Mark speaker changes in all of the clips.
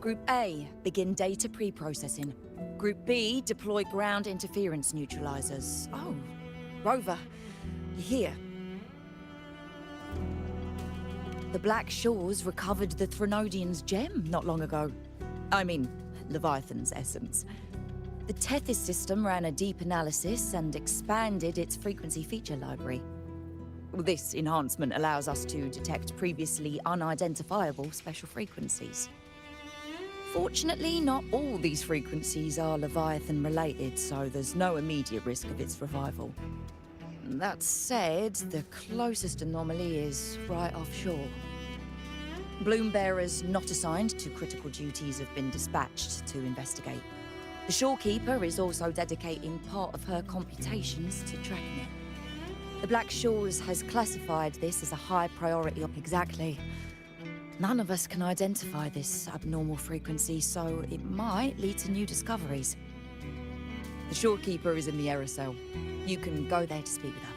Speaker 1: Group A, begin data pre-processing. Group B, deploy ground interference neutralizers. Oh, Rover, you're here. The Black Shores recovered the Threnodian's gem not long ago. I mean, Leviathan's essence. The Tethys system ran a deep analysis and expanded its frequency feature library. This enhancement allows us to detect previously unidentifiable special frequencies. Fortunately, not all these frequencies are Leviathan-related, so there's no immediate risk of its revival. That said, the closest anomaly is right offshore. Bloom bearers not assigned to critical duties have been dispatched to investigate. The shorekeeper is also dedicating part of her computations to tracking it. The Black Shores has classified this as a high priority. Exactly. None of us can identify this abnormal frequency, so it might lead to new discoveries. The shorekeeper is in the aerosol. You can go there to speak with her.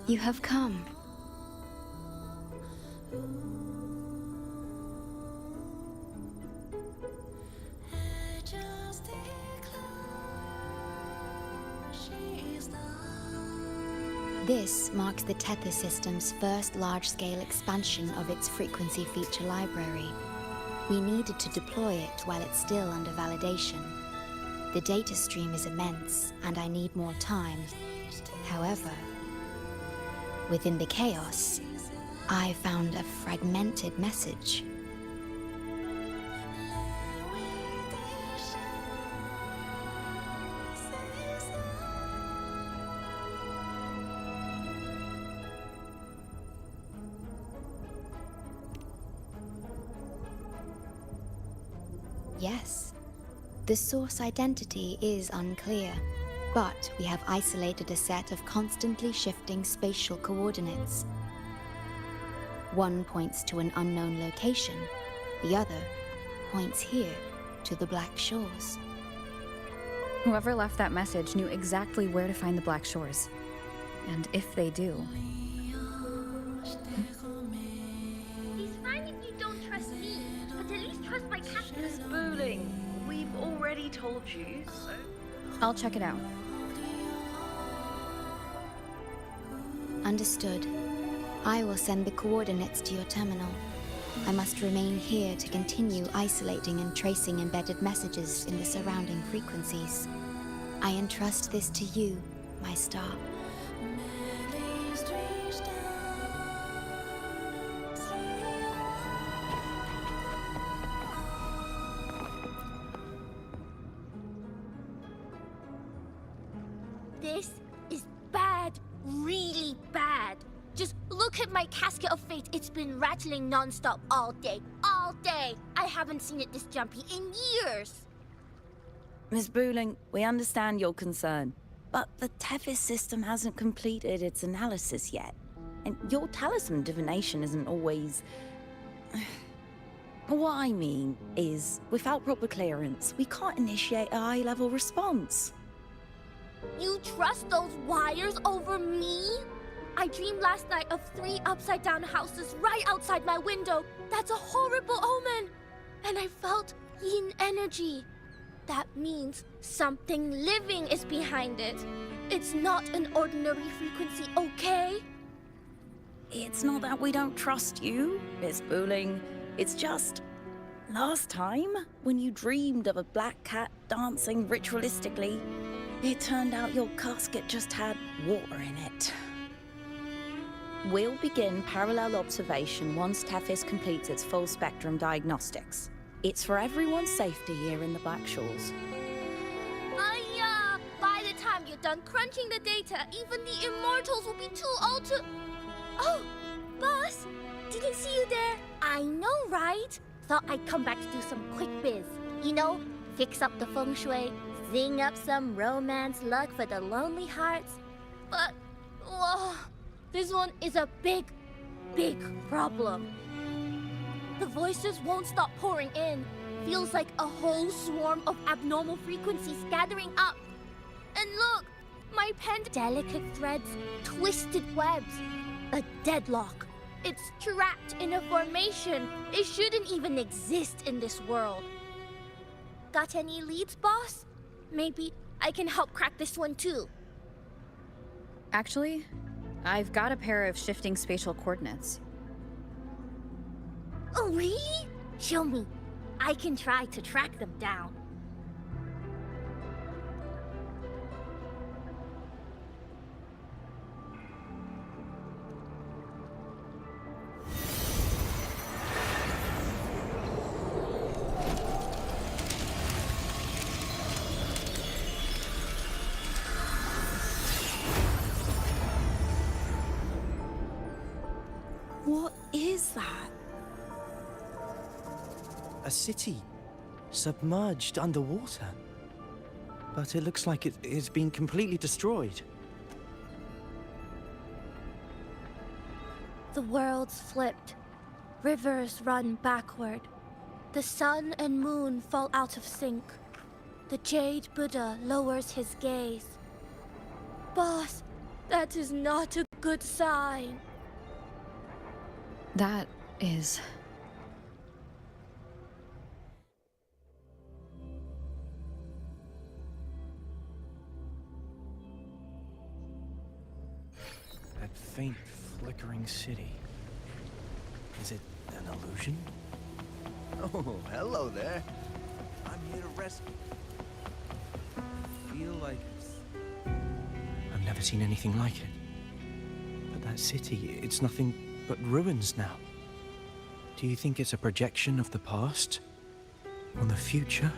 Speaker 2: You have come. This marks the Tethys system's first large-scale expansion of its frequency feature library. We needed to deploy it while it's still under validation. The data stream is immense, and I need more time. However, within the chaos, I found a fragmented message. Yes, the source identity is unclear, but we have isolated a set of constantly shifting spatial coordinates. One points to an unknown location, the other points here to the Black Shores.
Speaker 3: Whoever left that message knew exactly where to find the Black Shores. And if they do...
Speaker 4: It's fine if you don't trust me, but at least trust my captain.
Speaker 5: Miss Booling, we've already told you, so...
Speaker 3: I'll check it out.
Speaker 2: Understood. I will send the coordinates to your terminal. I must remain here to continue isolating and tracing embedded messages in the surrounding frequencies. I entrust this to you, my star.
Speaker 4: This is bad, really bad. Just look at my casket of fate. It's been rattling non-stop all day. All day! I haven't seen it this jumpy in years.
Speaker 1: Miss Booling, we understand your concern, but the Tethys system hasn't completed its analysis yet. And your talisman divination isn't always... What I mean is, without proper clearance, we can't initiate a high-level response.
Speaker 4: You trust those wires over me? I dreamed last night of 3 upside-down houses right outside my window. That's a horrible omen. And I felt yin energy. That means something living is behind it. It's not an ordinary frequency, okay?
Speaker 1: It It's not that we don't trust you, Miss Booling. It's just... last time, when you dreamed of a black cat dancing ritualistically, it turned out your casket just had water in it. We'll begin parallel observation once Tethys completes its full spectrum diagnostics. It's for everyone's safety here in the Black Shores.
Speaker 4: By the time you're done crunching the data, even the immortals will be too old to... Oh, boss! Didn't see you there. I know, right? Thought I'd come back to do some quick biz. You know, fix up the feng shui, zing up some romance luck for the lonely hearts. But, whoa, this one is a big, big problem. The voices won't stop pouring in. Feels like a whole swarm of abnormal frequencies gathering up. And look, my pen, delicate threads, twisted webs, a deadlock. It's trapped in a formation. It shouldn't even exist in this world. Got any leads, boss? Maybe I can help crack this one too.
Speaker 3: Actually, I've got a pair of shifting spatial coordinates.
Speaker 4: Oh, really? Show me. I can try to track them down.
Speaker 1: What is that?
Speaker 6: A city submerged underwater. But it looks like it's been completely destroyed.
Speaker 4: The world's flipped. Rivers run backward. The sun and moon fall out of sync. The Jade Buddha lowers his gaze. Boss, that is not a good sign.
Speaker 3: That is...
Speaker 6: That faint, flickering city. Is it an illusion?
Speaker 7: Oh, hello there. I'm here to rescue. I feel like
Speaker 6: I've never seen anything like it. But that city, it's nothing but ruins now. Do you think it's a projection of the past? On the future?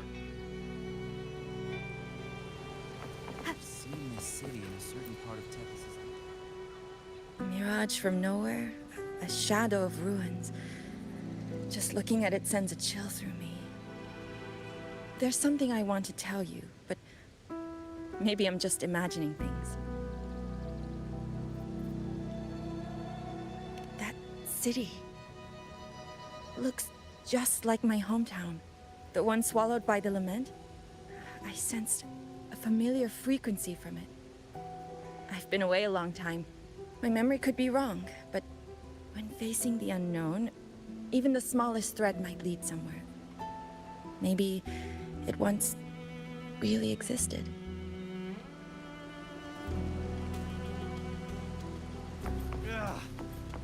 Speaker 7: I've seen this city in a certain part of Texas.
Speaker 1: A mirage from nowhere, a shadow of ruins. Just looking at it sends a chill through me. There's something I want to tell you, but maybe I'm just imagining things. That city looks just like my hometown, the one swallowed by the lament. I sensed a familiar frequency from it. I've been away a long time. My memory could be wrong, but when facing the unknown, even the smallest thread might lead somewhere. Maybe it once really existed.
Speaker 7: Ugh,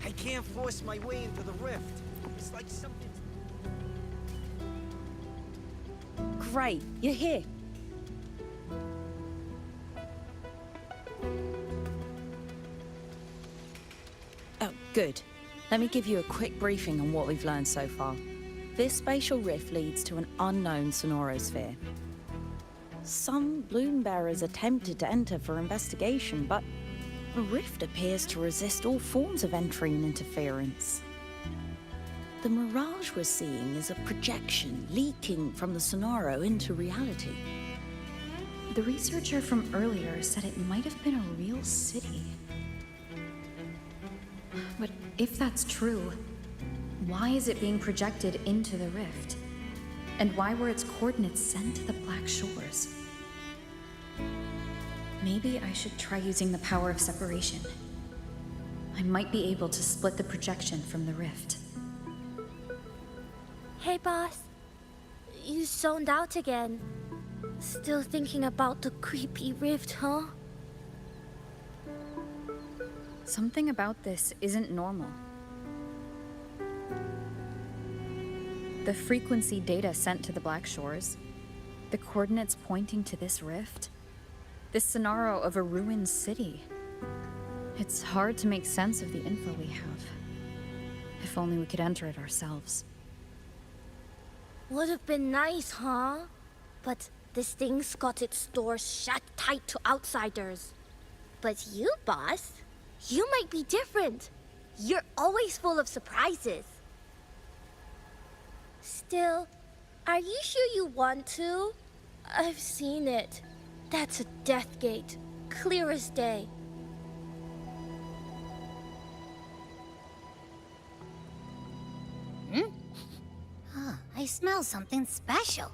Speaker 7: I can't force my way into the rift. It's like something.
Speaker 1: Great, you're here. Oh, good. Let me give you a quick briefing on what we've learned so far. This spatial rift leads to an unknown sonorosphere. Some bloom bearers attempted to enter for investigation, but the rift appears to resist all forms of entry and interference. The mirage we're seeing is a projection leaking from the sonoro into reality.
Speaker 3: The researcher from earlier said it might have been a real city. But if that's true, why is it being projected into the rift? And why were its coordinates sent to the Black Shores? Maybe I should try using the power of separation. I might be able to split the projection from the rift.
Speaker 4: Hey, boss. You zoned out again. Still thinking about the creepy rift, huh?
Speaker 3: Something about this isn't normal. The frequency data sent to the Black Shores, the coordinates pointing to this rift, this scenario of a ruined city. It's hard to make sense of the info we have. If only we could enter it ourselves.
Speaker 4: Would have been nice, huh? But this thing's got its doors shut tight to outsiders. But you, boss, you might be different. You're always full of surprises. Still, are you sure you want to? I've seen it. That's a death gate, clear as day.
Speaker 8: I smell something special.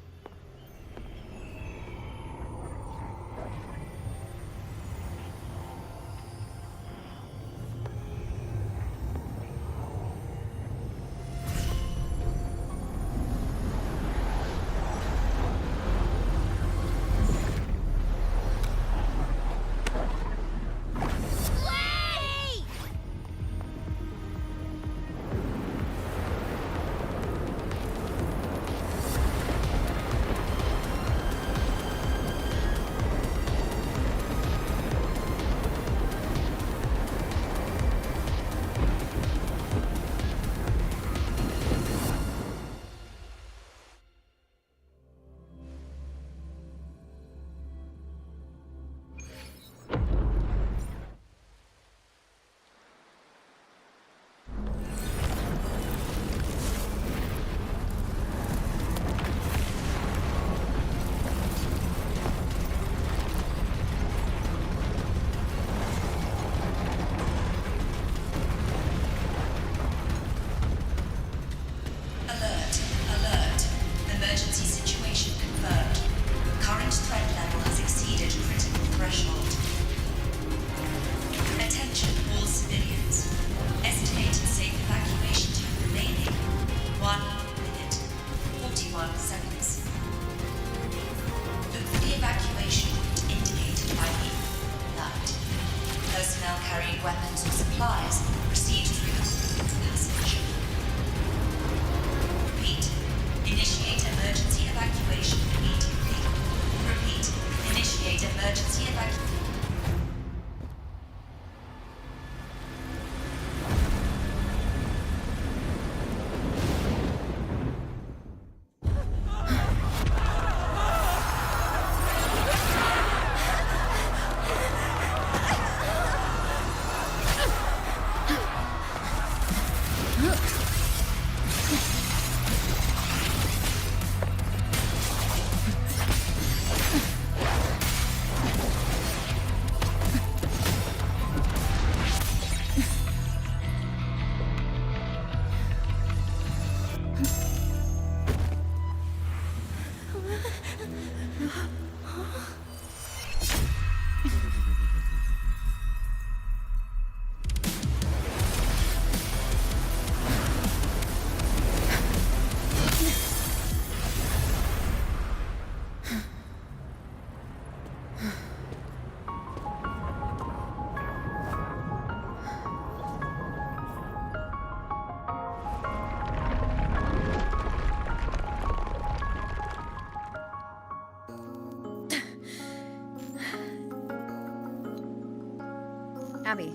Speaker 3: Abby?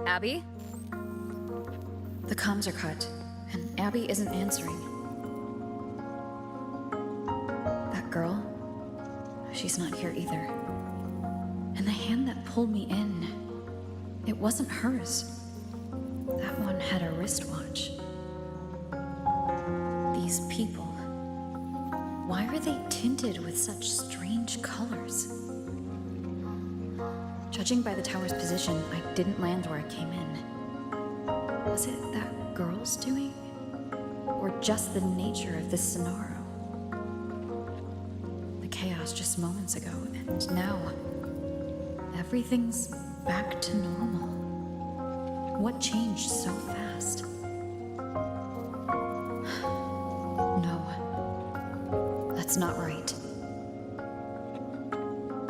Speaker 3: Abby? The comms are cut, and Abby isn't answering. That girl, she's not here either. And the hand that pulled me in, it wasn't hers. That one had a wristwatch. These people, why are they tinted with such strange colors? Judging by the tower's position, I didn't land where I came in. Was it that girl's doing? Or just the nature of this scenario? The chaos just moments ago, and now everything's back to normal. What changed so fast? No, that's not right.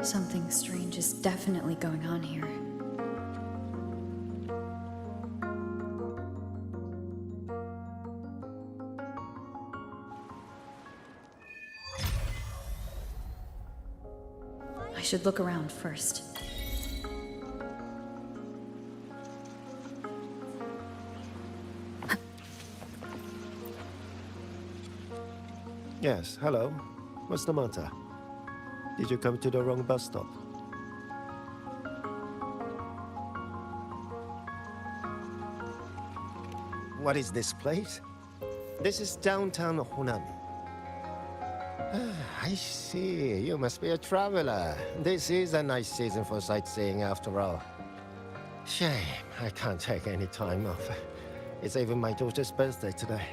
Speaker 3: Something strange is definitely going on here. should look around first.
Speaker 9: Yes, hello. What's the matter? Did you come to the wrong bus stop? What is this place? This is downtown Honami. I see. You must be a traveler. This is a nice season for sightseeing after all. Shame, I can't take any time off. It's even my daughter's birthday today.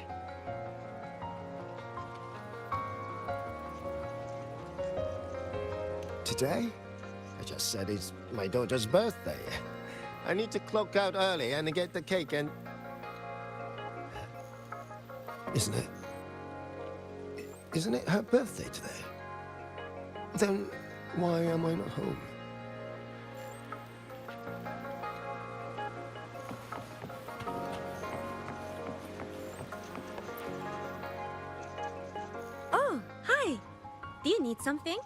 Speaker 9: Today? I just said it's my daughter's birthday. I need to clock out early and get the cake and... Isn't it her birthday today? Then why am I not home?
Speaker 10: Oh, hi. Do you need something?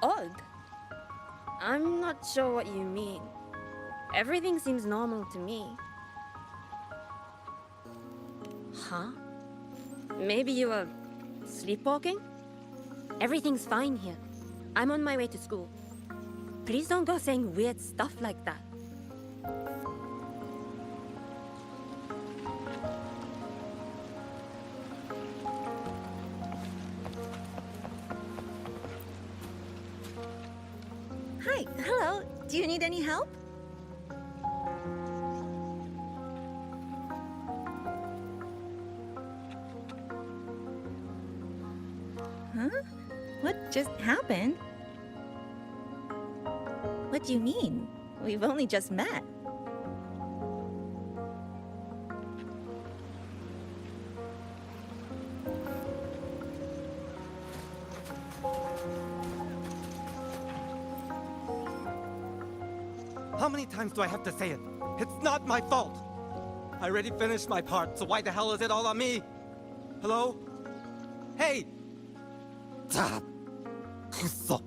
Speaker 10: Odd? I'm not sure what you mean. Everything seems normal to me. Huh? Maybe you were sleepwalking? Everything's fine here. I'm on my way to school. Please don't go saying weird stuff like that.
Speaker 11: Hi, hello. Do you need any help? Huh? What just happened? What do you mean? We've only just met.
Speaker 12: How many times do I have to say it? It's not my fault! I already finished my part, so why the hell is it all on me? Hello? Hey! 자, 됐어.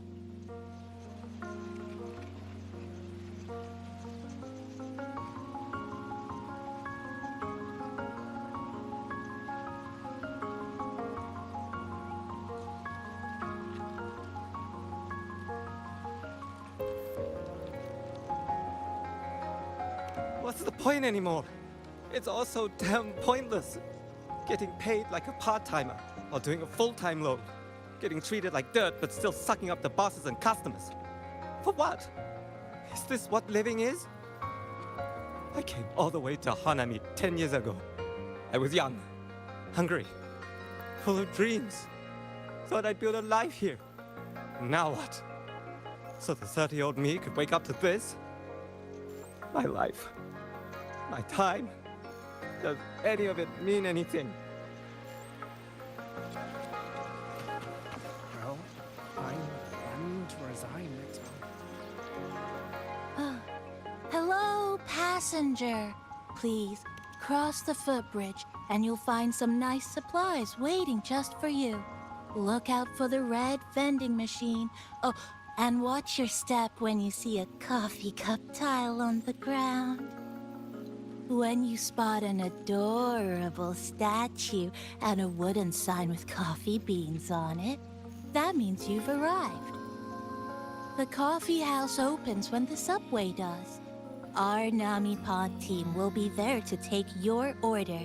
Speaker 12: What's the point anymore? It's all so damn pointless. Getting paid like a part-timer while doing a full-time load. Getting treated like dirt but still sucking up the bosses and customers. For what? Is this what living is? I came all the way to Hanami 10 years ago. I was young, hungry, full of dreams. Thought I'd build a life here. Now what? So the 30-year-old me could wake up to this? My life, my time, does any of it mean anything?
Speaker 6: Well, I'm planning to resign next month.
Speaker 13: Hello, passenger. Please, cross the footbridge and you'll find some nice supplies waiting just for you. Look out for the red vending machine. Oh, and watch your step when you see a coffee cup tile on the ground. When you spot an adorable statue and a wooden sign with coffee beans on it, that means you've arrived. The coffee house opens when the subway does. Our Nami Pod team will be there to take your order.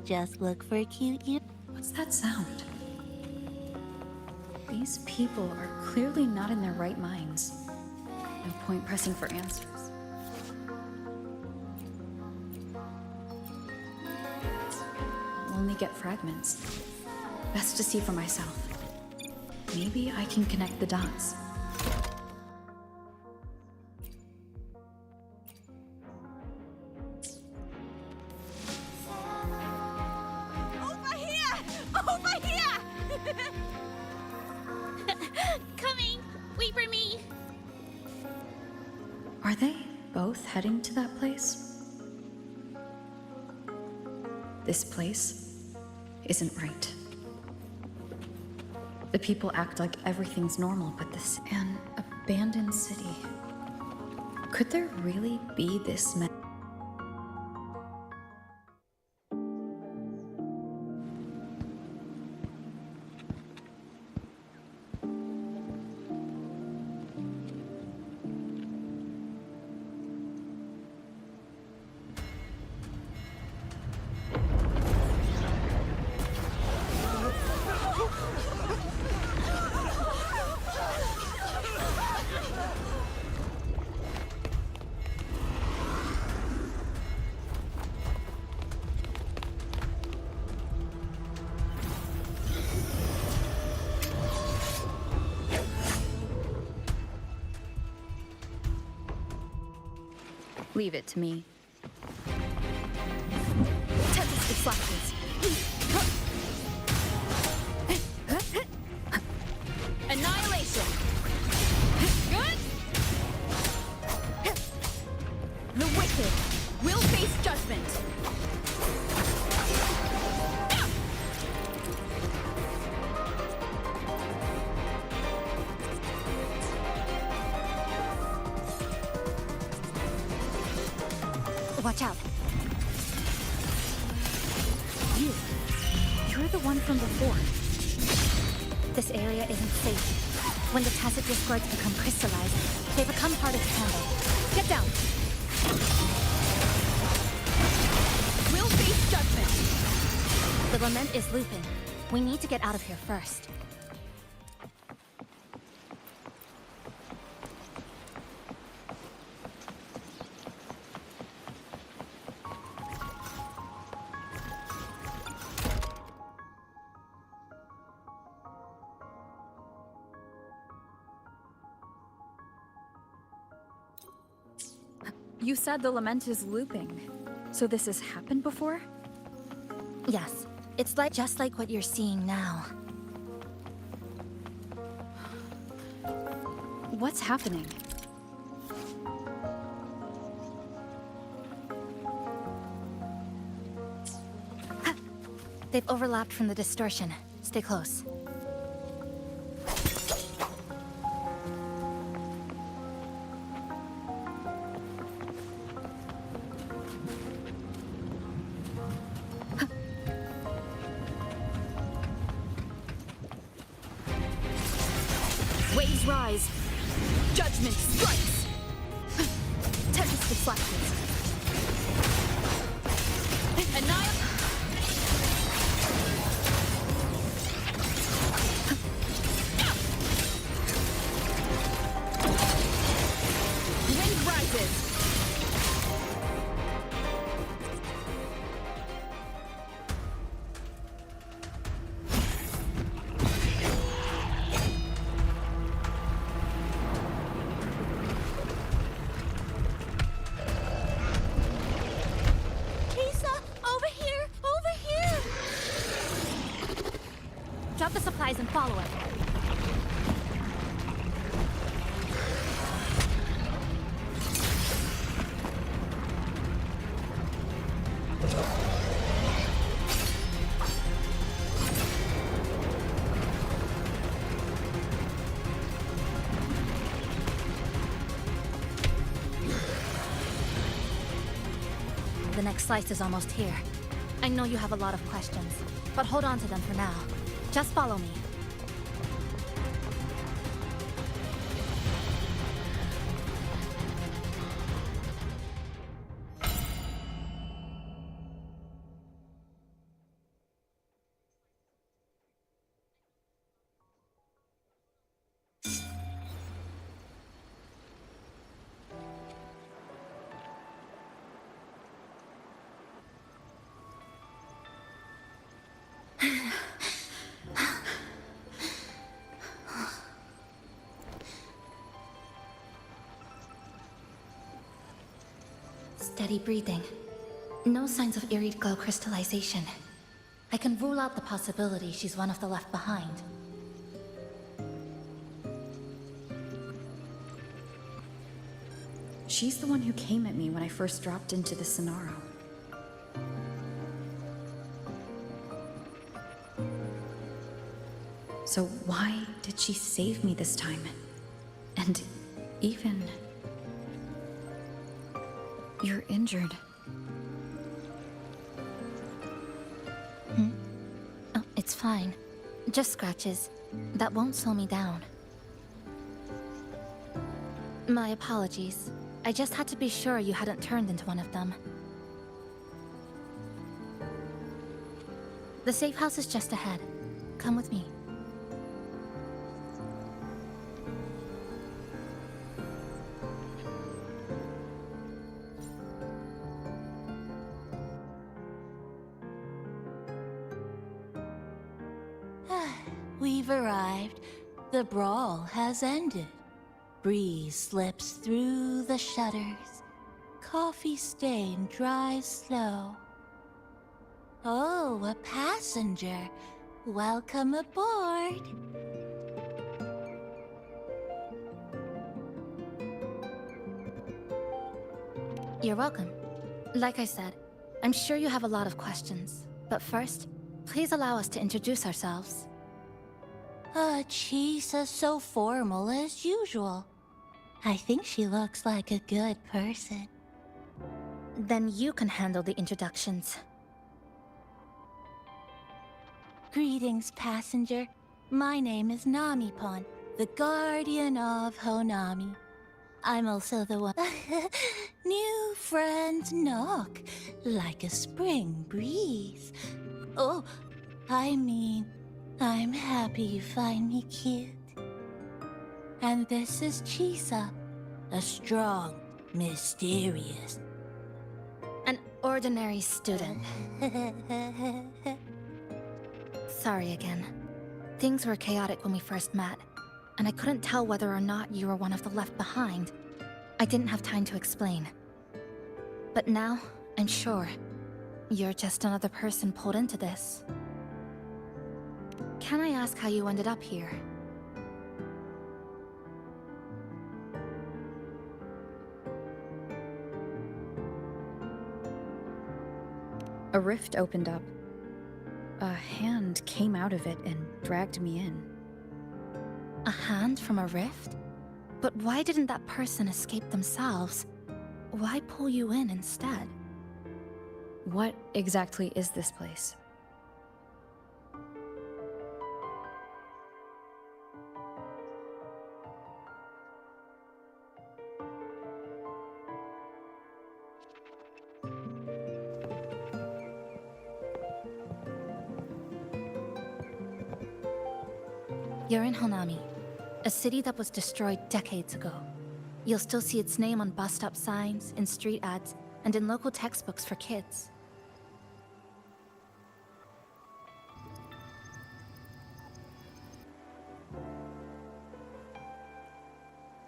Speaker 13: Just look for cute you.
Speaker 3: What's that sound? These people are clearly not in their right minds. No point pressing for answers. I'll only get fragments. Best to see for myself. Maybe I can connect the dots.
Speaker 4: Over here! Over here! Coming! Wait for me!
Speaker 3: Are they both heading to that place? This place isn't right. The people act like everything's normal, but this an abandoned city. Could there really be this many? Leave it to me.
Speaker 1: Tempest deflectors. Annihilation. Good. The wicked will face judgment.
Speaker 2: Watch out.
Speaker 3: You're the one from before.
Speaker 2: This area isn't safe. When the tacit discords become crystallized, they become part of the candle. Get down!
Speaker 1: Will face judgment.
Speaker 2: The lament is looping. We need to get out of here first.
Speaker 3: You said the lament is looping. So this has happened before?
Speaker 2: Yes. It's just like what you're seeing now.
Speaker 3: What's happening?
Speaker 2: They've overlapped from the distortion. Stay close.
Speaker 1: Waves rise. Judgment strikes. Tempest deflectors. Annihilate. Wind rises.
Speaker 2: Drop the supplies and follow it. The next slice is almost here. I know you have a lot of questions, but hold on to them for now. Just follow me. Steady breathing. No signs of Irid glow crystallization. I can rule out the possibility she's one of the left behind.
Speaker 3: She's the one who came at me when I first dropped into the Sonaro. So why did she save me this time? And even... You're injured.
Speaker 13: Oh, it's fine. Just scratches. That won't slow me down. My apologies. I just had to be sure you hadn't turned into one of them. The safe house is just ahead. Come with me. We've arrived. The brawl has ended. Breeze slips through the shutters. Coffee stain dries slow. Oh, a passenger. Welcome aboard. You're welcome. Like I said, I'm sure you have a lot of questions. But first, please allow us to introduce ourselves. Chisa's so formal as usual. I think she looks like a good person. Then you can handle the introductions. Greetings, passenger. My name is Namipon, the guardian of Honami. I'm also the one... New friends knock, like a spring breeze. Oh, I mean, I'm happy you find me cute. And this is Chisa, a strong, mysterious... An ordinary student. Sorry again. Things were chaotic when we first met, and I couldn't tell whether or not you were one of the left behind. I didn't have time to explain. But now, I'm sure. You're just another person pulled into this. Can I ask how you ended up here?
Speaker 3: A rift opened up. A hand came out of it and dragged me in.
Speaker 13: A hand from a rift? But why didn't that person escape themselves? Why pull you in instead?
Speaker 3: What exactly is this place?
Speaker 13: You're in Honami, a city that was destroyed decades ago. You'll still see its name on bus stop signs, in street ads, and in local textbooks for kids.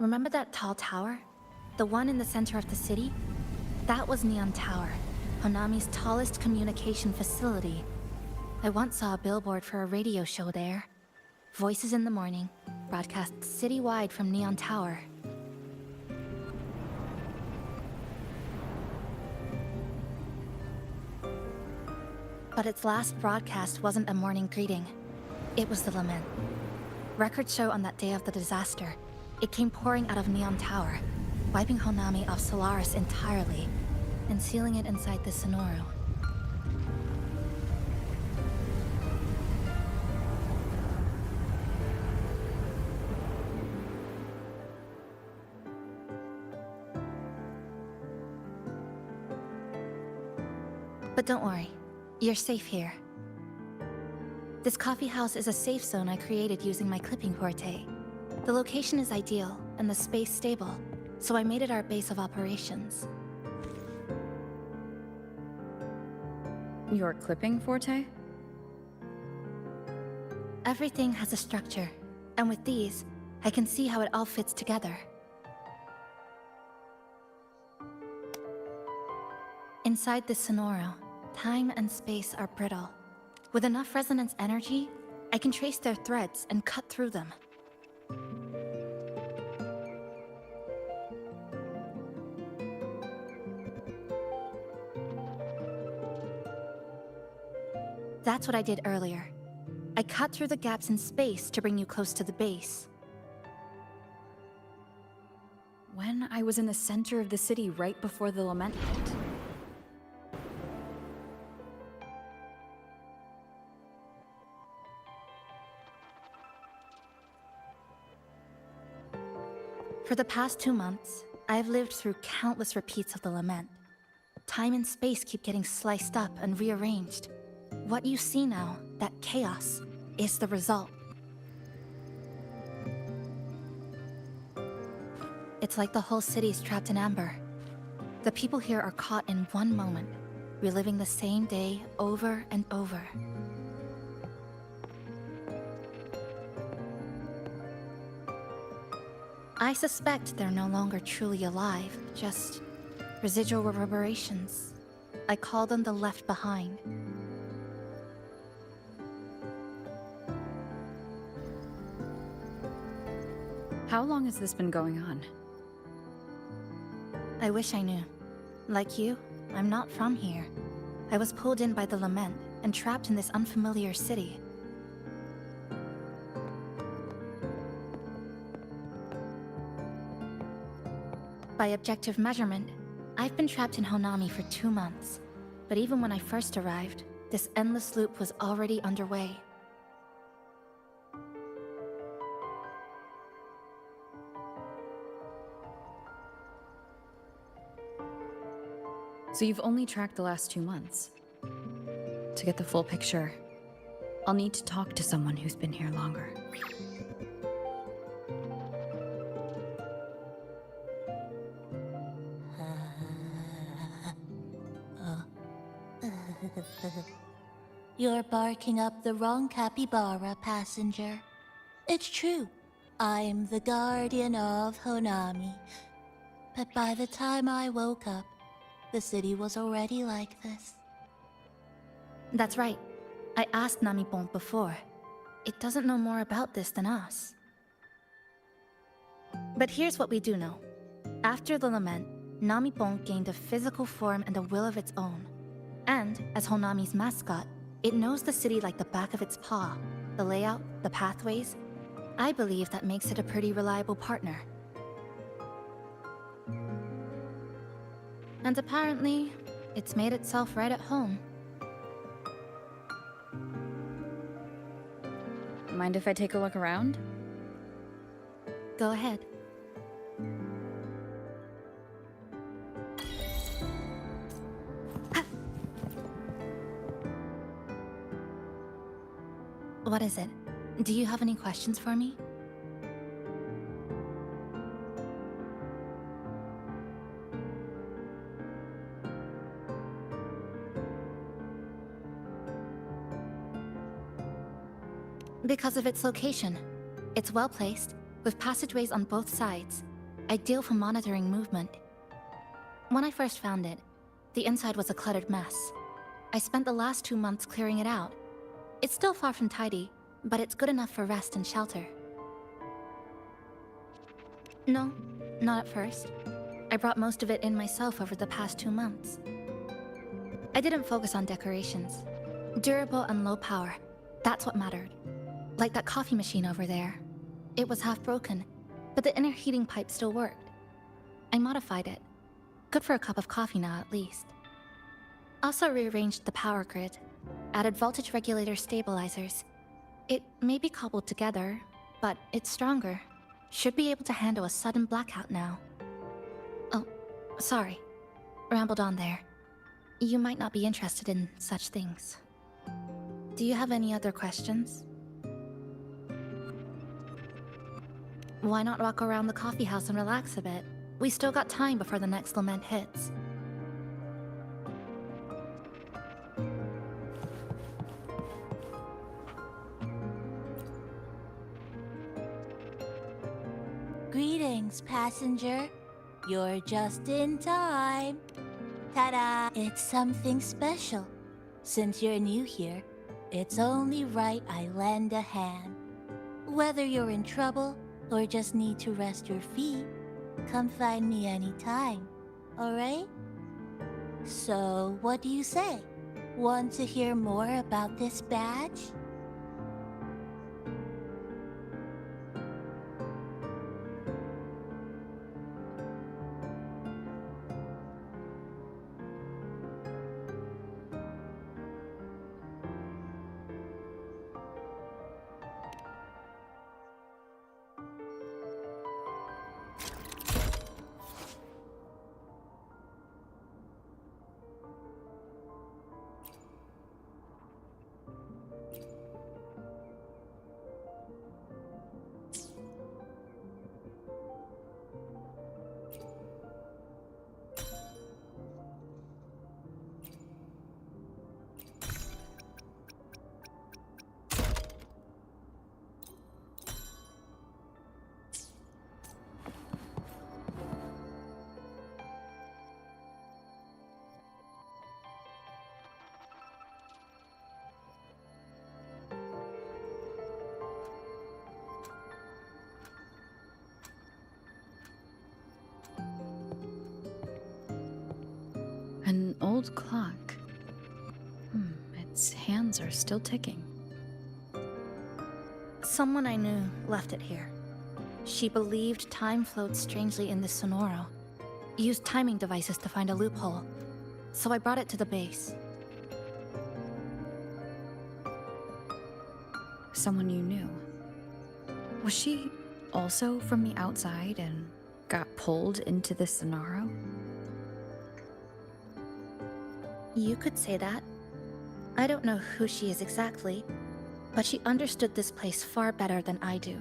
Speaker 13: Remember that tall tower? The one in the center of the city? That was Neon Tower, Honami's tallest communication facility. I once saw a billboard for a radio show there. Voices in the morning, broadcast citywide from Neon Tower. But its last broadcast wasn't a morning greeting. It was the lament. Records show on that day of the disaster, it came pouring out of Neon Tower, wiping Honami off Solaris entirely, and sealing it inside the Sonoro. But don't worry, you're safe here. This coffee house is a safe zone I created using my clipping forte. The location is ideal, and the space stable, so I made it our base of operations.
Speaker 3: Your clipping forte?
Speaker 13: Everything has a structure, and with these, I can see how it all fits together. Inside this Sonoro, time and space are brittle. With enough resonance energy, I can trace their threads and cut through them. That's what I did earlier. I
Speaker 2: I cut through the gaps in space to bring you close to the base.
Speaker 3: When I was in the center of the city right before the lament hit.
Speaker 2: For the past 2 months, I've lived through countless repeats of the lament. Time and space keep getting sliced up and rearranged. What you see now, that chaos, is the result. It's like the whole city's trapped in amber. The people here are caught in one moment, reliving the same day over and over. I suspect they're no longer truly alive, just residual reverberations. I call them the left behind.
Speaker 3: How long has this been going on?
Speaker 2: I wish I knew. Like you, I'm not from here. I was pulled in by the lament and trapped in this unfamiliar city. By objective measurement, I've been trapped in Honami for 2 months. But even when I first arrived, this endless loop was already underway.
Speaker 3: So you've only tracked the last 2 months. To get the full picture, I'll need to talk to someone who's been here longer.
Speaker 13: You're barking up the wrong capybara, passenger. It's true. I'm the guardian of Honami. But by the time I woke up, the city was already like this.
Speaker 2: That's right. I asked Namipon before. It doesn't know more about this than us. But here's what we do know. After the lament, Namipon gained a physical form and a will of its own. And, as Honami's mascot, it knows the city like the back of its paw. The layout, the pathways. I believe that makes it a pretty reliable partner. And apparently, it's made itself right at home.
Speaker 3: Mind if I take a look around?
Speaker 2: Go ahead. What is it? Do you have any questions for me? Because of its location. It's well placed, with passageways on both sides, ideal for monitoring movement. When I first found it, the inside was a cluttered mess. I spent the last 2 months clearing it out. It's still far from tidy, but it's good enough for rest and shelter. No, not at first. I brought most of it in myself over the past 2 months. I didn't focus on decorations. Durable and low power, that's what mattered. Like that coffee machine over there. It was half broken, but the inner heating pipe still worked. I modified it. Good for a cup of coffee now, at least. Also rearranged the power grid. Added voltage regulator stabilizers. It may be cobbled together, but it's stronger. Should be able to handle a sudden blackout now. Oh, sorry. Rambled on there. You might not be interested in such things. Do you have any other questions? Why not walk around the coffee house and relax a bit? We still got time before the next lament hits.
Speaker 13: Greetings, passenger. You're just in time. Ta-da! It's something special. Since you're new here, it's only right I lend a hand. Whether you're in trouble or just need to rest your feet, come find me anytime, alright? So, what do you say? Want to hear more about this badge?
Speaker 3: An old clock. Its hands are still ticking.
Speaker 13: Someone I knew left it here. She believed time flowed strangely in this Sonoro. Used timing devices to find a loophole. So I brought it to the base.
Speaker 3: Someone you knew. Was she also from the outside and got pulled into the Sonaro?
Speaker 13: You could say that. I don't know who she is exactly, but she understood this place far better than I do.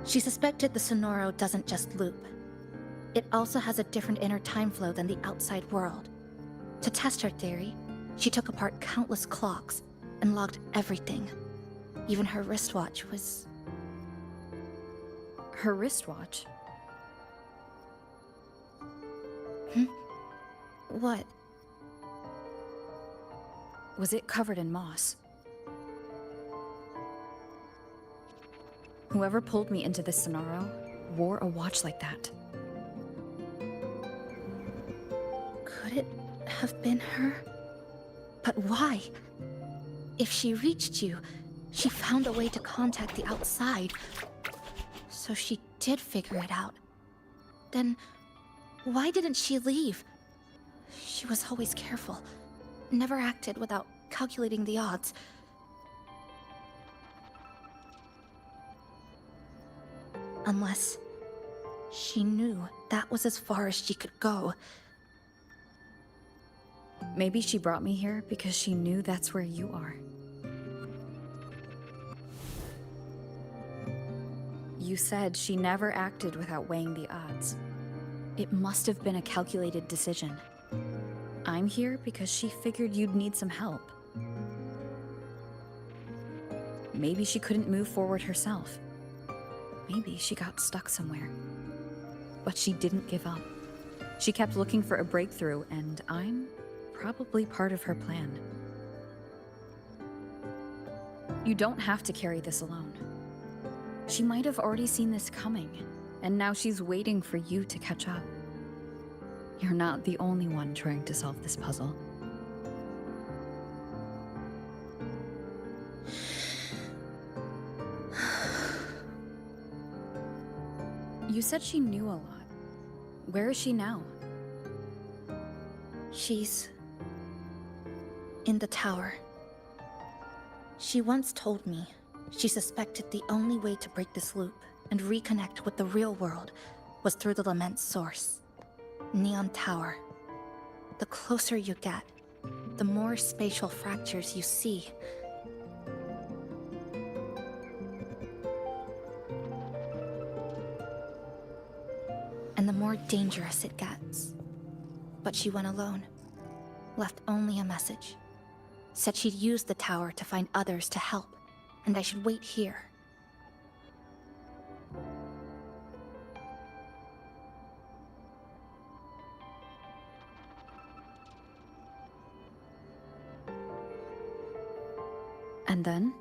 Speaker 13: She suspected the Sonoro doesn't just loop. It also has a different inner time flow than the outside world. To test her theory, she took apart countless clocks and logged everything. Even her wristwatch was...
Speaker 3: Her wristwatch?
Speaker 13: What?
Speaker 3: Was it covered in moss? Whoever pulled me into this Sonaro wore a watch like that.
Speaker 13: Could it have been her? But why? If she reached you, she found a way to contact the outside. So she did figure it out. Then, why didn't she leave? She was always careful. Never acted without calculating the odds. Unless she knew that was as far as she could go.
Speaker 3: Maybe she brought me here because she knew that's where you are. You said she never acted without weighing the odds. It must have been a calculated decision. I'm here because she figured you'd need some help. Maybe she couldn't move forward herself. Maybe she got stuck somewhere. But she didn't give up. She kept looking for a breakthrough, and I'm probably part of her plan. You don't have to carry this alone. She might have already seen this coming, and now she's waiting for you to catch up. You're not the only one trying to solve this puzzle. You said she knew a lot. Where is she now?
Speaker 13: She's in the tower. She once told me she suspected the only way to break this loop and reconnect with the real world was through the lament source. Neon Tower. The closer you get, the more spatial fractures you see. And the more dangerous it gets. But she went alone. Left only a message. Said she'd use the tower to find others to help, and I should wait here.
Speaker 3: And then?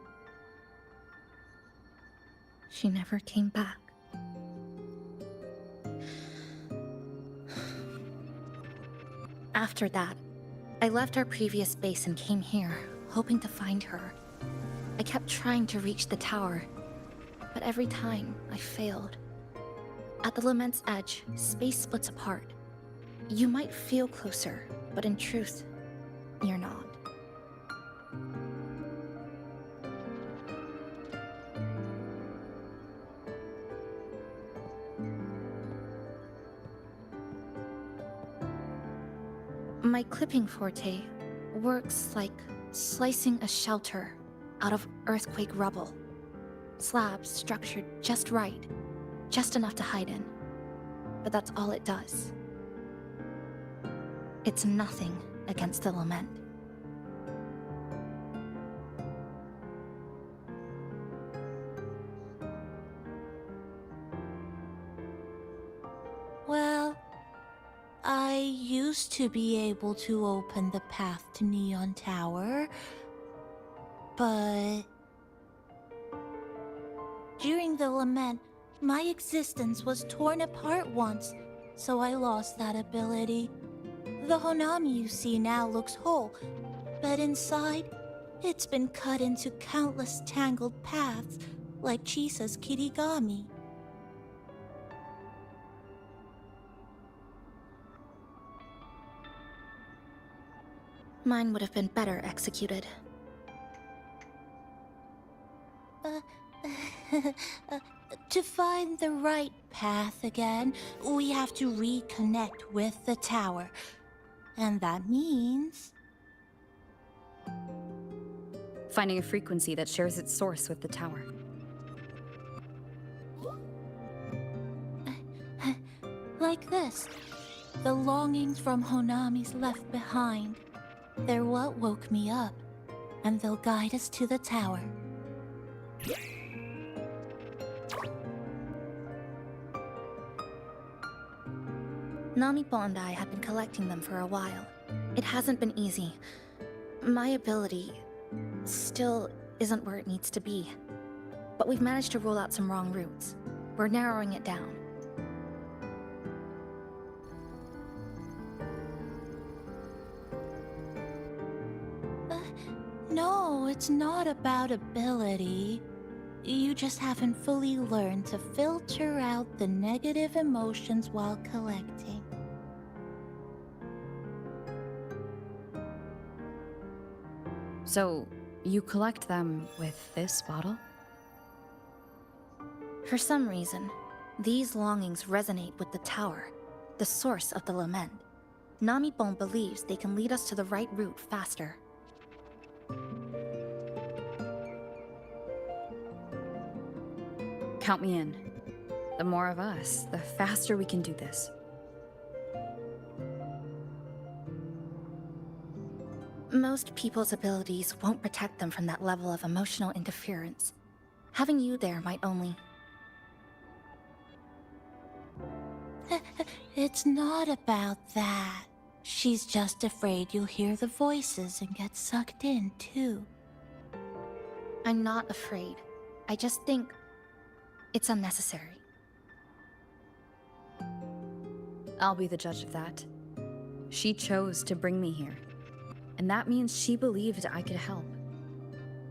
Speaker 13: She never came back. After that, I left our previous base and came here, hoping to find her. I kept trying to reach the tower, but every time I failed. At the Lament's edge, space splits apart. You might feel closer, but in truth, you're not. My clipping forte works like slicing a shelter out of earthquake rubble. Slabs structured just right, just enough to hide in. But that's all it does. It's nothing against the lament.
Speaker 14: Well, I used to be able to open the path to Neon Tower, but during the lament, My existence was torn apart once, so I lost that ability. The Honami you see now looks whole, but inside, it's been cut into countless tangled paths, like Chisa's Kirigami.
Speaker 2: Mine would have been better executed.
Speaker 14: To find the right path again, we have to reconnect with the tower. And that means...
Speaker 3: Finding a frequency that shares its source with the tower.
Speaker 14: Like this. The longings from Honami's left behind. They're what woke me up, and they'll guide us to the tower.
Speaker 2: Namipo and I have been collecting them for a while. It hasn't been easy. My ability still isn't where it needs to be. But we've managed to rule out some wrong routes. We're narrowing it down.
Speaker 14: No, it's not about ability. You just haven't fully learned to filter out the negative emotions while collecting.
Speaker 3: So, you collect them with this bottle?
Speaker 2: For some reason, these longings resonate with the tower, the source of the lament. Namipon believes they can lead us to the right route faster.
Speaker 3: Count me in. The more of us, the faster we can do this.
Speaker 2: Most people's abilities won't protect them from that level of emotional interference. Having you there might only...
Speaker 14: It's not about that. She's just afraid you'll hear the voices and get sucked in, too.
Speaker 2: I'm not afraid. I just think it's unnecessary.
Speaker 3: I'll be the judge of that. She chose to bring me here. And that means she believed I could help.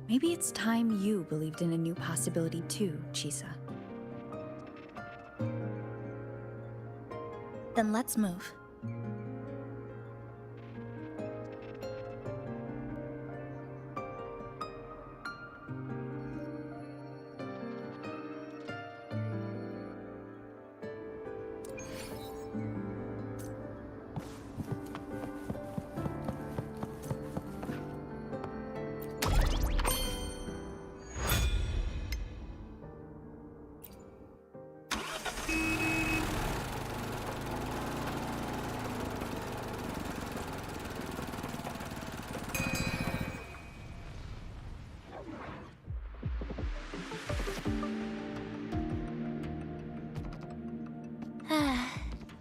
Speaker 3: Maybe it's time you believed in a new possibility too, Chisa.
Speaker 2: Then let's move.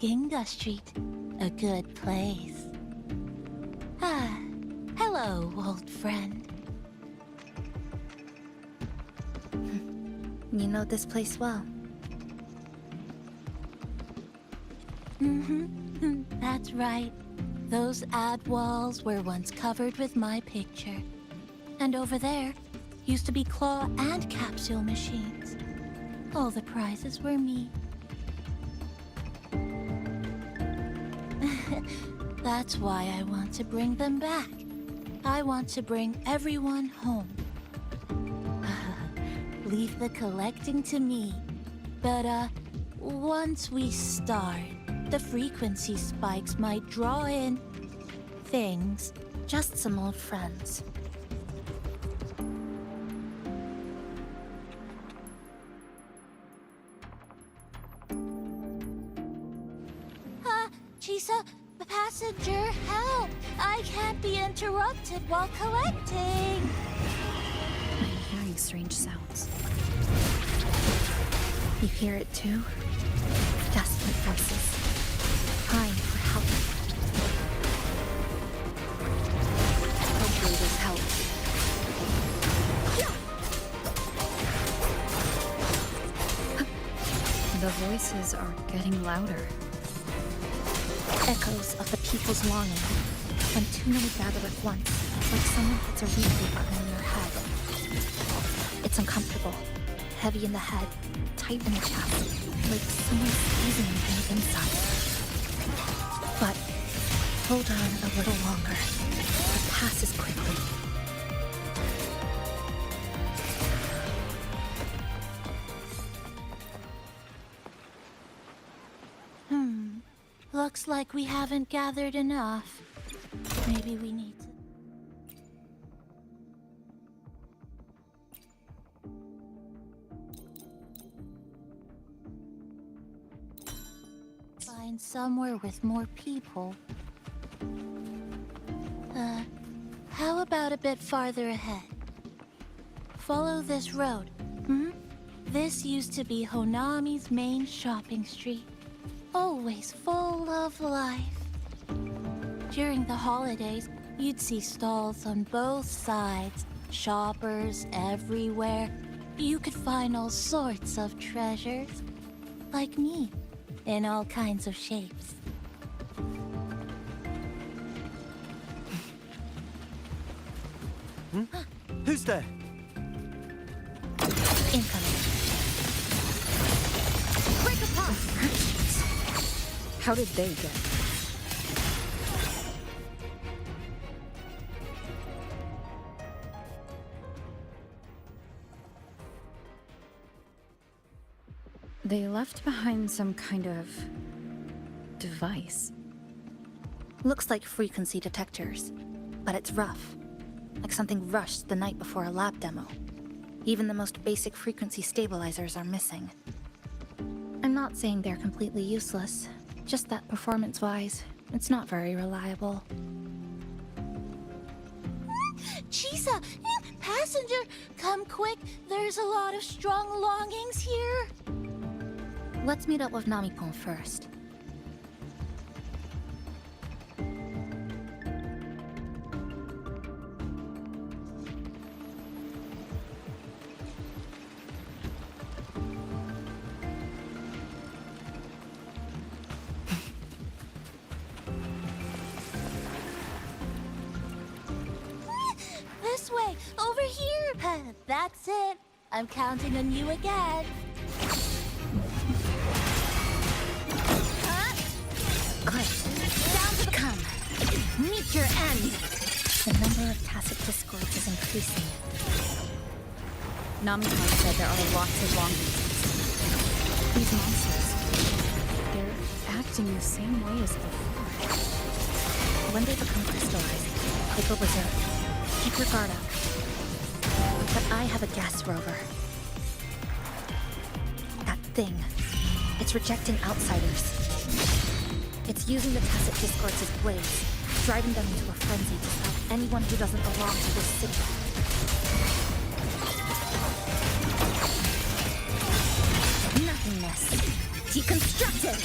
Speaker 14: Ginga Street, a good place. Hello, old friend.
Speaker 2: You know this place well.
Speaker 14: That's right. Those ad walls were once covered with my picture. And over there used to be claw and capsule machines. All the prizes were me. That's why I want to bring them back. I want to bring everyone home. Leave the collecting to me. But, once we start, the frequency spikes might draw in things.
Speaker 2: Just some old friends.
Speaker 14: Chisa, passenger, help! I can't be interrupted while collecting.
Speaker 3: I'm hearing strange sounds.
Speaker 2: You hear it too? Desperate voices, crying for help. Hopefully this helps.
Speaker 3: voices are getting louder.
Speaker 2: Echoes of the people's longing. When too many gather at once, like someone hits a replay button in your head. It's uncomfortable, heavy in the head, tight in the chest, like someone's squeezing you from the inside. But hold on a little longer. It passes quickly.
Speaker 13: Looks like we haven't gathered enough. Maybe we need to... find somewhere with more people. How about a bit farther ahead? Follow this road. This used to be Honami's main shopping street. Always full of life. During the holidays, you'd see stalls on both sides, shoppers everywhere. You could find all sorts of treasures, like me, in all kinds of shapes.
Speaker 6: Who's there?
Speaker 2: Incoming.
Speaker 3: Break apart! How did they get? They left behind some kind of device.
Speaker 2: Looks like frequency detectors, but it's rough. Like something rushed the night before a lab demo. Even the most basic frequency stabilizers are missing. I'm not saying they're completely useless, just that performance-wise, it's not very reliable.
Speaker 13: Chisa! Passenger! Come quick! There's a lot of strong longings here!
Speaker 2: Let's meet up with Namipon first.
Speaker 13: This way! Over here! That's it! I'm counting on you again.
Speaker 2: Down to the come. Meet your end. The number of tacit discords is increasing.
Speaker 3: Namipon said there are lots of longings. These monsters, they're acting the same way as before.
Speaker 2: When they become crystallized, they go berserk. Keep your guard up. But I have a gas rover. That thing. It's rejecting outsiders. It's using the tacit discords as blades, driving them into a frenzy to stop anyone who doesn't belong to this city. Nothingness. Deconstructed!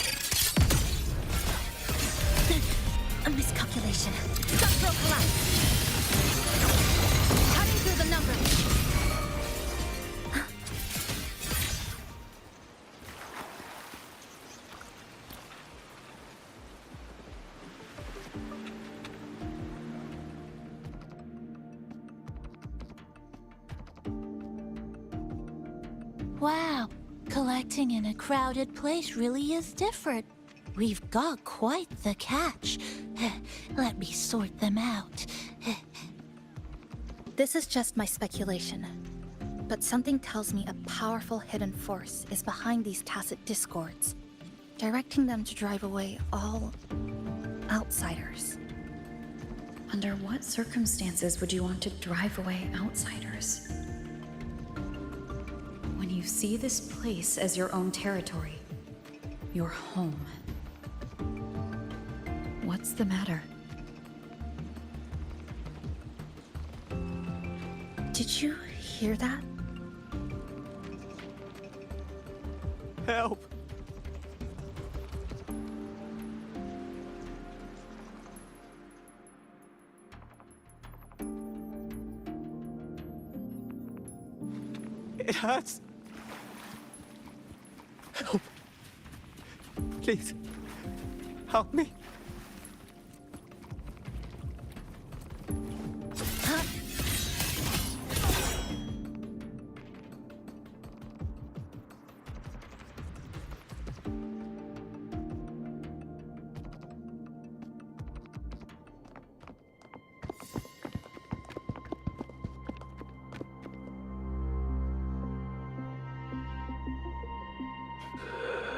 Speaker 2: A miscalculation. Structural collapse. Cutting through the numbers.
Speaker 13: Wow, collecting in a crowded place really is different. We've got quite the catch. Let me sort them out.
Speaker 2: This is just my speculation, but something tells me a powerful hidden force is behind these tacit discords, directing them to drive away all outsiders.
Speaker 3: Under what circumstances would you want to drive away outsiders? When you see this place as your own territory, your home. What's the matter?
Speaker 2: Did you hear that?
Speaker 12: Help! It hurts. Help! Please, help me.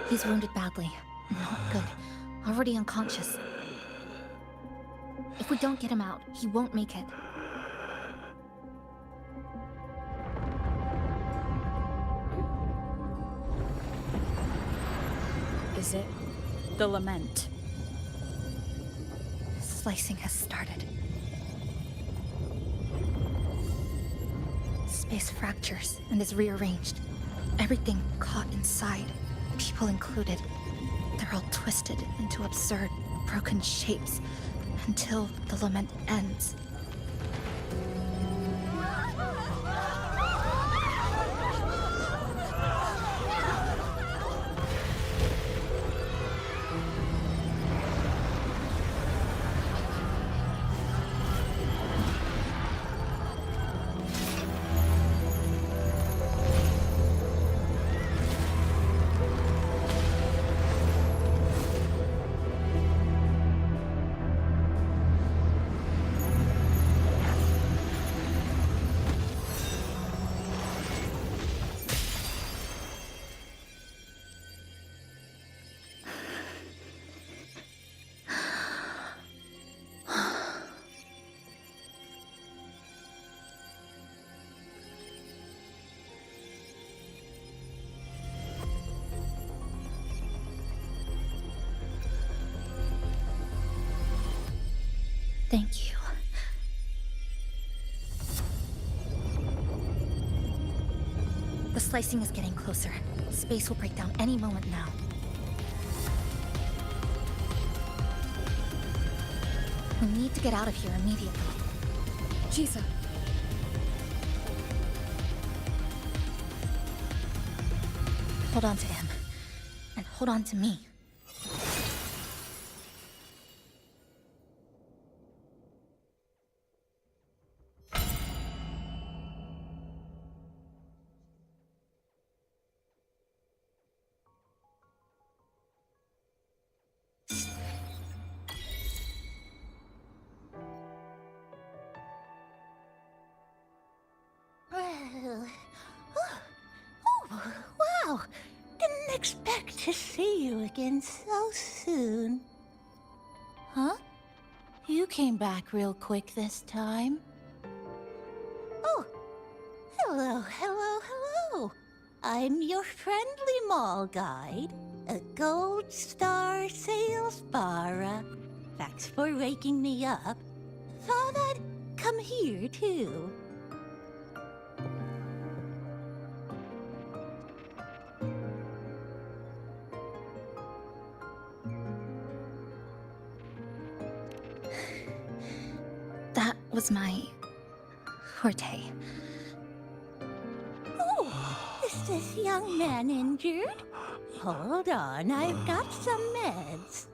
Speaker 2: He's wounded badly. Not good. Already unconscious. If we don't get him out, he won't make it.
Speaker 3: Is it the lament?
Speaker 2: Slicing has started. Space fractures and is rearranged. Everything caught inside, people included. They're all twisted into absurd, broken shapes until the lament ends. Thank you. The slicing is getting closer. Space will break down any moment now. We need to get out of here immediately.
Speaker 3: Jisa.
Speaker 2: Hold on to him. And hold on to me.
Speaker 14: Oh, wow! Didn't expect to see you again so soon. Huh? You came back real quick this time. Oh, hello, hello, hello. I'm your friendly mall guide, a gold star sales barra. Thanks for waking me up. Thought I'd come here too.
Speaker 2: That was my forte.
Speaker 14: Oh, is this young man injured? Hold on, I've got some meds.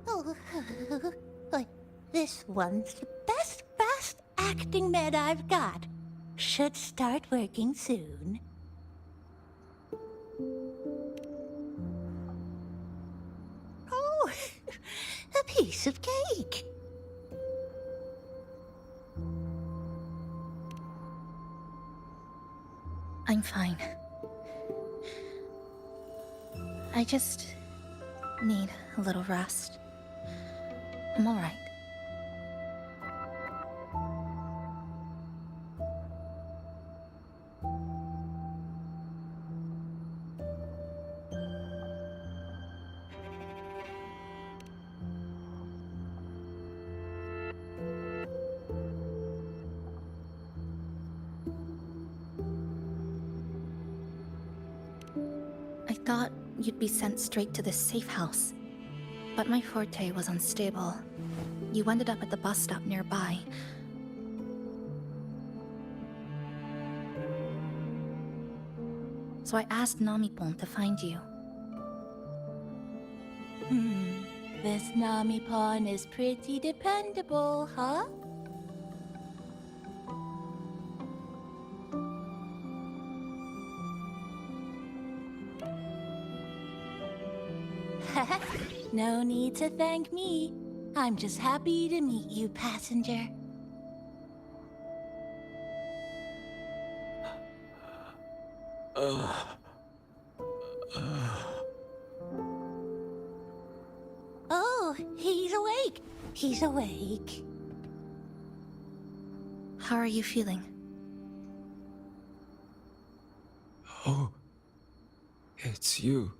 Speaker 14: Oh, this one's the best fast acting med I've got. Should start working soon. Oh, a piece of cake.
Speaker 2: I'm fine. I just need a little rest. I'm all right. I thought you'd be sent straight to this safe house. But my forte was unstable. You ended up at the bus stop nearby. So I asked Namipon to find you.
Speaker 14: This Namipon is pretty dependable, huh? No need to thank me. I'm just happy to meet you, passenger. Oh, he's awake. He's awake.
Speaker 2: How are you feeling?
Speaker 12: Oh, it's you.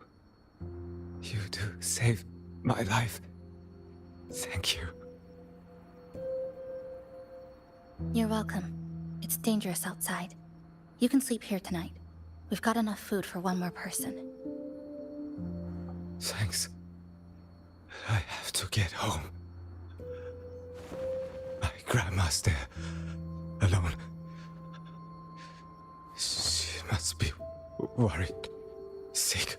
Speaker 12: You two saved my life. Thank you.
Speaker 2: You're welcome. It's dangerous outside. You can sleep here tonight. We've got enough food for one more person.
Speaker 12: Thanks. I have to get home. My grandma's there, alone. She must be worried, sick.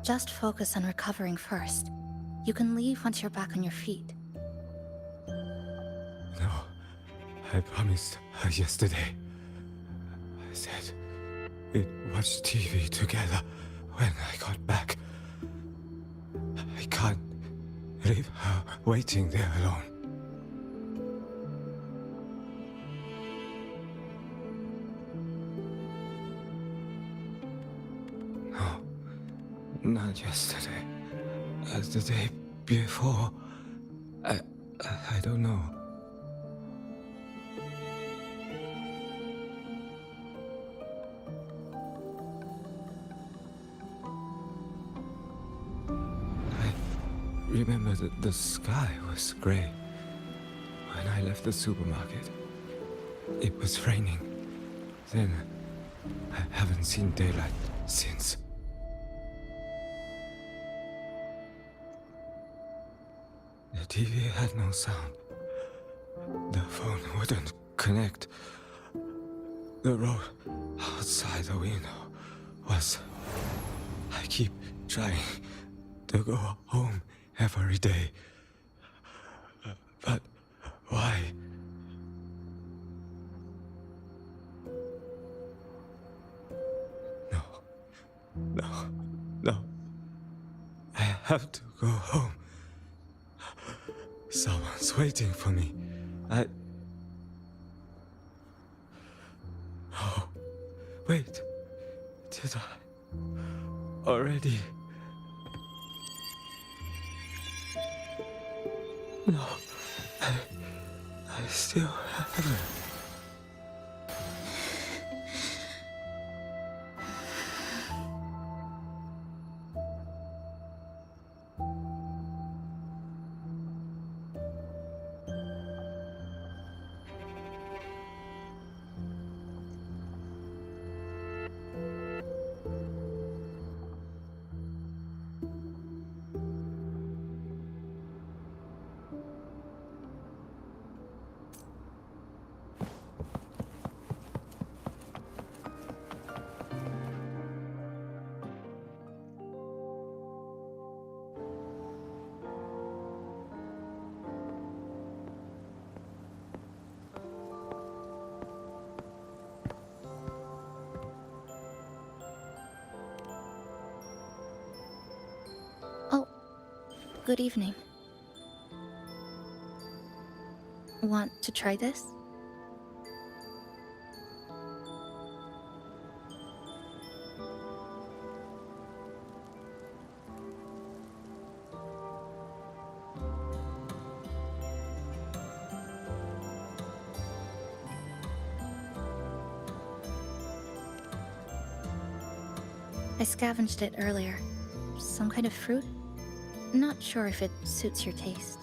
Speaker 2: Just focus on recovering first. You can leave once you're back on your feet.
Speaker 12: No, I promised her yesterday. I said we'd watch TV together when I got back. I can't leave her waiting there alone. No, not yesterday. The day before. I don't know. I remember that the sky was gray when I left the supermarket. It was raining. Then I haven't seen daylight since. The TV had no sound. The phone wouldn't connect. The road outside the window was... I keep trying to go home every day. But why? No. I have to go home. Someone's waiting for me. Oh, wait. Did I already? No, I still haven't.
Speaker 2: Good evening. Want to try this? I scavenged it earlier. Some kind of fruit? Not sure if it suits your taste.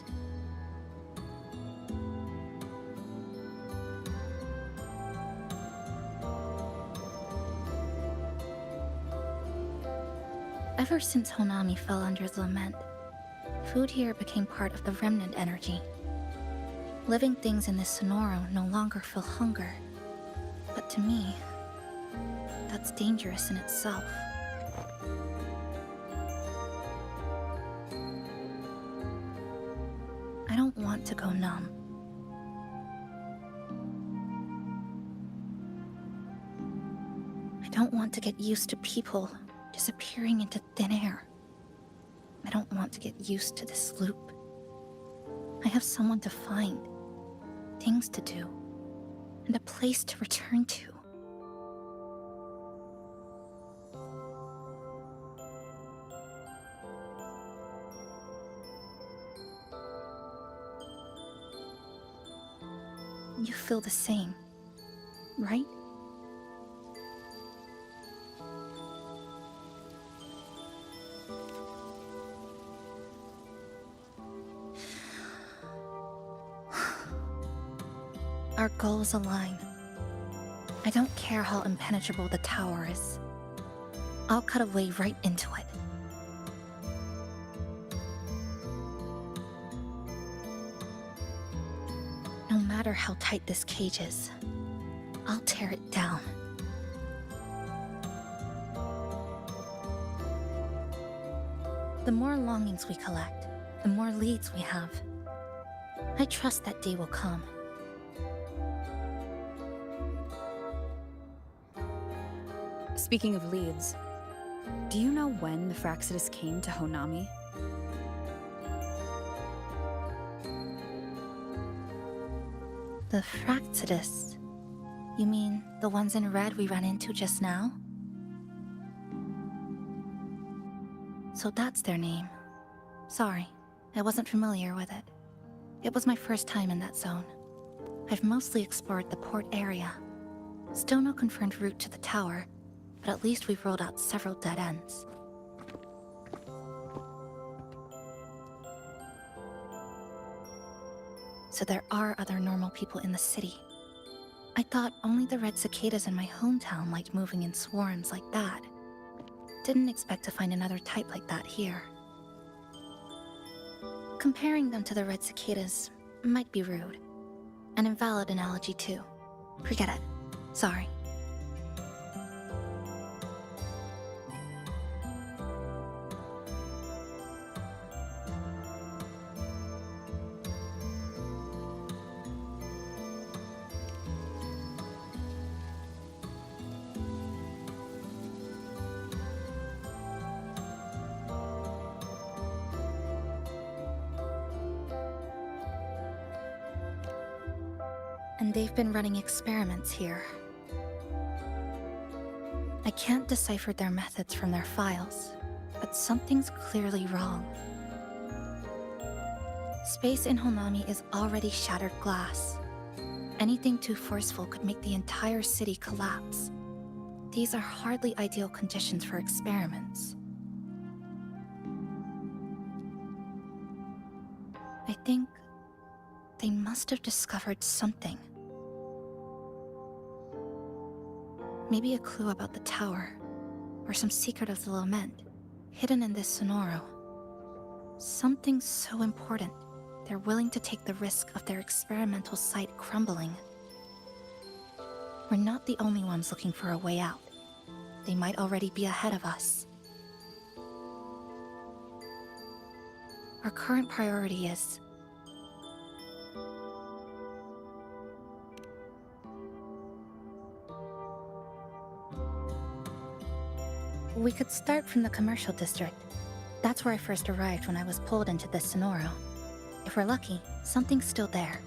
Speaker 2: Ever since Honami fell under the lament, food here became part of the remnant energy. Living things in this Sonoro no longer feel hunger. But to me, that's dangerous in itself. I don't want to go numb. I don't want to get used to people disappearing into thin air. I don't want to get used to this loop. I have someone to find, things to do, and a place to return to. You feel the same, right? Our goals align. I don't care how impenetrable the tower is. I'll cut a way right into it. No matter how tight this cage is, I'll tear it down. The more longings we collect, the more leads we have. I trust that day will come.
Speaker 3: Speaking of leads, do you know when the Fraxidus came to Honami?
Speaker 2: The Fraxidus? You mean the ones in red we ran into just now? So that's their name. Sorry, I wasn't familiar with it. It was my first time in that zone. I've mostly explored the port area. Still no confirmed route to the tower, but at least we've rolled out several dead ends. So there are other normal people in the city. I thought only the red cicadas in my hometown liked moving in swarms like that. Didn't expect to find another type like that here. Comparing them to the red cicadas might be rude. An invalid analogy too. Forget it. Sorry. And they've been running experiments here. I can't decipher their methods from their files, but something's clearly wrong. Space in Honami is already shattered glass. Anything too forceful could make the entire city collapse. These are hardly ideal conditions for experiments. I think they must have discovered something. Maybe a clue about the tower, or some secret of the lament, hidden in this Sonoro. Something so important, they're willing to take the risk of their experimental site crumbling. We're not the only ones looking for a way out. They might already be ahead of us. Our current priority is we could start from the commercial district. That's where I first arrived when I was pulled into this Sonoro. If we're lucky, something's still there.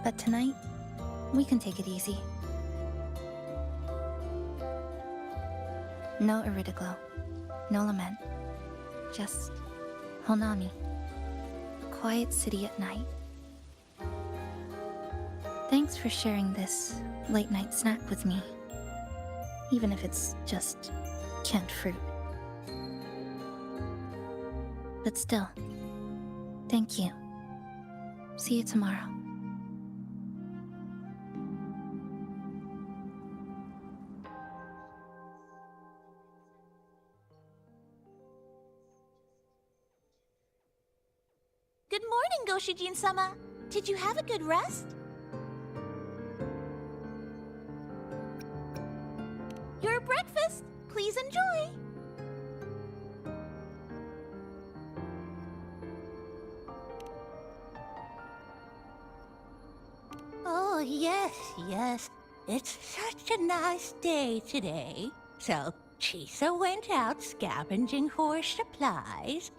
Speaker 2: But tonight, we can take it easy. No Iridoglow, no lament, just Honami. Quiet city at night. Thanks for sharing this late-night snack with me, even if it's just canned fruit. But still, thank you. See you tomorrow.
Speaker 14: Good morning, Goshijin-sama. Did you have a good rest? Your breakfast. Please enjoy.
Speaker 13: Oh, yes. It's such a nice day today. So, Chisa went out scavenging for supplies.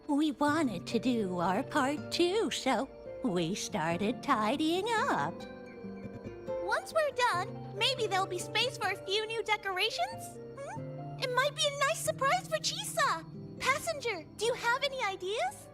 Speaker 13: We wanted to do our part too, so we started tidying up.
Speaker 14: Once we're done, maybe there'll be space for a few new decorations? It might be a nice surprise for Chisa. Passenger, do you have any ideas?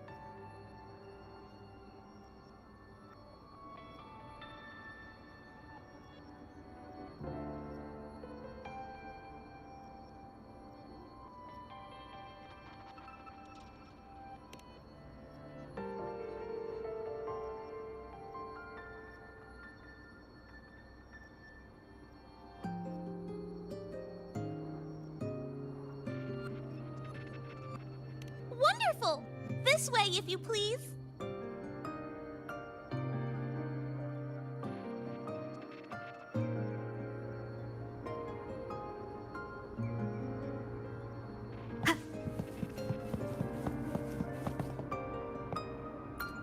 Speaker 14: Wonderful! This way, if you please.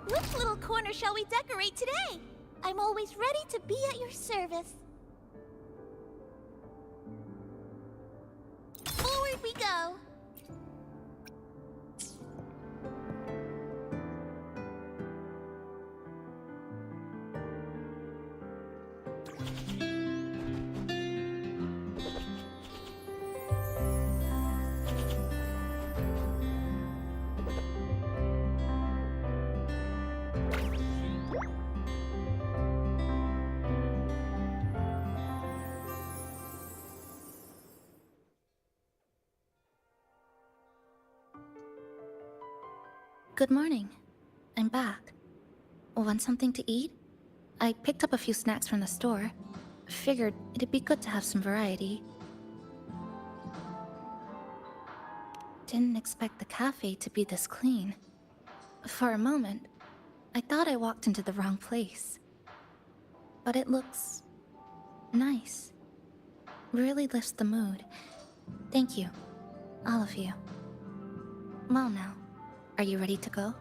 Speaker 14: Which little corner shall we decorate today? I'm always ready to be at your service. Forward we go.
Speaker 2: Good morning. I'm back. Want something to eat? I picked up a few snacks from the store. Figured it'd be good to have some variety. Didn't expect the cafe to be this clean. For a moment, I thought I walked into the wrong place. But it looks nice. Really lifts the mood. Thank you, all of you. Well now, are you ready to go?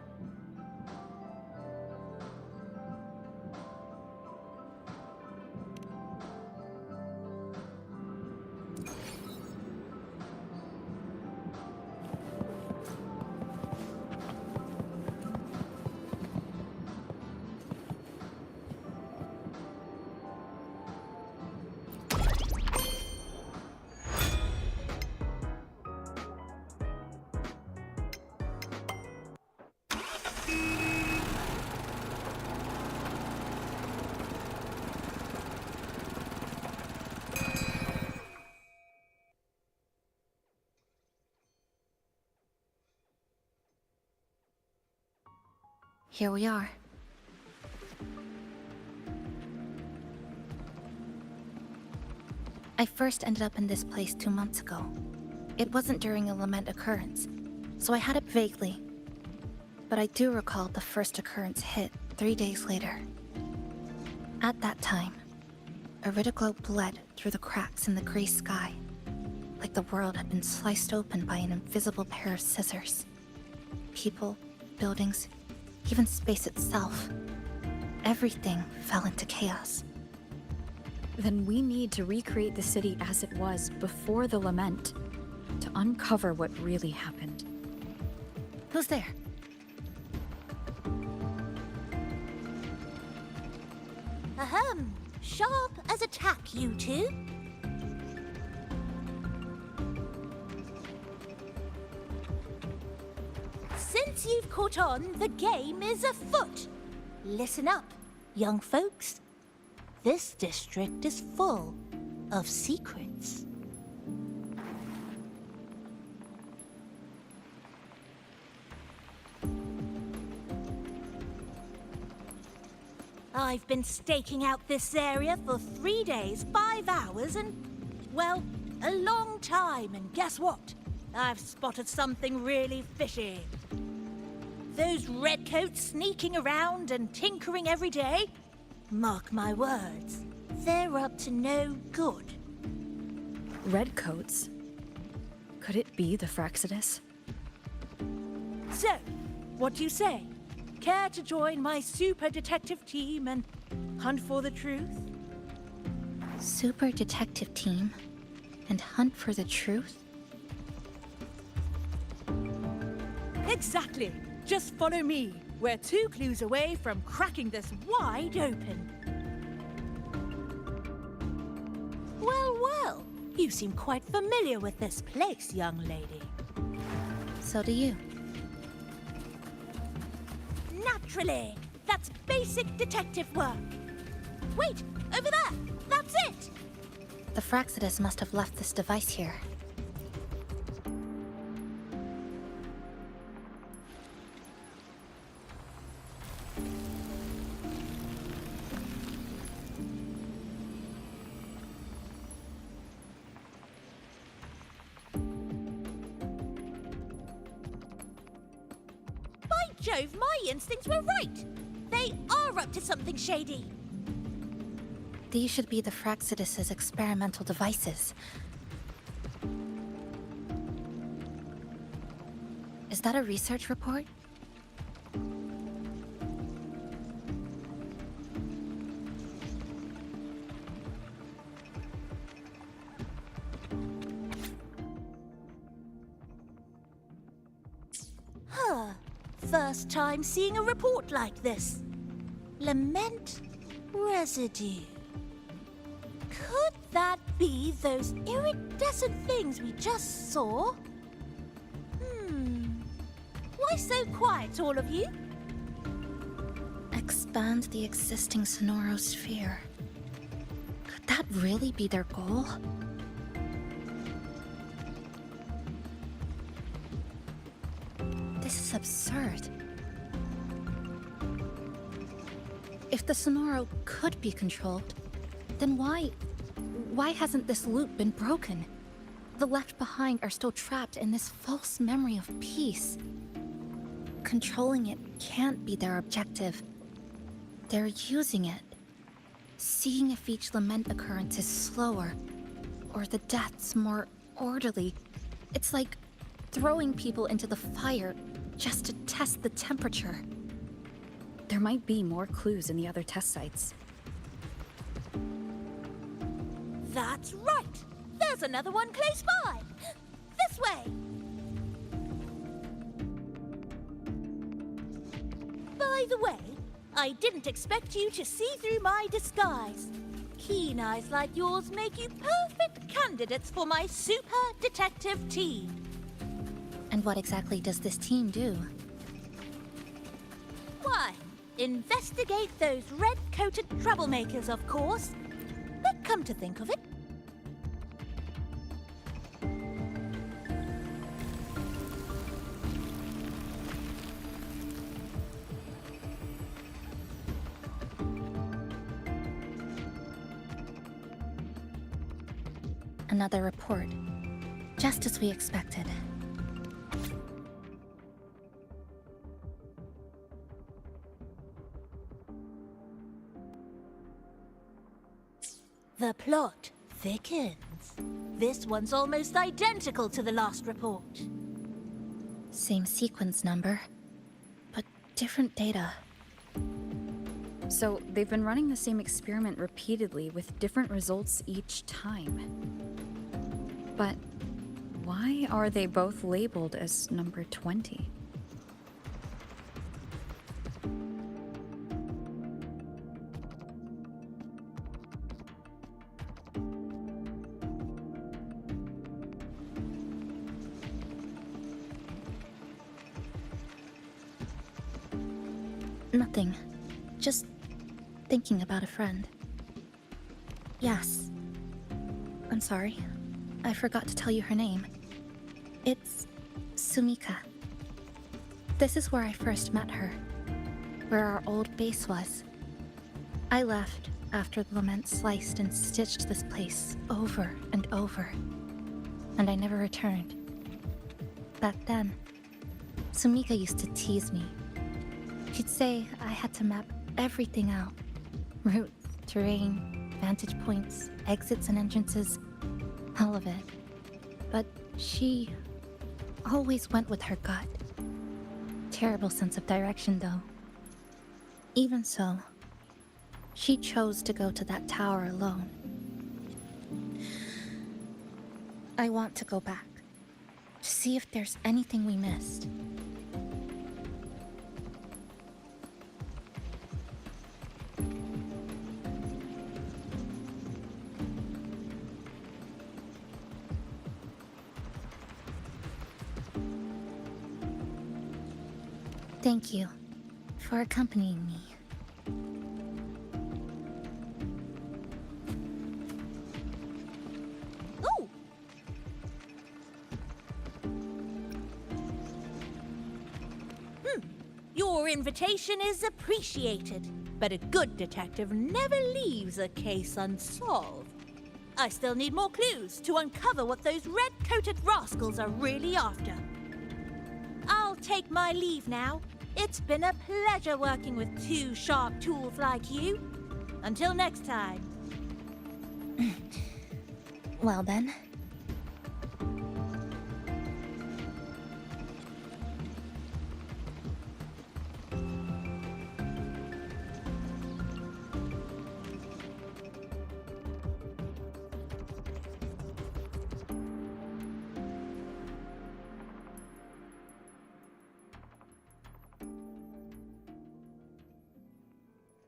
Speaker 2: Here we are. I first ended up in this place 2 months ago. It wasn't during a lament occurrence, so I had it vaguely. But I do recall the first occurrence hit 3 days later. At that time, Iridoglow bled through the cracks in the gray sky, like the world had been sliced open by an invisible pair of scissors. People, buildings, even space itself. Everything fell into chaos.
Speaker 3: Then we need to recreate the city as it was before the lament, to uncover what really happened.
Speaker 2: Who's there?
Speaker 13: Ahem. Sharp as a tack, you two. Since you've caught on, the game is afoot. Listen up, young folks. This district is full of secrets.
Speaker 14: I've been staking out this area for 3 days, 5 hours, and, well, a long time. And guess what? I've spotted something really fishy. Those redcoats sneaking around and tinkering every day? Mark my words, they're up to no good.
Speaker 3: Redcoats? Could it be the Fraxidus?
Speaker 14: So, what do you say? Care to join my super detective team and hunt for the truth?
Speaker 2: Super detective team and hunt for the truth?
Speaker 14: Exactly. Just follow me. We're 2 clues away from cracking this wide open. Well, well. You seem quite familiar with this place, young lady.
Speaker 2: So do you.
Speaker 14: Naturally. That's basic detective work. Wait, over there. That's it.
Speaker 2: The Fraxidus must have left this device here.
Speaker 14: Jove, my instincts were right. They are up to something shady.
Speaker 2: These should be the Fraxidus's experimental devices. Is that a research report?
Speaker 14: First time seeing a report like this. Lament residue. Could that be those iridescent things we just saw? Why so quiet, all of you?
Speaker 2: Expand the existing sonorosphere. Could that really be their goal? This is absurd. If the Sonoro could be controlled, then why hasn't this loop been broken? The left behind are still trapped in this false memory of peace. Controlling it can't be their objective. They're using it. Seeing if each lament occurrence is slower, or the deaths more orderly. It's like throwing people into the fire just to test the temperature.
Speaker 3: There might be more clues in the other test sites.
Speaker 14: That's right! There's another one close by! This way! By the way, I didn't expect you to see through my disguise. Keen eyes like yours make you perfect candidates for my super detective team.
Speaker 2: And what exactly does this team do?
Speaker 14: Why, investigate those red-coated troublemakers, of course. But come to think of it,
Speaker 2: another report. Just as we expected.
Speaker 14: the plot thickens. This one's almost identical to the last report.
Speaker 2: Same sequence number, but different data.
Speaker 3: So they've been running the same experiment repeatedly with different results each time. But why are they both labeled as number 20?
Speaker 2: Nothing. Just thinking about a friend. Yes. I'm sorry. I forgot to tell you her name. It's Sumika. This is where I first met her. Where our old base was.
Speaker 14: I left after the lament sliced and stitched this place over and over, and I never returned. Back then, Sumika used to tease me. She'd say I had to map everything out. Routes, terrain, vantage points, exits and entrances, all of it. But she always went with her gut. Terrible sense of direction, though. Even so, she chose to go to that tower alone. I want to go back, to see if there's anything we missed. Thank you for accompanying me.
Speaker 13: Oh! Your invitation is appreciated, but a good detective never leaves a case unsolved. I still need more clues to uncover what those red-coated rascals are really after. I'll take my leave now. It's been a pleasure working with two sharp tools like you. Until next time.
Speaker 14: Well then.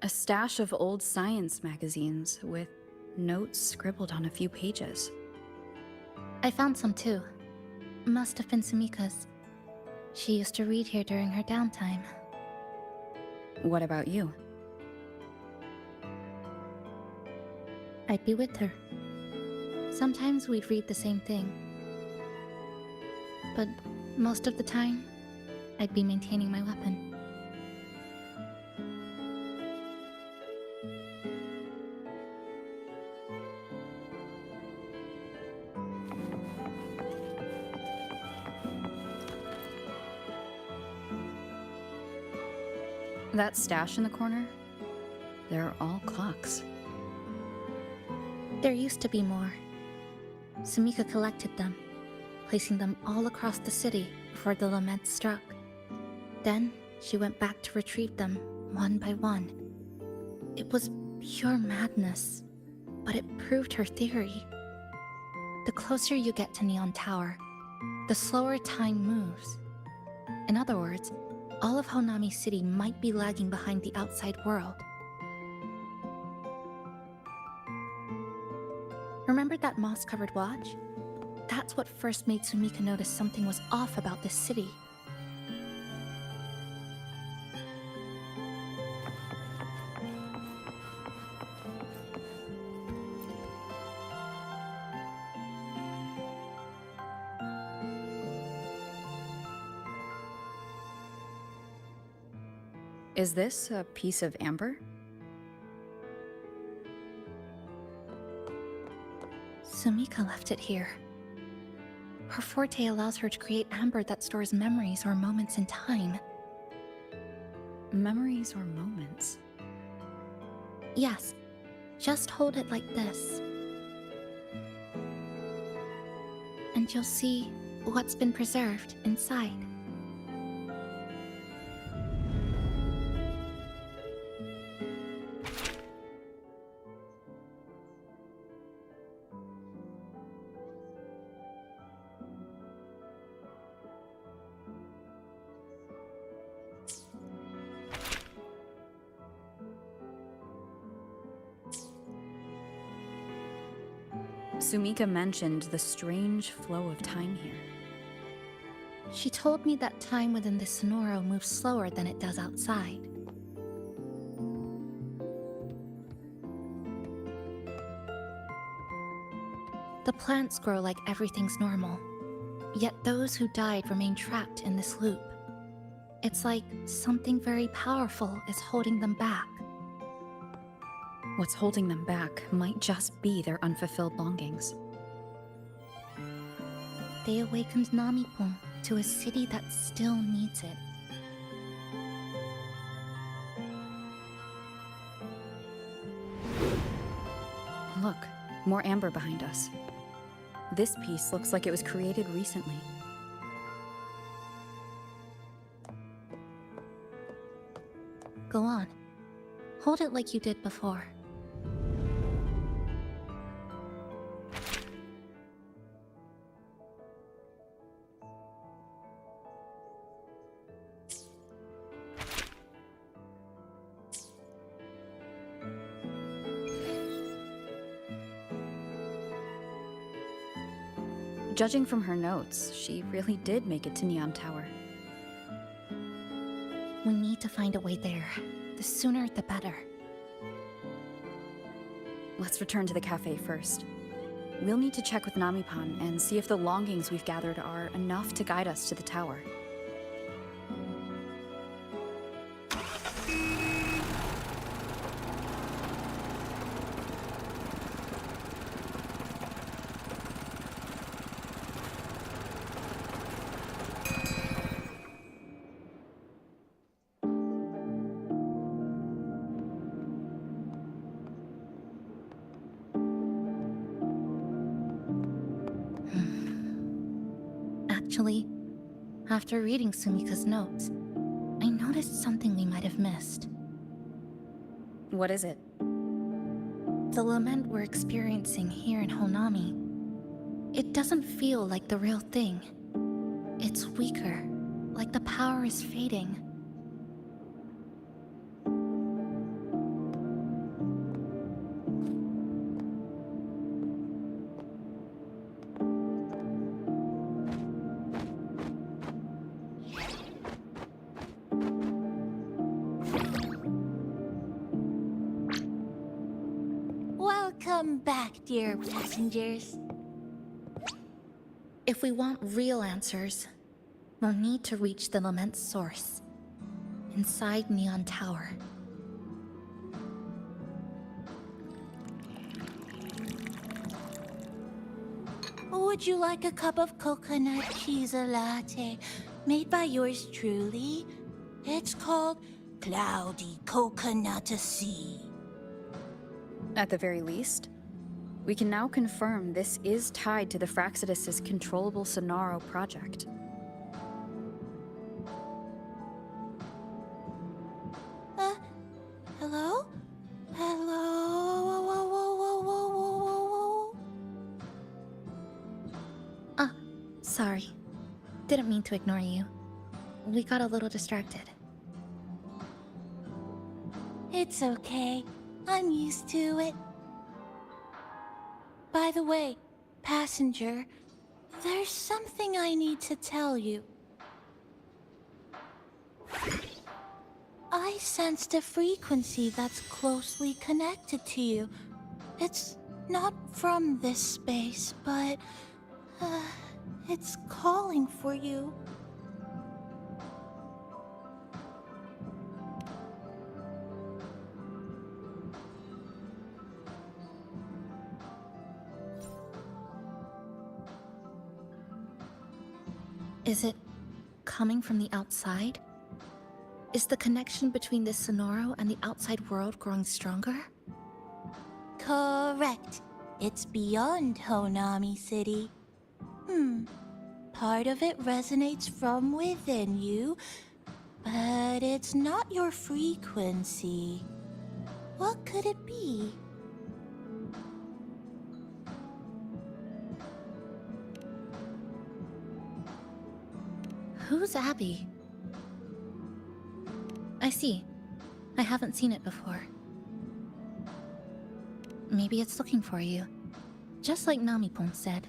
Speaker 3: A stash of old science magazines with notes scribbled on a few pages.
Speaker 14: I found some too. Must have been Sumika's. She used to read here during her downtime.
Speaker 3: What about you?
Speaker 14: I'd be with her. Sometimes we'd read the same thing. But most of the time, I'd be maintaining my weapon.
Speaker 3: That stash in the corner? They're all clocks.
Speaker 14: There used to be more. Sumika collected them, placing them all across the city before the lament struck. Then she went back to retrieve them one by one. It was pure madness, but it proved her theory. The closer you get to Neon Tower, the slower time moves. In other words, all of Honami City might be lagging behind the outside world. Remember that moss-covered watch? That's what first made Sumika notice something was off about this city.
Speaker 3: Is this a piece of amber?
Speaker 14: Sumika left it here. Her forte allows her to create amber that stores memories or moments in time.
Speaker 3: Memories or moments?
Speaker 14: Yes. Just hold it like this. And you'll see what's been preserved inside.
Speaker 3: Sumika mentioned the strange flow of time here.
Speaker 14: She told me that time within the Sonoro moves slower than it does outside. The plants grow like everything's normal, yet those who died remain trapped in this loop. It's like something very powerful is holding them back.
Speaker 3: What's holding them back might just be their unfulfilled longings.
Speaker 14: They awakened Namipon to a city that still needs it.
Speaker 3: Look, more amber behind us. This piece looks like it was created recently.
Speaker 14: Go on. Hold it like you did before.
Speaker 3: Judging from her notes, she really did make it to Neon Tower.
Speaker 14: We need to find a way there. The sooner, the better.
Speaker 3: Let's return to the cafe first. We'll need to check with Namipon and see if the longings we've gathered are enough to guide us to the tower.
Speaker 14: Actually, after reading Sumika's notes, I noticed something we might have missed.
Speaker 3: What is it?
Speaker 14: The lament we're experiencing here in Honami. It doesn't feel like the real thing. It's weaker, like the power is fading. Welcome back, dear passengers. If we want real answers, we'll need to reach the lament's source, inside Neon Tower. Would you like a cup of coconut cheese latte made by yours truly? It's called Cloudy Coconut Sea.
Speaker 3: At the very least, we can now confirm this is tied to the Fraxidus' controllable Sonaro project.
Speaker 14: Hello? Hello? Whoa, whoa, whoa, whoa, whoa, whoa, whoa. Ah, sorry. Didn't mean to ignore you. We got a little distracted. It's okay. I'm used to it. By the way, passenger, there's something I need to tell you. I sensed a frequency that's closely connected to you. It's not from this space, but it's calling for you. Is it coming from the outside? Is the connection between this Sonaro and the outside world growing stronger? Correct. It's beyond Honami City. Part of it resonates from within you, but it's not your frequency. What could it be? Who's Abby? I see. I haven't seen it before. Maybe it's looking for you, just like Namipon said.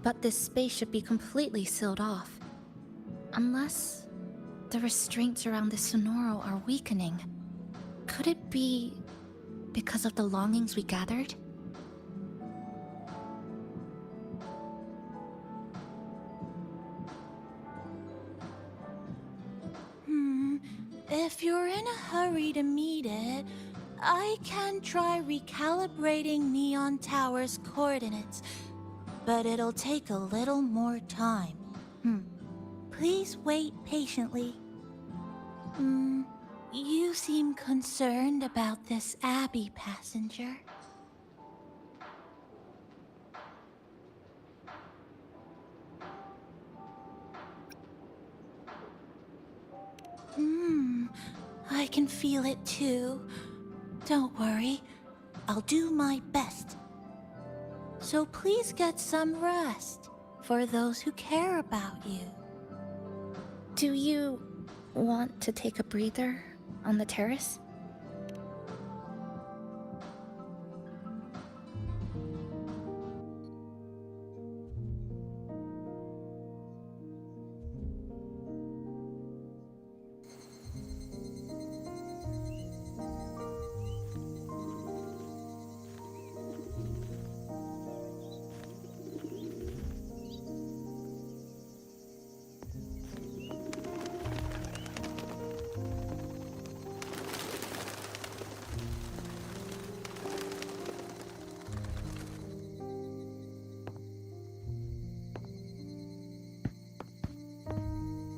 Speaker 14: But this space should be completely sealed off. Unless the restraints around the Sonaro are weakening. Could it be because of the longings we gathered? If you're in a hurry to meet it, I can try recalibrating Neon Tower's coordinates, but it'll take a little more time. Please wait patiently. You seem concerned about this Abbey passenger. I can feel it too. Don't worry, I'll do my best. So please get some rest for those who care about you.
Speaker 2: Do you want to take a breather on the terrace?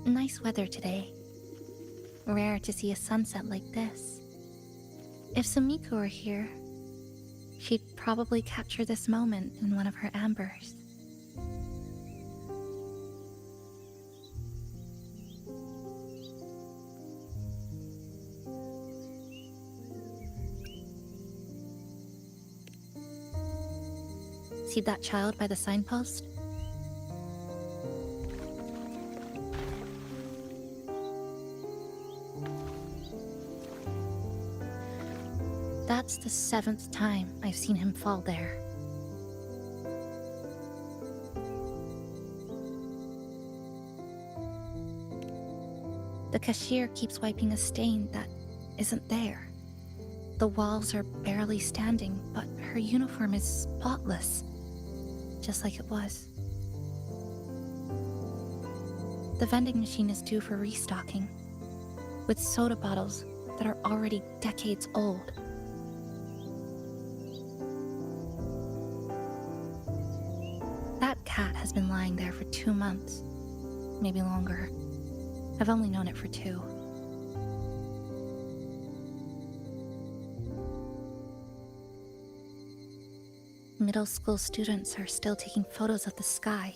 Speaker 2: Nice weather today. Rare to see a sunset like this. If Sumiko were here, she'd probably capture this moment in one of her ambers. See that child by the signpost? That's the 7th time I've seen him fall there. The cashier keeps wiping a stain that isn't there. The walls are barely standing, but her uniform is spotless, just like it was. The vending machine is due for restocking, with soda bottles that are already decades old. That cat has been lying there for 2 months, maybe longer. I've only known it for 2. Middle school students are still taking photos of the sky.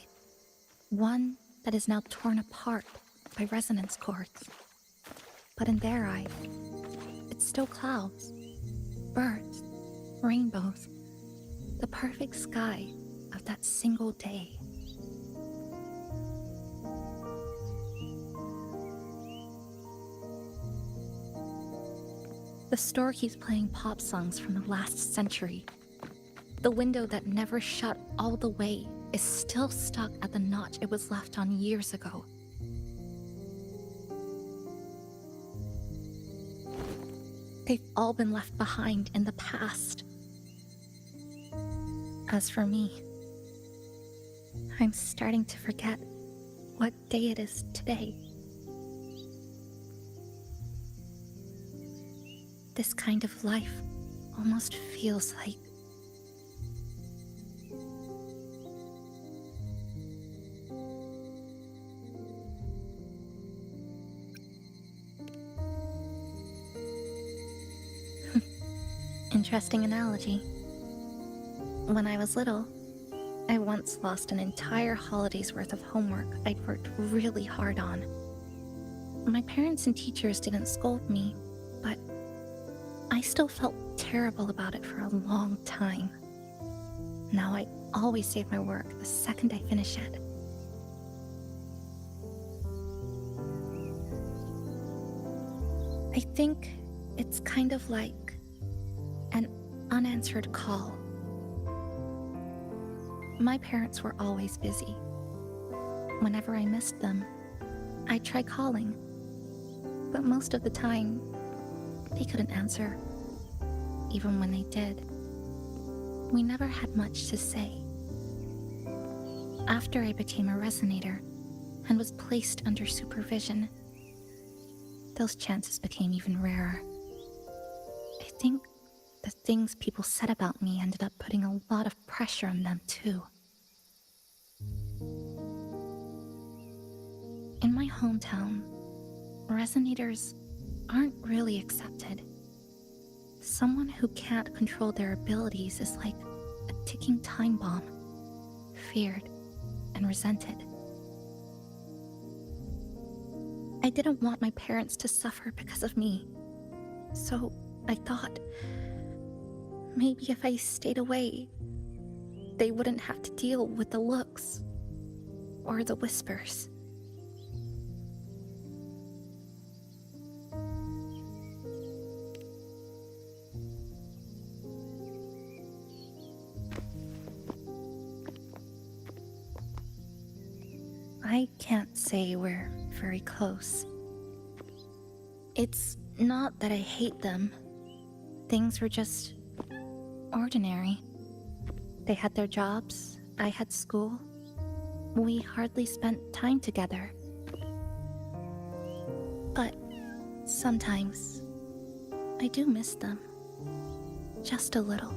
Speaker 2: One that is now torn apart by resonance cords. But in their eye, it's still clouds, birds, rainbows, the perfect sky of that single day. The store keeps playing pop songs from the last century. The window that never shut all the way is still stuck at the notch it was left on years ago. They've all been left behind in the past. As for me, I'm starting to forget what day it is today. This kind of life almost feels like interesting analogy. When I was little, I once lost an entire holiday's worth of homework I'd worked really hard on. My parents and teachers didn't scold me, but I still felt terrible about it for a long time. Now I always save my work the second I finish it. I think it's kind of like an unanswered call. My parents were always busy. Whenever I missed them, I'd try calling, but most of the time, they couldn't answer, even when they did. We never had much to say. After I became a resonator and was placed under supervision, those chances became even rarer. I think the things people said about me ended up putting a lot of pressure on them, too. In my hometown, resonators aren't really accepted. Someone who can't control their abilities is like a ticking time bomb, feared and resented. I didn't want my parents to suffer because of me, so I thought maybe if I stayed away, they wouldn't have to deal with the looks or the whispers. I can't say we're very close. It's not that I hate them. Things were just ordinary. They had their jobs, I had school. We hardly spent time together. But sometimes I do miss them. Just a little.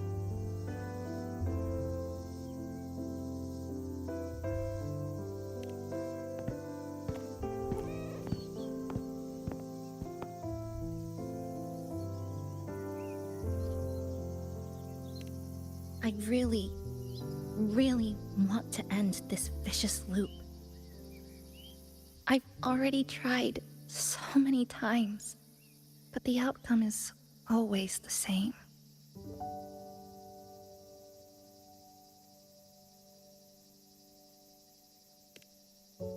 Speaker 2: I really want to end this vicious loop. I've already tried so many times, but the outcome is always the same.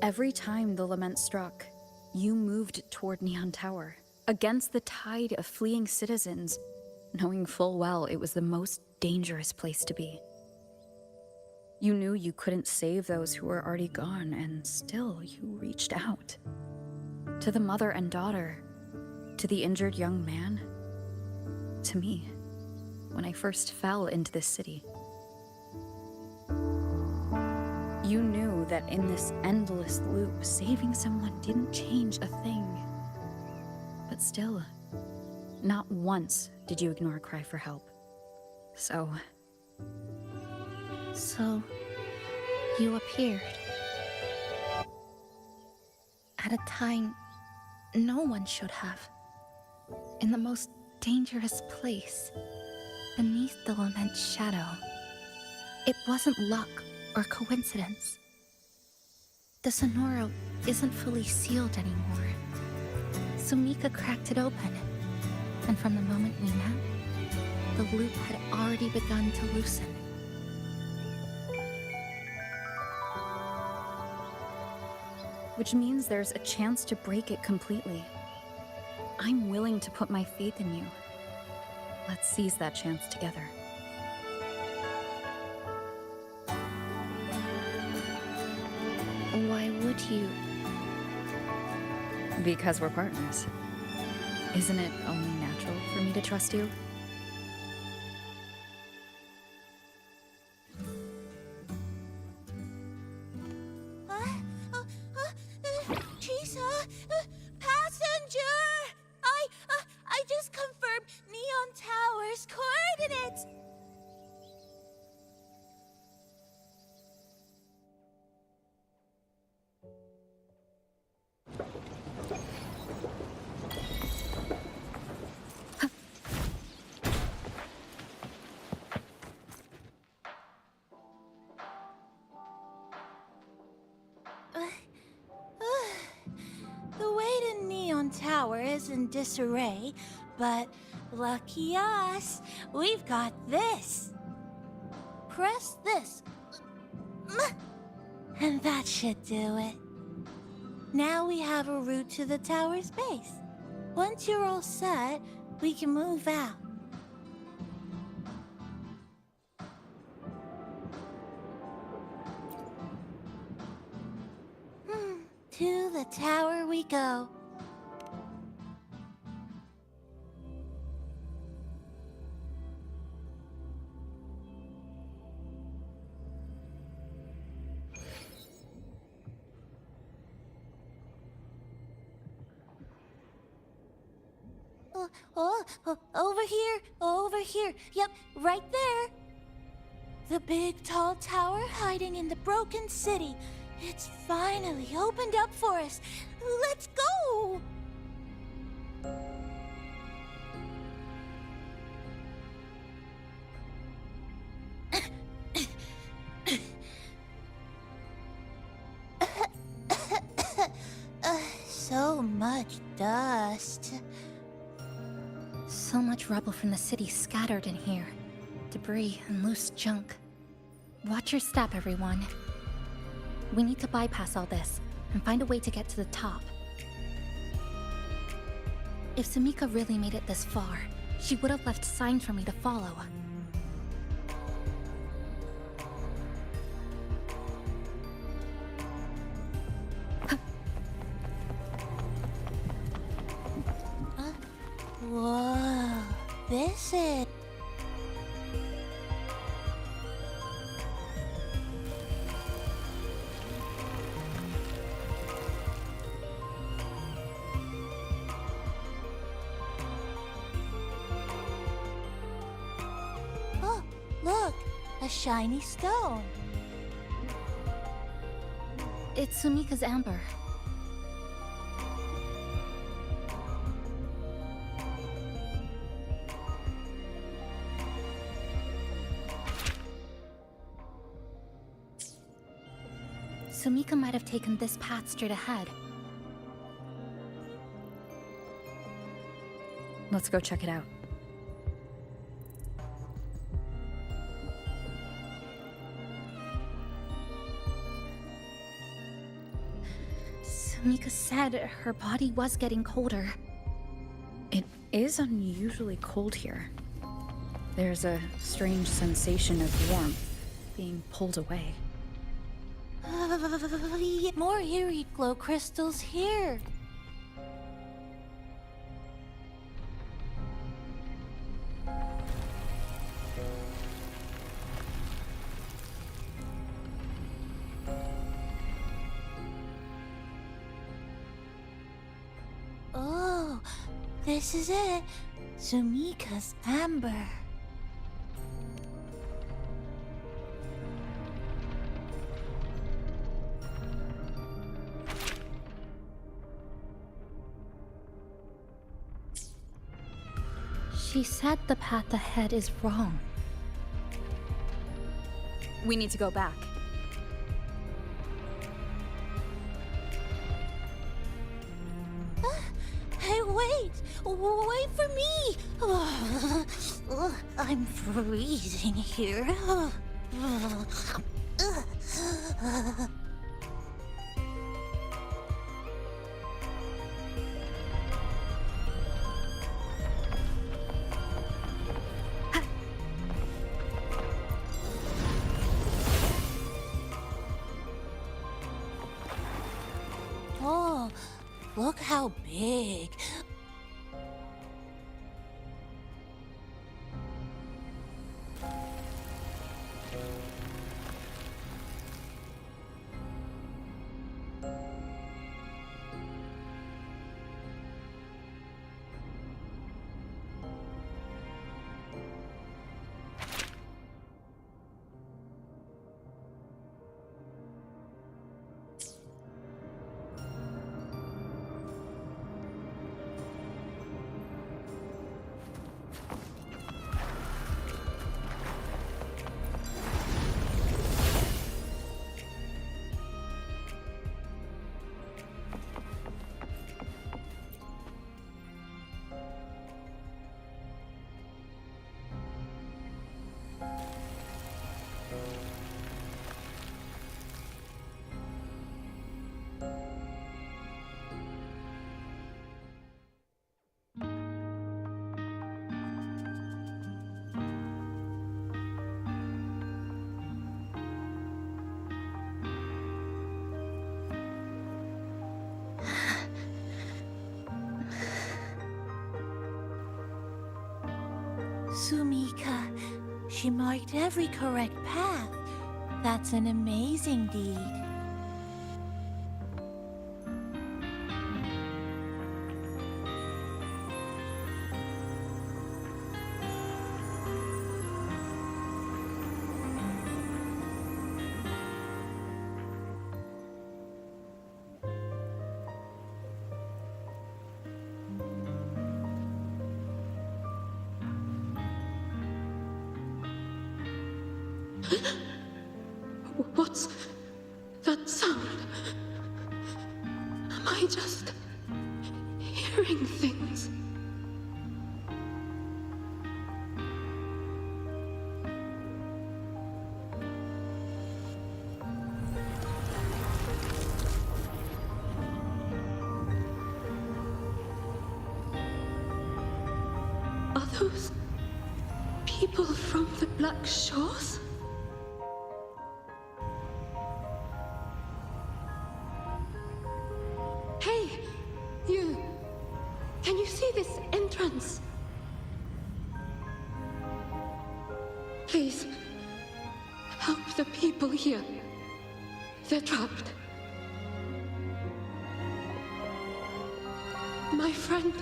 Speaker 3: Every time the lament struck, you moved toward Neon Tower, against the tide of fleeing citizens, knowing full well it was the most dangerous place to be. You knew you couldn't save those who were already gone, and still you reached out. To the mother and daughter, to the injured young man, to me, when I first fell into this city. You knew that in this endless loop, saving someone didn't change a thing. But still, not once did you ignore a cry for help. So
Speaker 2: you appeared. At a time no one should have. In the most dangerous place, beneath the lament's shadow. It wasn't luck or coincidence. The Sonoro isn't fully sealed anymore. So Mika cracked it open, and from the moment we met, the loop had already begun to loosen.
Speaker 3: which means there's a chance to break it completely. I'm willing to put my faith in you. Let's seize that chance together.
Speaker 2: Why would you?
Speaker 3: Because we're partners. Isn't it only natural for me to trust you?
Speaker 14: Chisa, passenger! I just confirmed Neon Tower's coordinates. The way to Neon Tower is in disarray, but lucky us, we've got this. Press this. And that should do it. Now we have a route to the tower's base. Once you're all set, we can move out. To the tower we go. Over here, over here. Yep, right there. The big tall tower hiding in the broken city. It's finally opened up for us. Let's go! So much dust.
Speaker 2: So much rubble from the city scattered in here. Debris and loose junk. Watch your step, everyone. We need to bypass all this and find a way to get to the top. If Sumika really made it this far, she would have left signs for me to follow.
Speaker 14: Whoa, this is... Oh, look, a shiny stone.
Speaker 2: It's Sumika's amber. Sumika might have taken this path straight ahead.
Speaker 3: Let's go check it out.
Speaker 2: Sumika said her body was getting colder.
Speaker 3: It is unusually cold here. There's a strange sensation of warmth being pulled away.
Speaker 14: More eerie glow crystals here. Oh, this is it. Sumika's amber.
Speaker 2: She said the path ahead is wrong.
Speaker 3: We need to go back.
Speaker 14: Hey, wait! Wait for me! I'm freezing here. Oh, look how big. Sumika, she marked every correct path. That's an amazing deed.
Speaker 15: What's that sound? Am I just hearing things? Are those people from the Black Shores? Hey, you! Can you see this entrance? Please, help the people here. They're trapped. My friend,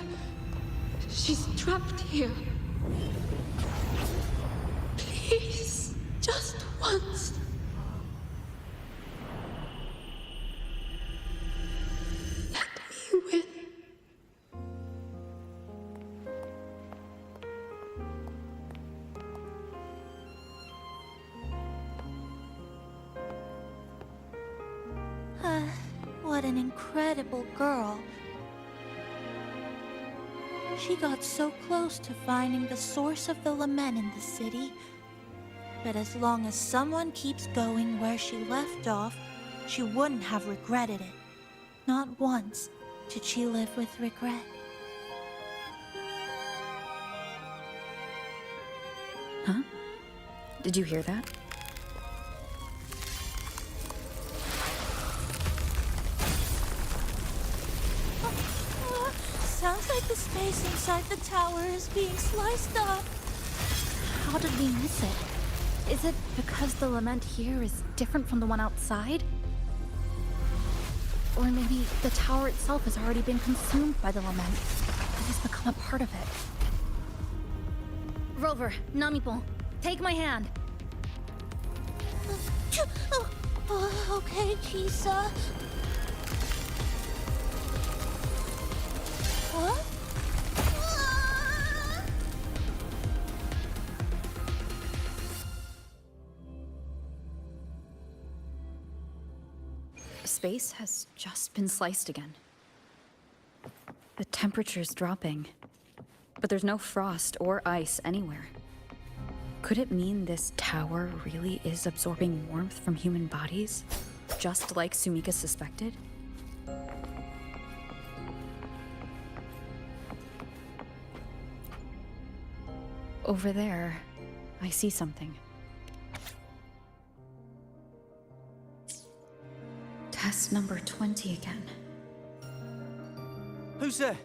Speaker 15: she's trapped here. Please, just once. Let me win.
Speaker 14: What an incredible girl. She got so close to finding the source of the lament in the city. But as long as someone keeps going where she left off, she wouldn't have regretted it. Not once did she live with regret.
Speaker 3: Huh? Did you hear that?
Speaker 14: Sounds like the space inside the tower is being sliced up.
Speaker 3: How did we miss it? Is it because the lament here is different from the one outside? Or maybe the tower itself has already been consumed by the lament. It has become a part of it. Rover, Namipon, take my hand.
Speaker 14: Okay, Kisa. Huh?
Speaker 3: Space has just been sliced again. The temperature's dropping, but there's no frost or ice anywhere. Could it mean this tower really is absorbing warmth from human bodies, just like Sumika suspected? Over there, I see something. Test number 20 again.
Speaker 6: Who's there?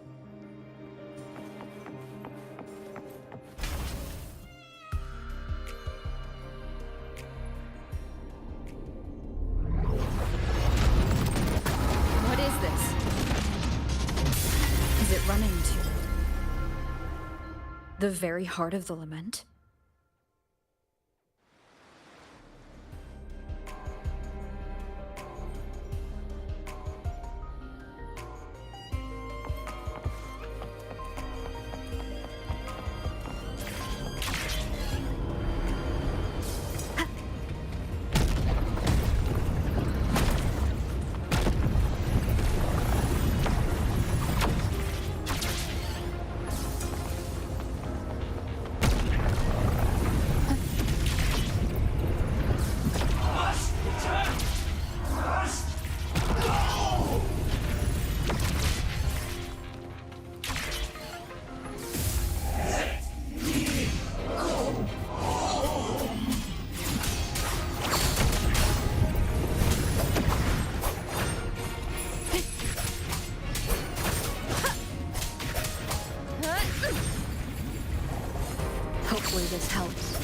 Speaker 3: What is this? Is it running to the very heart of the lament? Hopefully this helps.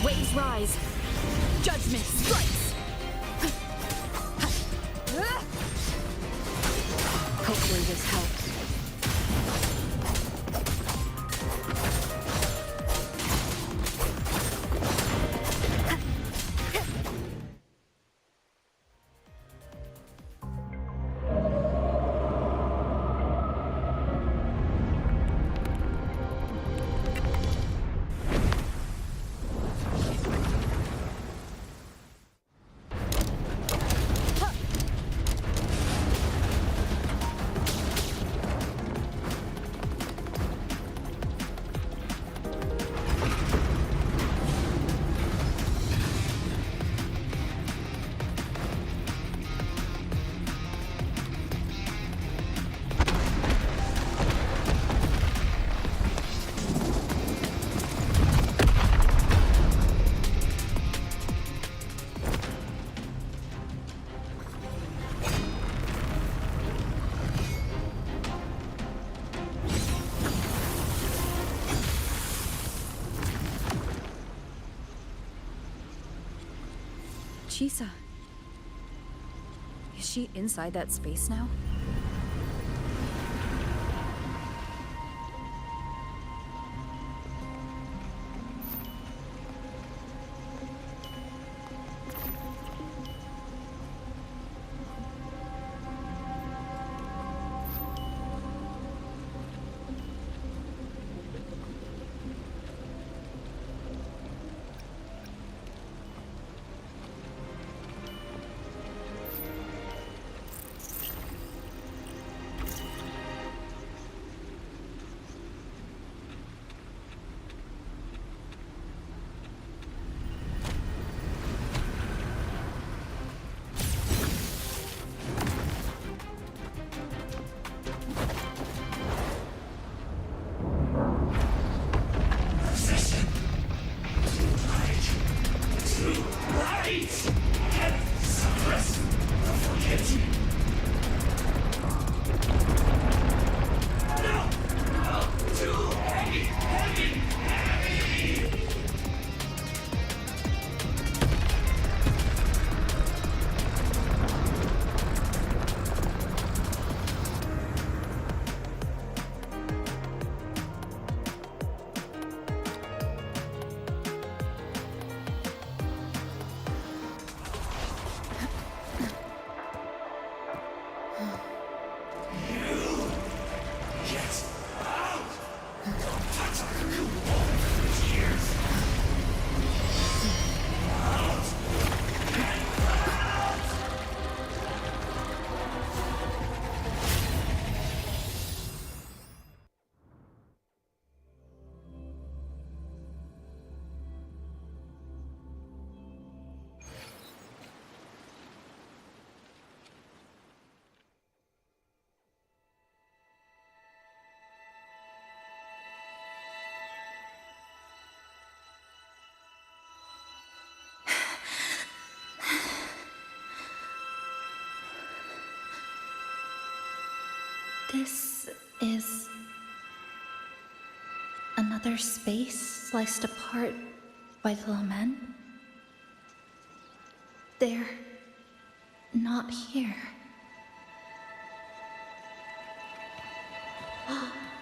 Speaker 3: Waves rise. Judgment strikes. Hopefully this helps. Chisa. Is she inside that space now?
Speaker 14: This is another space sliced apart by the men. They're not here.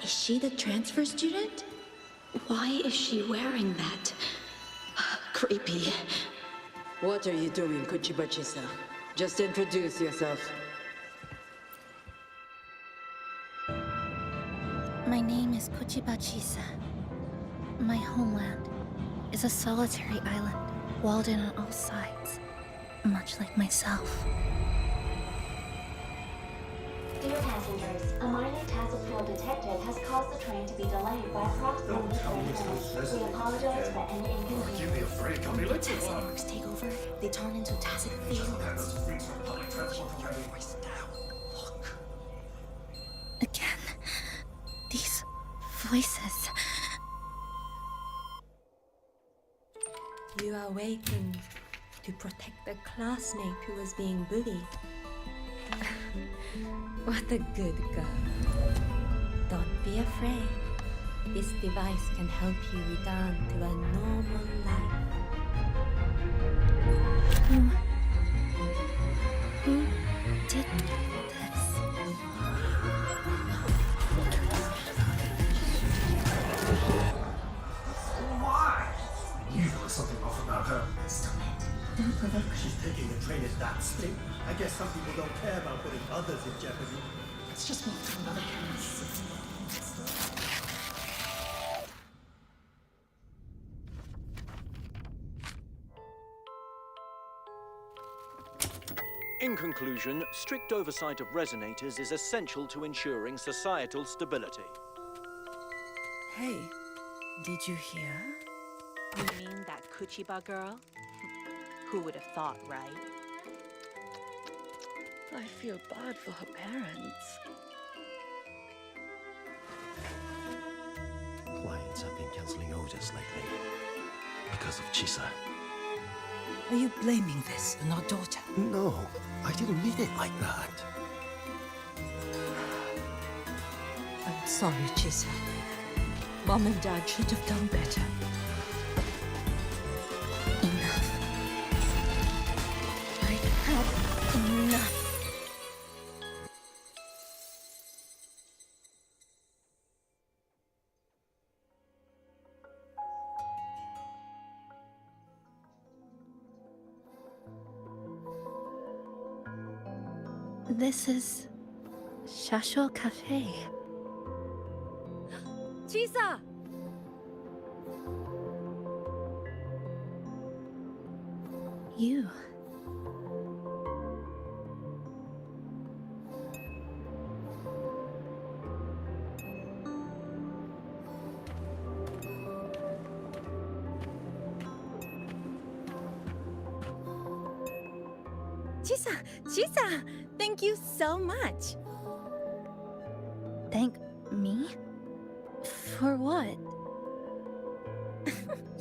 Speaker 15: Is she the transfer student? Why is she wearing that? Creepy.
Speaker 16: What are you doing, Kuchibachi-san? Just introduce yourself.
Speaker 14: My name is Kuchibachi-sa. My homeland is a solitary island, walled in on all sides, much like myself.
Speaker 17: Dear passengers, a minor task flow detected has caused the train to be delayed by approximately 30 minutes. We apologize for any inconvenience.
Speaker 18: Give me a break, I'm
Speaker 17: When taxi marks take over, they turn into tacit feelings.
Speaker 14: Again, these voices.
Speaker 19: You are awakened to protect a classmate who was being bullied. What a good girl. Don't be afraid. This device can help you return to a normal life.
Speaker 14: Who did this?
Speaker 18: Why? You know something off about her.
Speaker 17: Stop it.
Speaker 18: Don't provoke her. She's taking the train at that speed. I guess some people don't care about putting others in jeopardy. Let's just move to another campus.
Speaker 20: In conclusion, strict oversight of resonators is essential to ensuring societal stability.
Speaker 21: Hey, did you hear?
Speaker 22: You mean that Kuchiba girl? Who would have thought, right?
Speaker 21: I feel bad for her parents.
Speaker 7: Clients have been canceling orders lately because of Chisa.
Speaker 21: Are you blaming this on our daughter?
Speaker 7: No, I didn't mean it like that.
Speaker 21: I'm sorry, Chisa. Mom and Dad should have done better.
Speaker 14: Enough.
Speaker 2: This is Shasho Cafe.
Speaker 10: Chisa!
Speaker 2: You.
Speaker 11: Chisa, thank you so much.
Speaker 2: Thank me? For what?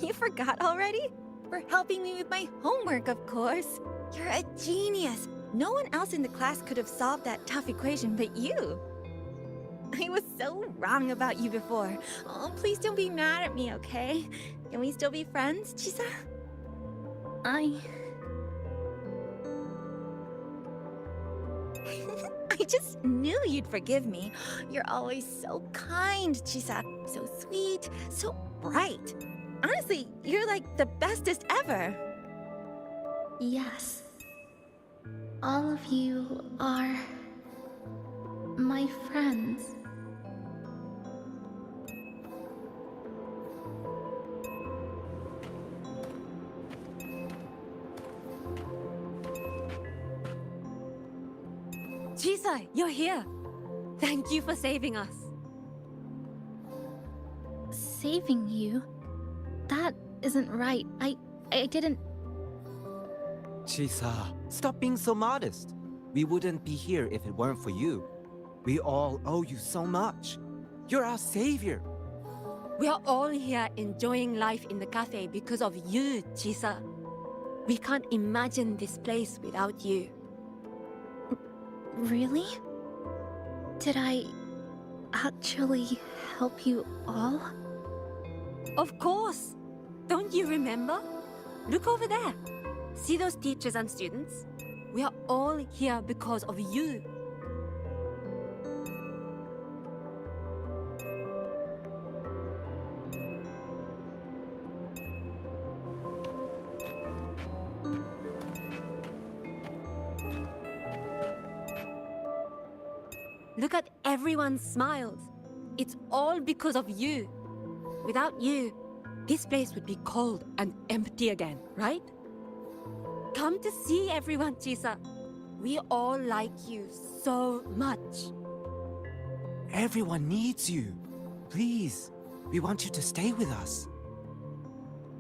Speaker 11: You forgot already? For helping me with my homework, of course. You're a genius. No one else in the class could have solved that tough equation but you. I was so wrong about you before. Oh, please don't be mad at me, okay? Can we still be friends, Chisa?
Speaker 2: I
Speaker 11: just knew you'd forgive me. You're always so kind, Chisa. So sweet, so bright. Honestly, you're like the bestest ever.
Speaker 2: Yes. All of you are my friends.
Speaker 10: Chisa, you're here. Thank you for saving us.
Speaker 2: Saving you? That isn't right. I didn't...
Speaker 12: Chisa, stop being so modest. We wouldn't be here if it weren't for you. We all owe you so much. You're our savior.
Speaker 10: We are all here enjoying life in the cafe because of you, Chisa. We can't imagine this place without you.
Speaker 2: Really? Did I actually help you all?
Speaker 10: Of course! Don't you remember? Look over there. See those teachers and students? We are all here because of you. Look at everyone's smiles. It's all because of you. Without you, this place would be cold and empty again, right? Come to see everyone, Chisa. We all like you so much.
Speaker 12: Everyone needs you. Please, we want you to stay with us.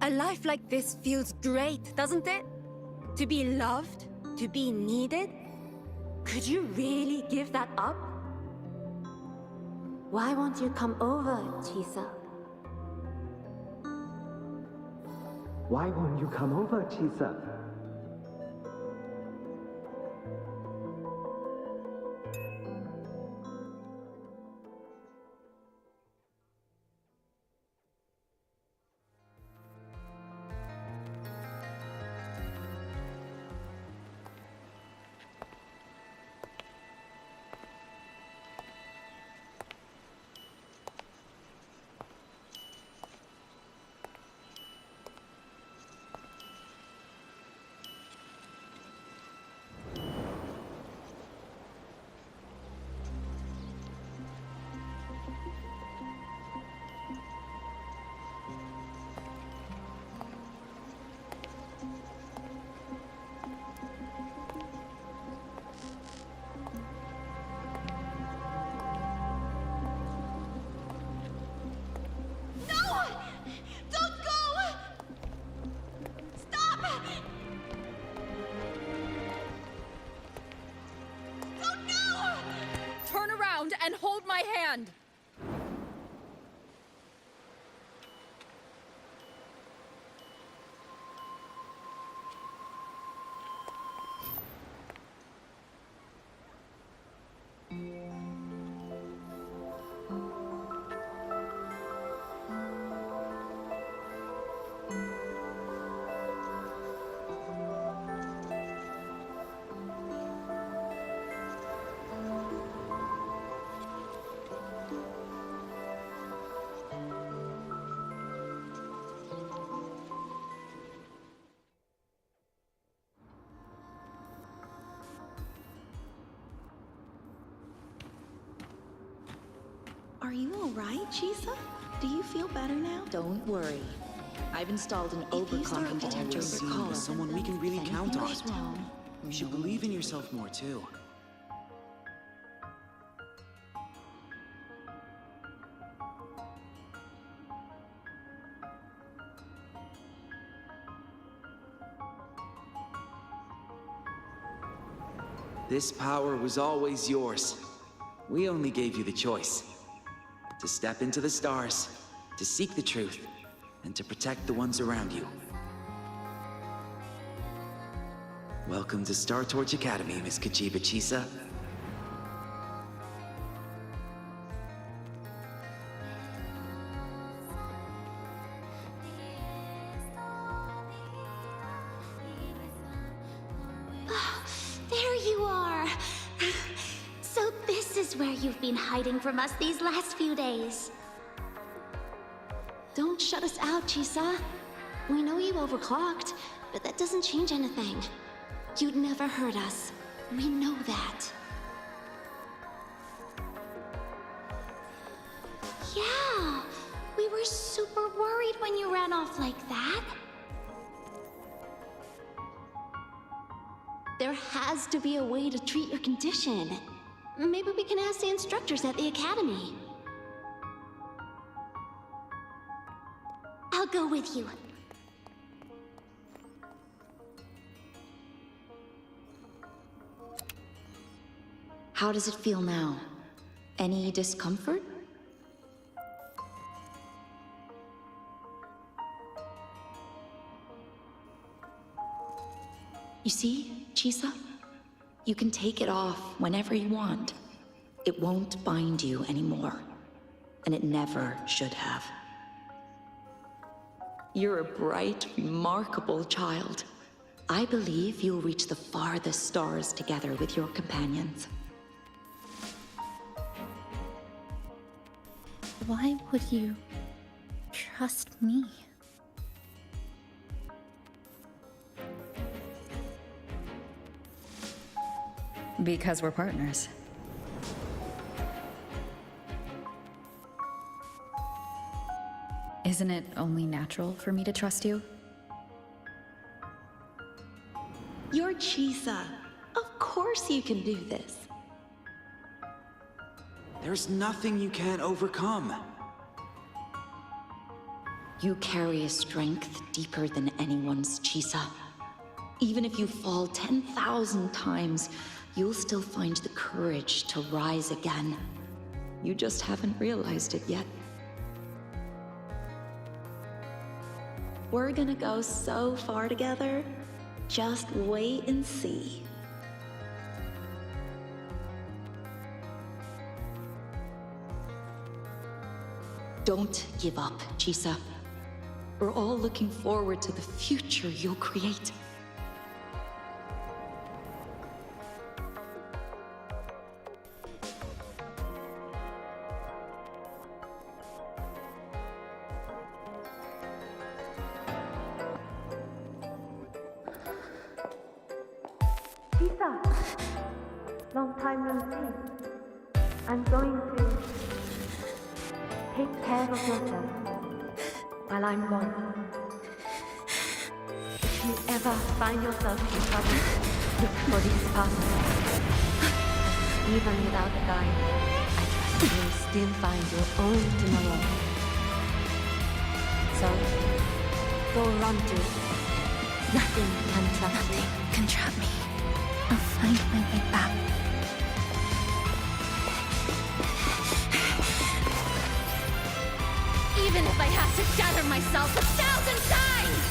Speaker 10: A life like this feels great, doesn't it? To be loved, to be needed. Could you really give that up? Why won't you come over, Chisa?
Speaker 5: Why won't you come over, Chisa?
Speaker 3: And hold my hand!
Speaker 15: Are you alright, Chisa? Do you feel better now?
Speaker 1: Don't worry. I've installed an overclocking detector in your collar.
Speaker 8: Someone we can really count on.
Speaker 1: Goes wrong,
Speaker 8: You should believe in yourself more, too. This power was always yours. We only gave you the choice. To step into the stars, to seek the truth, and to protect the ones around you. Welcome to Star Torch Academy, Miss Kuchiba Chisa.
Speaker 4: There you are! So this is where you've been hiding from us these last few days.
Speaker 15: Don't shut us out, Chisa. We know you overclocked, but that doesn't change anything. You'd never hurt us. We know that.
Speaker 4: Yeah, we were super worried when you ran off like that.
Speaker 15: There has to be a way to treat your condition. Maybe we can ask the instructors at the academy.
Speaker 4: I'll go with you.
Speaker 1: How does it feel now? Any discomfort? You see, Chisa? You can take it off whenever you want. It won't bind you anymore. And it never should have. You're a bright, remarkable child. I believe you'll reach the farthest stars together with your companions.
Speaker 3: Why would you trust me? Because we're partners. Isn't it only natural for me to trust you?
Speaker 15: You're Chisa. Of course you can do this.
Speaker 8: There's nothing you can't overcome.
Speaker 1: You carry a strength deeper than anyone's, Chisa. Even if you fall 10,000 times, you'll still find the courage to rise again. You just haven't realized it yet. We're gonna go so far together. Just wait and see. Don't give up, Chisa. We're all looking forward to the future you'll create.
Speaker 17: Chisa! Long time no see. I'm going to take care of yourself while I'm gone. If you ever find yourself in trouble, look for these pathways. Even without a guide, I trust you'll still find your own tomorrow. So, go run to it. Nothing can trap you.
Speaker 3: Nothing can trap me. I'll find my way back.
Speaker 4: Even if I have to shatter myself 1,000 times!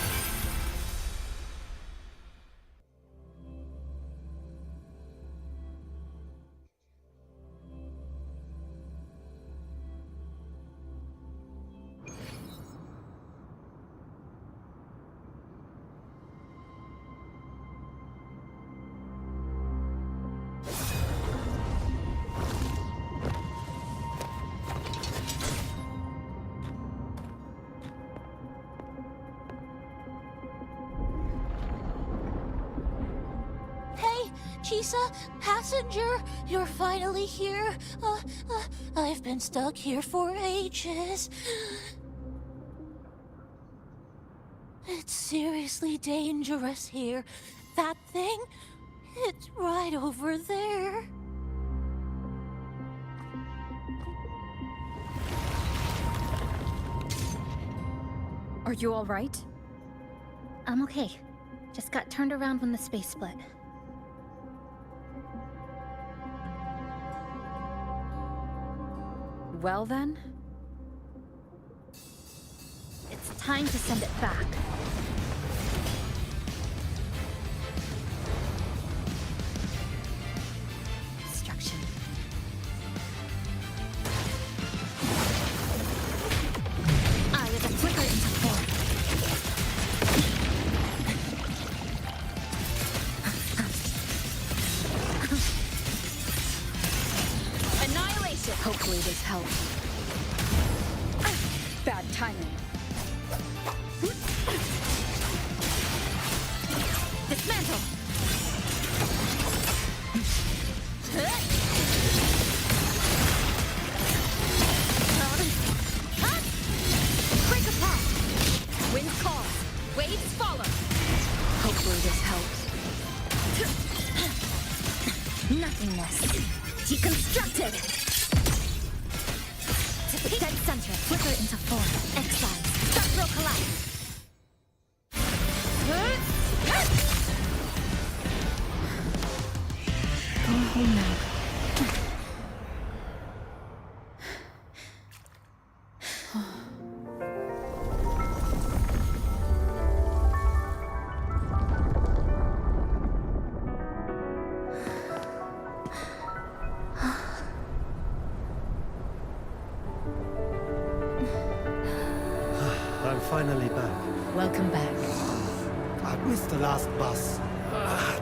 Speaker 14: Chisa, passenger, you're finally here. I've been stuck here for ages. It's seriously dangerous here. That thing, it's right over there.
Speaker 3: Are you all right?
Speaker 9: I'm okay. Just got turned around when the space split.
Speaker 3: Well then?
Speaker 9: It's time to send it back. Destruction. I was a flicker into form.
Speaker 3: Annihilation! Hopefully this helps. Bad timing.
Speaker 9: Dismantle!
Speaker 3: Break apart! Wind calls. Waves follow. Hopefully this helps.
Speaker 9: Nothingness. Deconstructed! Dead center. Flicker into form. Exile. Structural collapse. Go home now.
Speaker 18: I'm finally back.
Speaker 9: Welcome back.
Speaker 18: I missed the last bus.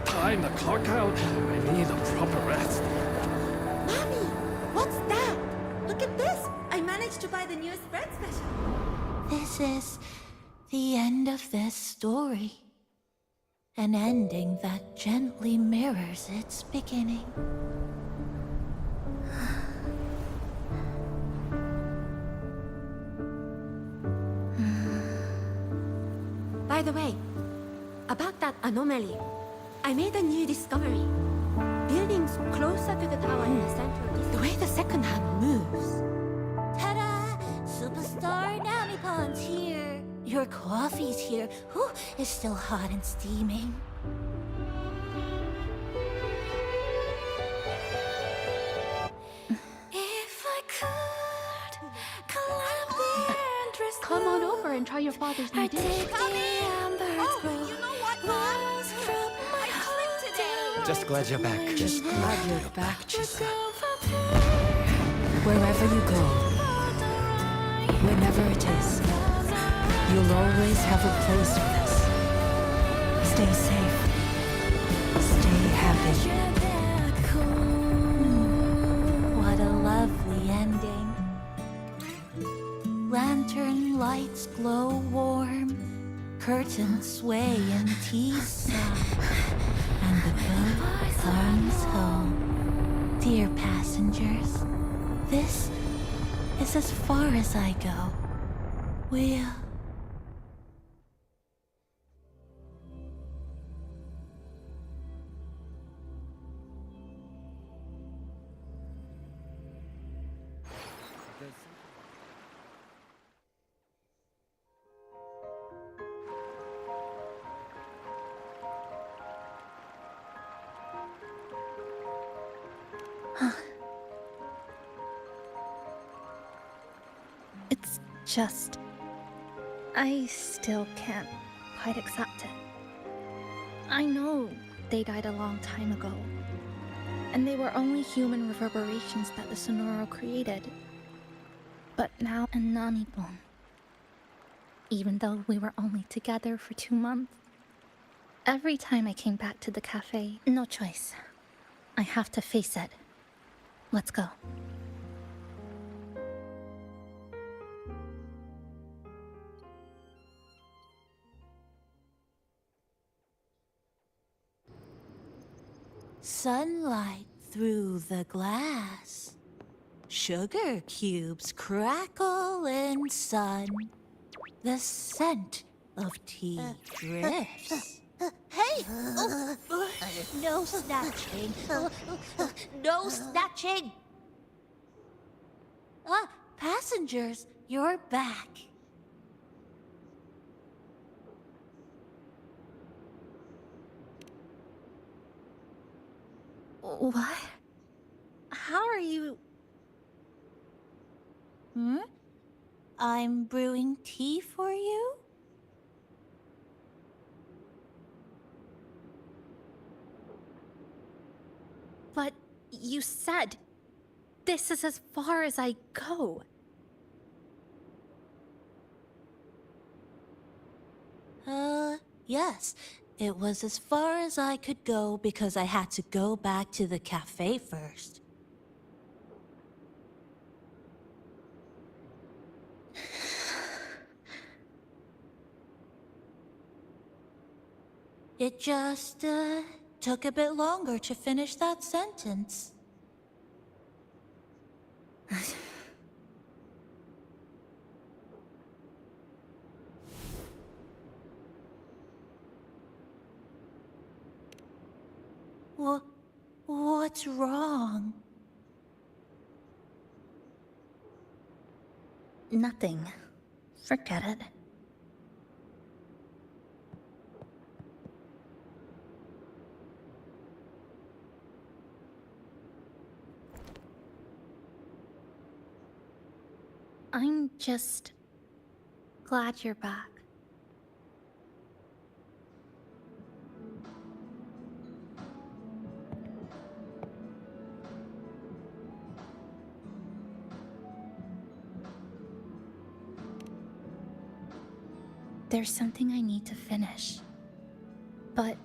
Speaker 13: Time to clock out. I need a proper rest.
Speaker 11: Mommy, what's that? Look at this. I managed to buy the new spread special.
Speaker 14: This is the end of this story. An ending that gently mirrors its beginning.
Speaker 10: By the way, about that anomaly, I made a new discovery. Buildings closer to the tower in the center of the way the second hand moves.
Speaker 14: Ta-da! Superstar Namipon's here. Your coffee's here. Whew, it's still hot and steaming.
Speaker 15: If I could climb the entrance. Come on over and try your father's new dish.
Speaker 14: You know what, Mom? I tripped today.
Speaker 6: Just glad you're back.
Speaker 21: Just glad you're back, Chisa. Wherever you go, whenever it is, you'll always have a place with us. Stay safe. Stay happy.
Speaker 14: What a lovely ending. Lantern lights glow warm. Curtains sway in tea-sun. And the boat comes home. Dear passengers, this is as far as I go. We'll...
Speaker 9: It's just... I still can't quite accept it. I know they died a long time ago, and they were only human reverberations that the Sonoro created. But now in Nanibon, even though we were only together for 2 months, every time I came back to the cafe, no choice. I have to face it. Let's go.
Speaker 14: Sunlight through the glass. Sugar cubes crackle in sun. The scent of tea drifts.
Speaker 4: Hey! No snatching. No snatching!
Speaker 14: Passengers, you're back.
Speaker 9: What? How are you?
Speaker 14: I'm brewing tea for you?
Speaker 9: But you said this is as far as I go.
Speaker 14: Yes. It was as far as I could go because I had to go back to the cafe first. It just, took a bit longer to finish that sentence. What's wrong?
Speaker 9: Nothing. Forget it. I'm just glad you're back. There's something I need to finish. But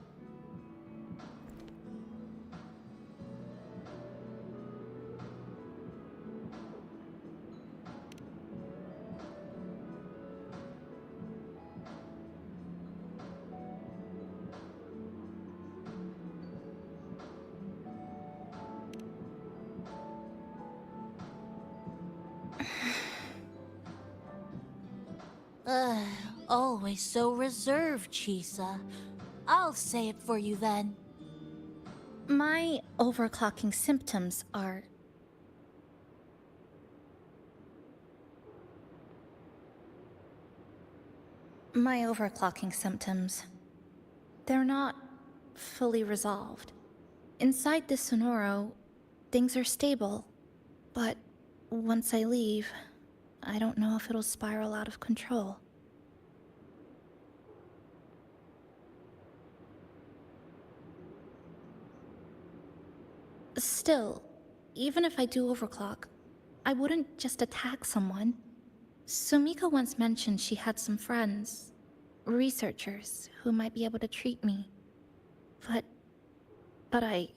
Speaker 14: Always so reserved, Chisa. I'll say it for you then.
Speaker 9: my overclocking symptoms are... My overclocking symptoms... They're not fully resolved. Inside the Sonoro, things are stable. But once I leave, I don't know if it'll spiral out of control. Still, even if I do overclock, I wouldn't just attack someone. Sumika once mentioned she had some friends, researchers, who might be able to treat me. But I...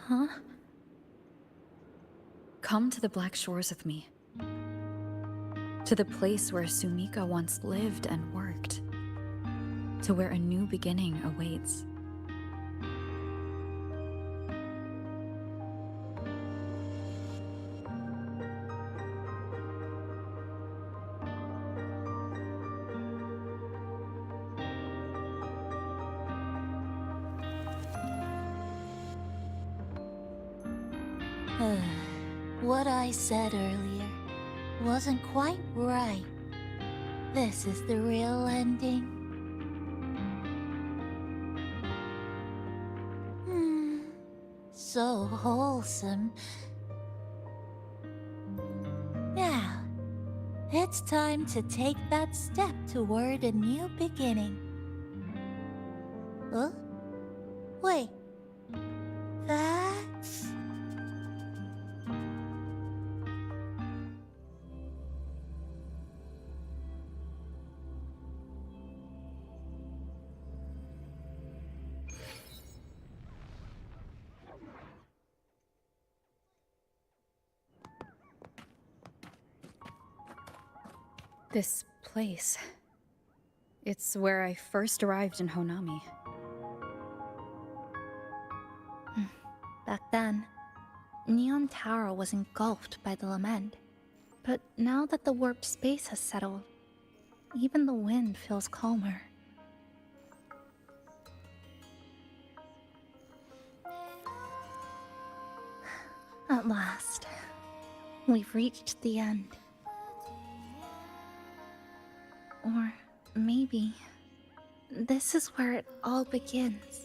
Speaker 9: Huh?
Speaker 3: Come to the Black Shores with me. To the place where Sumika once lived and worked. To where a new beginning awaits.
Speaker 14: What I said earlier wasn't quite right. This is the real ending. So wholesome. Now, it's time to take that step toward a new beginning. Huh? Wait. That's...
Speaker 3: This place. It's where I first arrived in Honami.
Speaker 9: Back then, Neon Tower was engulfed by the lament. But now that the warped space has settled, even the wind feels calmer. At last, we've reached the end. Or maybe this is where it all begins.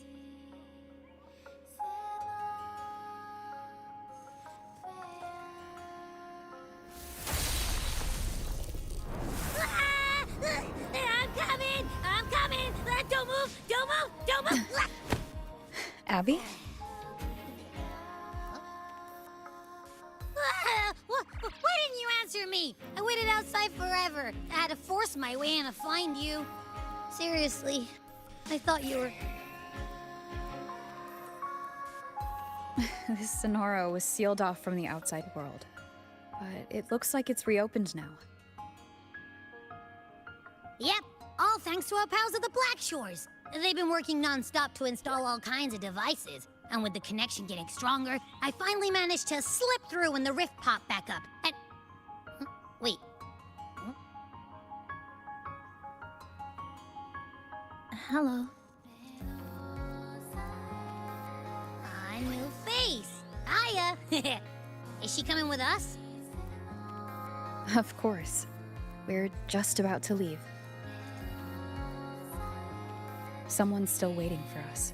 Speaker 16: I'm coming! Don't move! Don't move!
Speaker 3: Abby?
Speaker 16: Why didn't you answer me? I waited outside forever. I had to force my way in to find you. Seriously, I thought you were...
Speaker 3: This Sonoro was sealed off from the outside world. But it looks like it's reopened now.
Speaker 16: Yep, all thanks to our pals at the Black Shores. They've been working non-stop to install all kinds of devices. And with the connection getting stronger, I finally managed to slip through when the rift popped back up. And... Wait.
Speaker 9: Hello.
Speaker 16: A new face. Hiya. Is she coming with us?
Speaker 3: Of course. We're just about to leave. Someone's still waiting for us.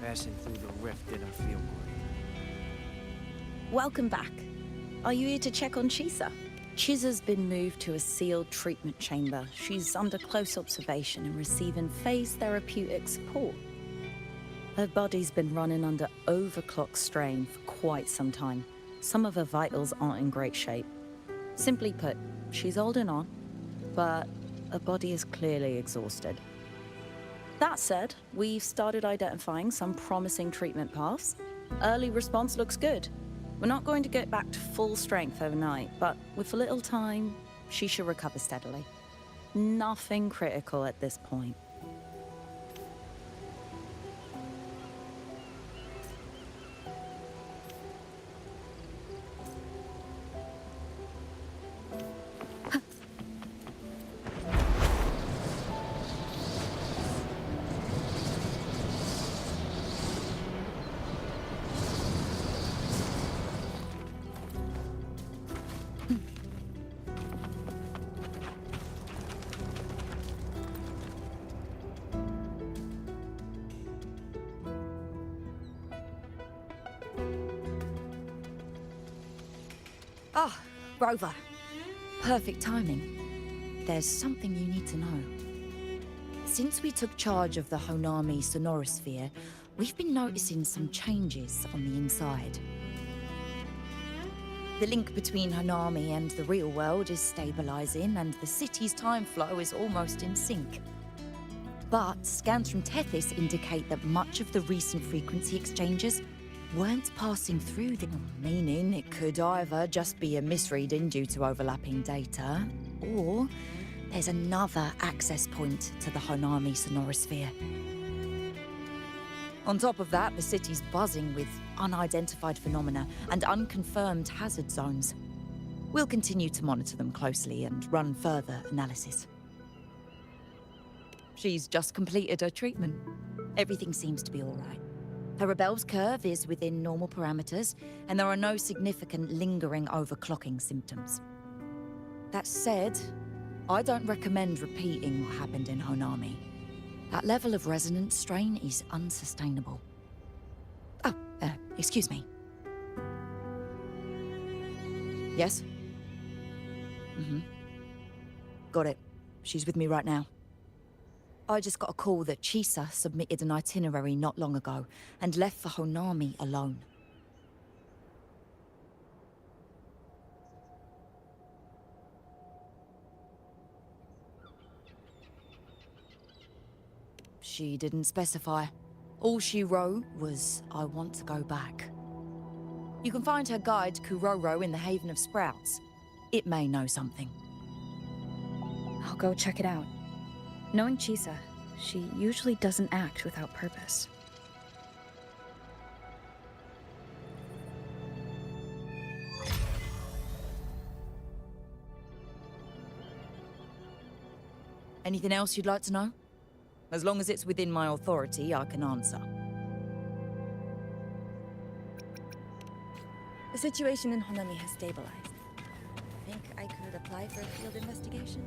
Speaker 6: Passing through the rift didn't feel good.
Speaker 1: Welcome back. Are you here to check on Chisa? Chisa's been moved to a sealed treatment chamber. She's under close observation and receiving phase therapeutic support. Her body's been running under overclock strain for quite some time. Some of her vitals aren't in great shape. Simply put, she's holding on, but her body is clearly exhausted. That said, we've started identifying some promising treatment paths. Early response looks good. We're not going to get back to full strength overnight, but with a little time, she should recover steadily. Nothing critical at this point. Ah, Rover. Perfect timing. There's something you need to know. Since we took charge of the Honami sonorosphere, we've been noticing some changes on the inside. The link between Honami and the real world is stabilizing, and the city's time flow is almost in sync. But scans from Tethys indicate that much of the recent frequency exchanges weren't passing through meaning it could either just be a misreading due to overlapping data, or there's another access point to the Honami sonorosphere. On top of that, the city's buzzing with unidentified phenomena and unconfirmed hazard zones. We'll continue to monitor them closely and run further analysis. She's just completed her treatment. Everything seems to be all right. Her Rebel's curve is within normal parameters, and there are no significant lingering overclocking symptoms. That said, I don't recommend repeating what happened in Honami. That level of resonance strain is unsustainable. Oh, excuse me. Yes? Mm-hmm. Got it. She's with me right now. I just got a call that Chisa submitted an itinerary not long ago and left for Honami alone. She didn't specify. All she wrote was, I want to go back. You can find her guide, Kuroro, in the Haven of Sprouts. It may know something.
Speaker 3: I'll go check it out. Knowing Chisa, she usually doesn't act without purpose.
Speaker 1: Anything else you'd like to know? As long as it's within my authority, I can answer.
Speaker 11: The situation in Honami has stabilized. Think I could apply for a field investigation?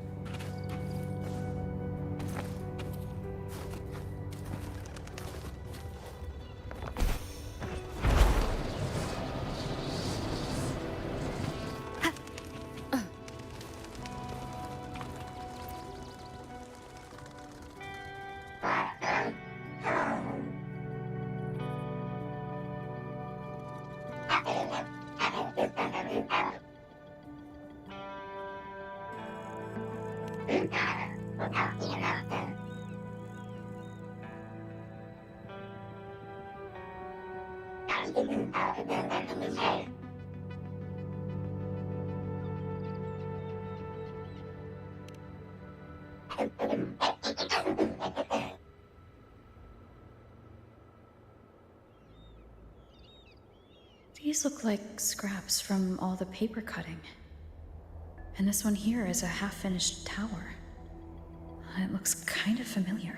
Speaker 3: These look like scraps from all the paper cutting. And this one here is a half-finished tower. It looks kind of familiar.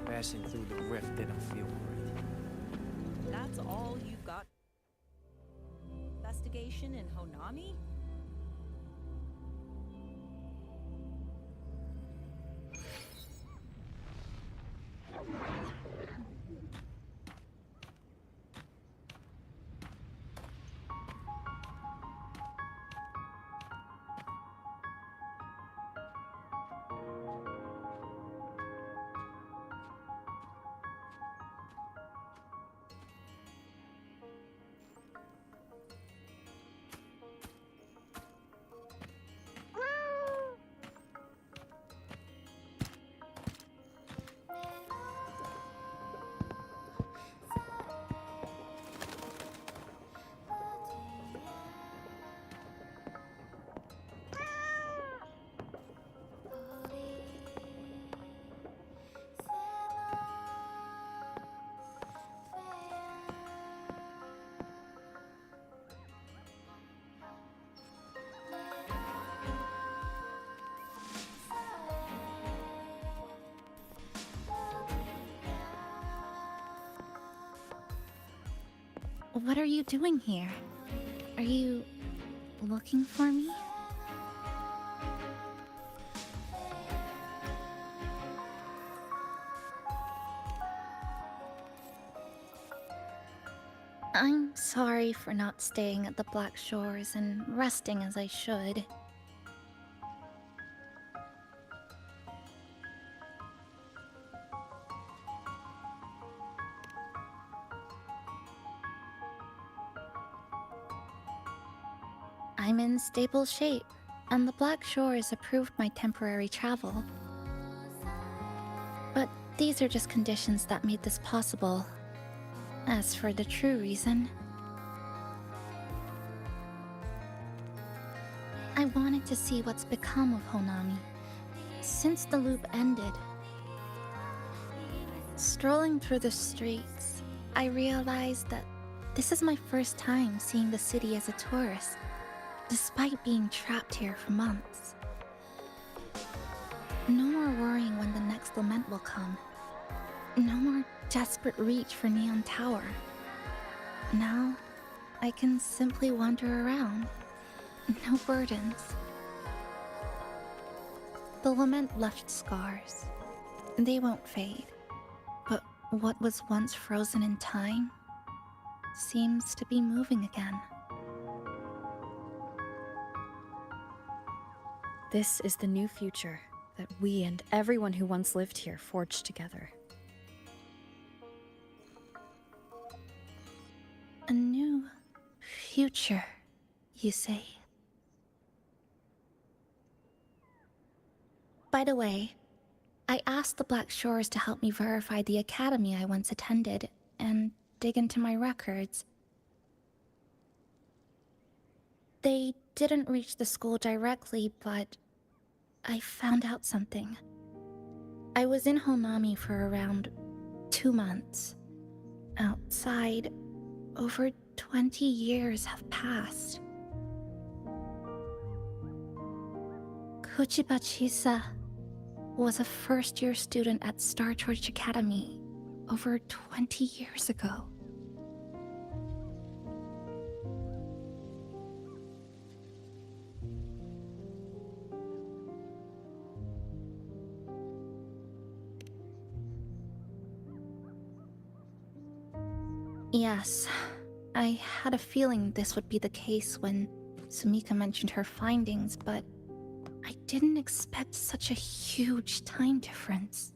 Speaker 6: Passing through the rift didn't feel right.
Speaker 19: That's all you've got? Investigation in Honami?
Speaker 9: What are you doing here? Are you looking for me? I'm sorry for not staying at the Black Shores and resting as I should. I'm in stable shape, and the Black Shores approved my temporary travel. But these are just conditions that made this possible. As for the true reason, I wanted to see what's become of Honami since the loop ended. Strolling through the streets, I realized that this is my first time seeing the city as a tourist, despite being trapped here for months. No more worrying when the next lament will come. No more desperate reach for Neon Tower. Now, I can simply wander around. No burdens. The lament left scars. They won't fade. But what was once frozen in time seems to be moving again.
Speaker 3: This is the new future that we and everyone who once lived here forged together.
Speaker 9: A new future, you say? By the way, I asked the Black Shores to help me verify the academy I once attended and dig into my records. They didn't reach the school directly, but I found out something. I was in Honami for around 2 months. Outside, over 20 years have passed. Kuchiba Chisa was a first-year student at Star Church Academy over 20 years ago. Yes, I had a feeling this would be the case when Sumika mentioned her findings, but I didn't expect such a huge time difference.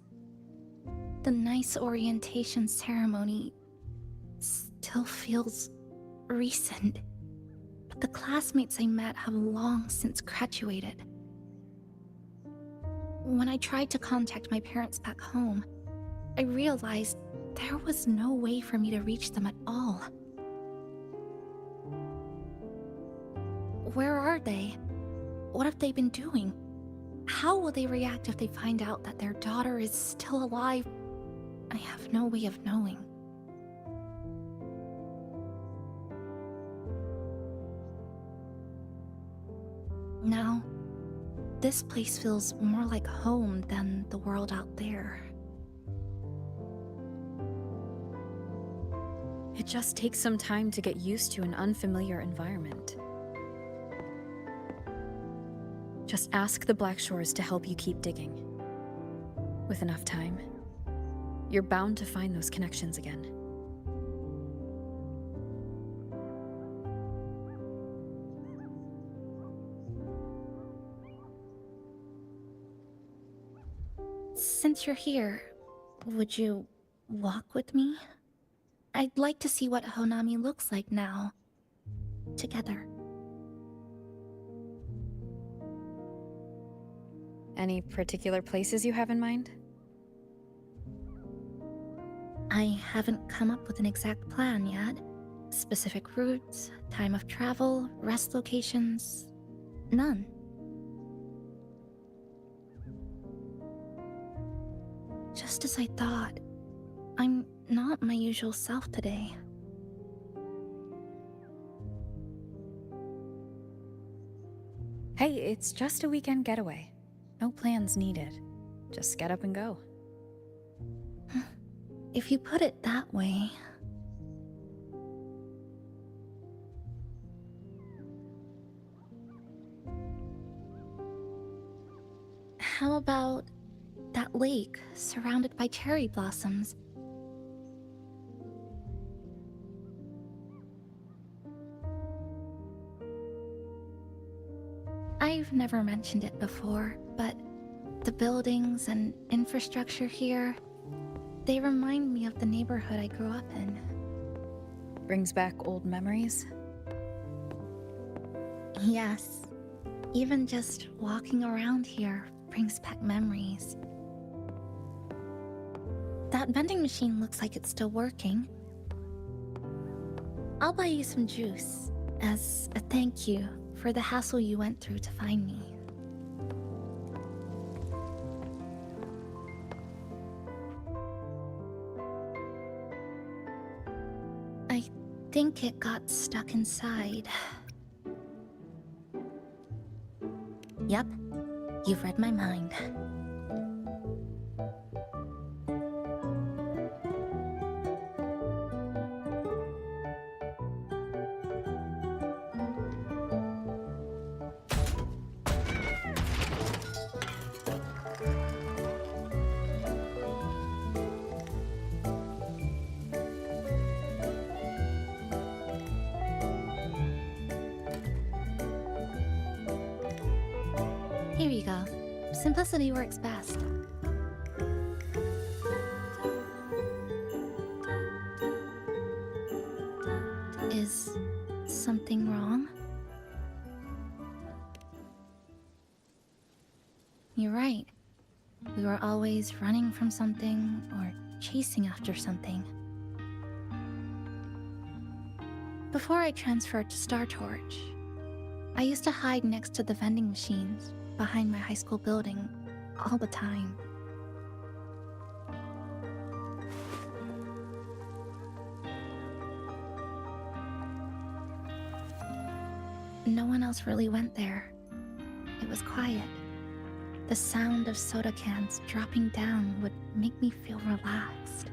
Speaker 9: The nice orientation ceremony still feels recent, but the classmates I met have long since graduated. When I tried to contact my parents back home, I realized there was no way for me to reach them at all. Where are they? What have they been doing? How will they react if they find out that their daughter is still alive? I have no way of knowing. Now, this place feels more like home than the world out there.
Speaker 3: It just takes some time to get used to an unfamiliar environment. Just ask the Black Shores to help you keep digging. With enough time, you're bound to find those connections again.
Speaker 9: Since you're here, would you walk with me? I'd like to see what Honami looks like now. Together.
Speaker 3: Any particular places you have in mind?
Speaker 9: I haven't come up with an exact plan yet. Specific routes, time of travel, rest locations, none. Just as I thought, I'm not my usual self today.
Speaker 3: Hey, it's just a weekend getaway. No plans needed. Just get up and go.
Speaker 9: If you put it that way... How about that lake surrounded by cherry blossoms? I've never mentioned it before, but the buildings and infrastructure here, they remind me of the neighborhood I grew up in.
Speaker 3: Brings back old memories?
Speaker 9: Yes. Even just walking around here brings back memories. That vending machine looks like it's still working. I'll buy you some juice as a thank you for the hassle you went through to find me. I think it got stuck inside. Yep, you've read my mind. Here you go. Simplicity works best. Is something wrong? You're right. We were always running from something or chasing after something. Before I transferred to Star Torch, I used to hide next to the vending machines behind my high school building all the time. No one else really went there. It was quiet. The sound of soda cans dropping down would make me feel relaxed.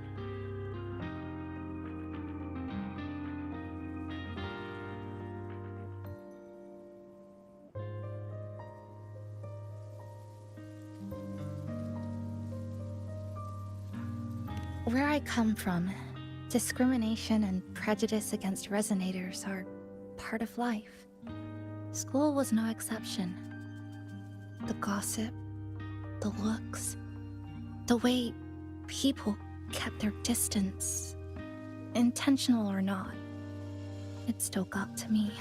Speaker 9: Where I come from, discrimination and prejudice against resonators are part of life. School was no exception. The gossip, the looks, the way people kept their distance, intentional or not, it still got to me.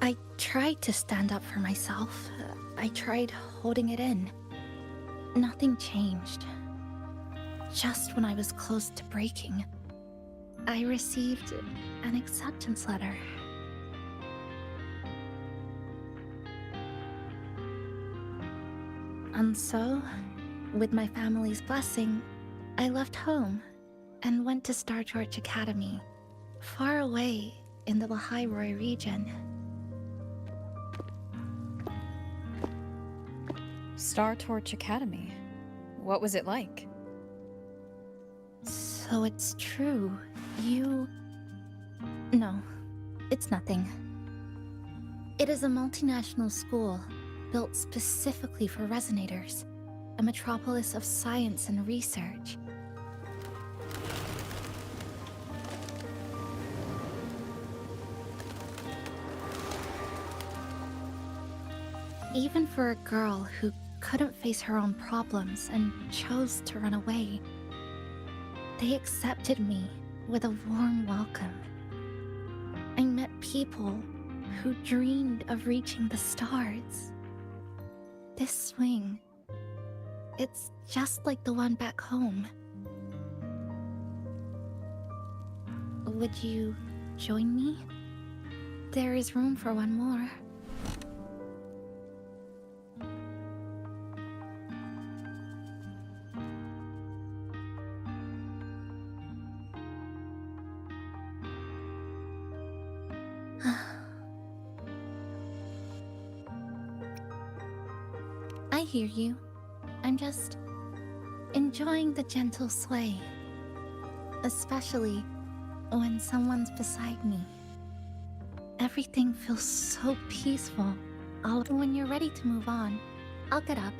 Speaker 9: I tried to stand up for myself. I tried holding it in. Nothing changed. Just when I was close to breaking, I received an acceptance letter. And so, with my family's blessing, I left home and went to Star Torch Academy, far away in the Lahai region.
Speaker 3: Star Torch Academy. What was it like?
Speaker 9: So it's true. You... No, it's nothing. It is a multinational school built specifically for resonators, a metropolis of science and research. Even for a girl who couldn't face her own problems and chose to run away, they accepted me with a warm welcome. I met people who dreamed of reaching the stars. This swing, it's just like the one back home. Would you join me? There is room for one more. I hear you. I'm just enjoying the gentle sway, especially when someone's beside me. Everything feels so peaceful. When you're ready to move on, I'll get up.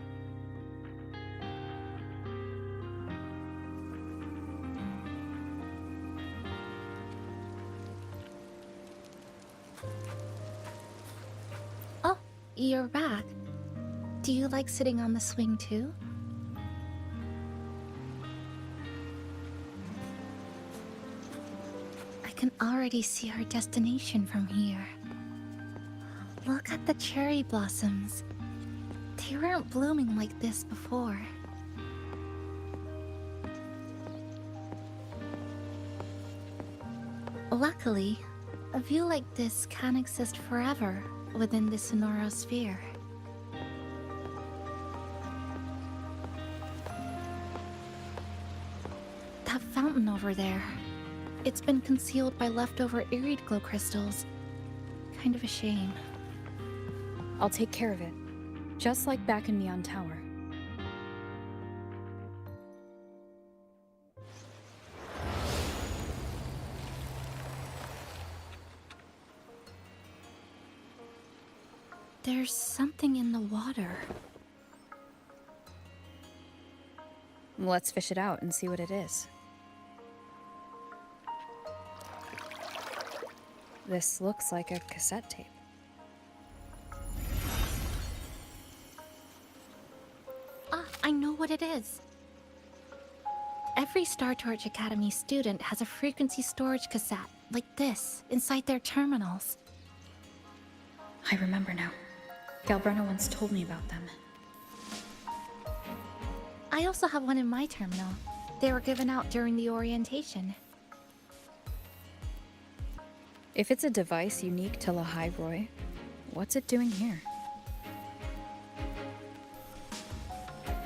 Speaker 9: Oh, you're back. Do you like sitting on the swing too? I can already see our destination from here. Look at the cherry blossoms. They weren't blooming like this before. Luckily, a view like this can't exist forever within the Sonoro sphere. That fountain over there. It's been concealed by leftover irid glow crystals. Kind of a shame.
Speaker 3: I'll take care of it. Just like back in Neon Tower.
Speaker 9: There's something in the water.
Speaker 3: Let's fish it out and see what it is. This looks like a cassette tape.
Speaker 9: I know what it is. Every Star Torch Academy student has a frequency storage cassette, like this, inside their terminals.
Speaker 3: I remember now. Galbrena once told me about them.
Speaker 9: I also have one in my terminal. They were given out during the orientation.
Speaker 3: If it's a device unique to Lahairoi, what's it doing here?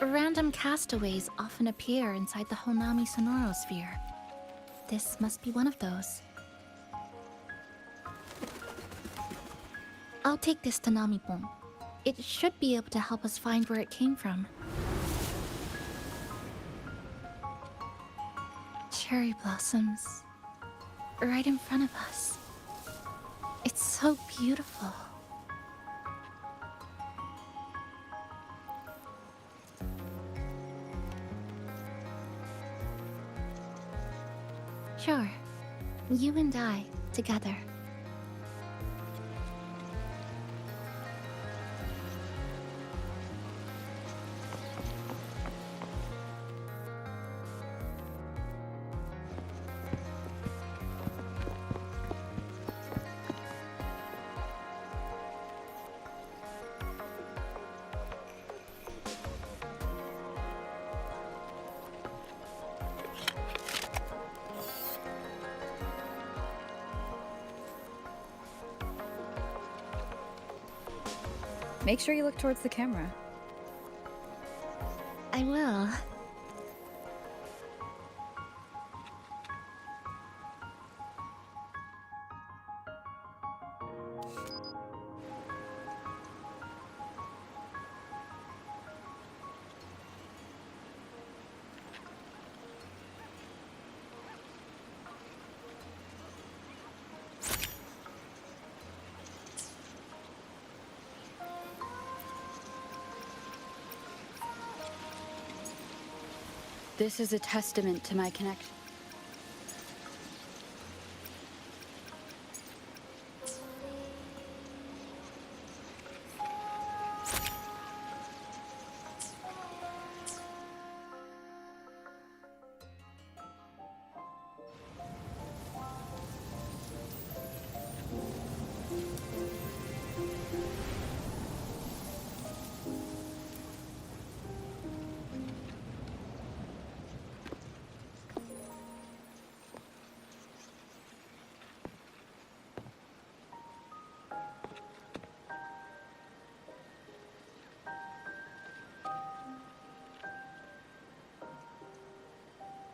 Speaker 9: Random castaways often appear inside the Honami sonorosphere. This must be one of those. I'll take this to Namipon. It should be able to help us find where it came from. Cherry blossoms. Right in front of us. It's so beautiful. Sure. You and I, together.
Speaker 3: Make sure you look towards the camera.
Speaker 9: I will.
Speaker 20: This is a testament to my connection.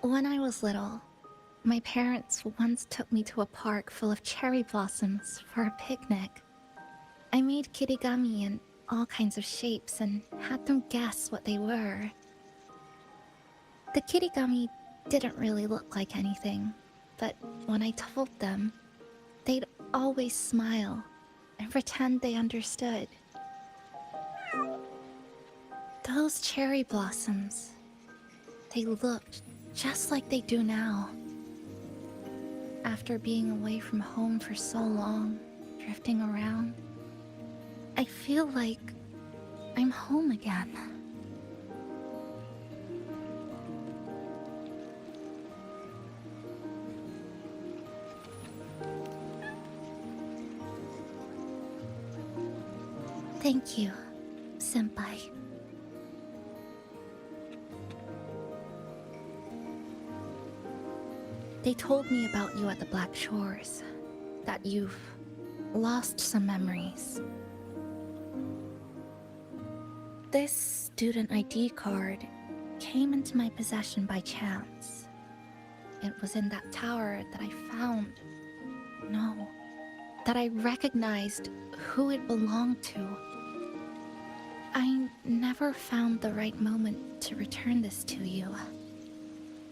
Speaker 9: When I was little, my parents once took me to a park full of cherry blossoms for a picnic. I made kirigami in all kinds of shapes and had them guess what they were. The kirigami didn't really look like anything, but when I told them, they'd always smile and pretend they understood. Those cherry blossoms, they looked just like they do now. After being away from home for so long, drifting around, I feel like I'm home again. Thank you, Senpai. They told me about you at the Black Shores, that you've lost some memories. This student ID card came into my possession by chance. It was in that tower that I found. No, that I recognized who it belonged to. I never found the right moment to return this to you.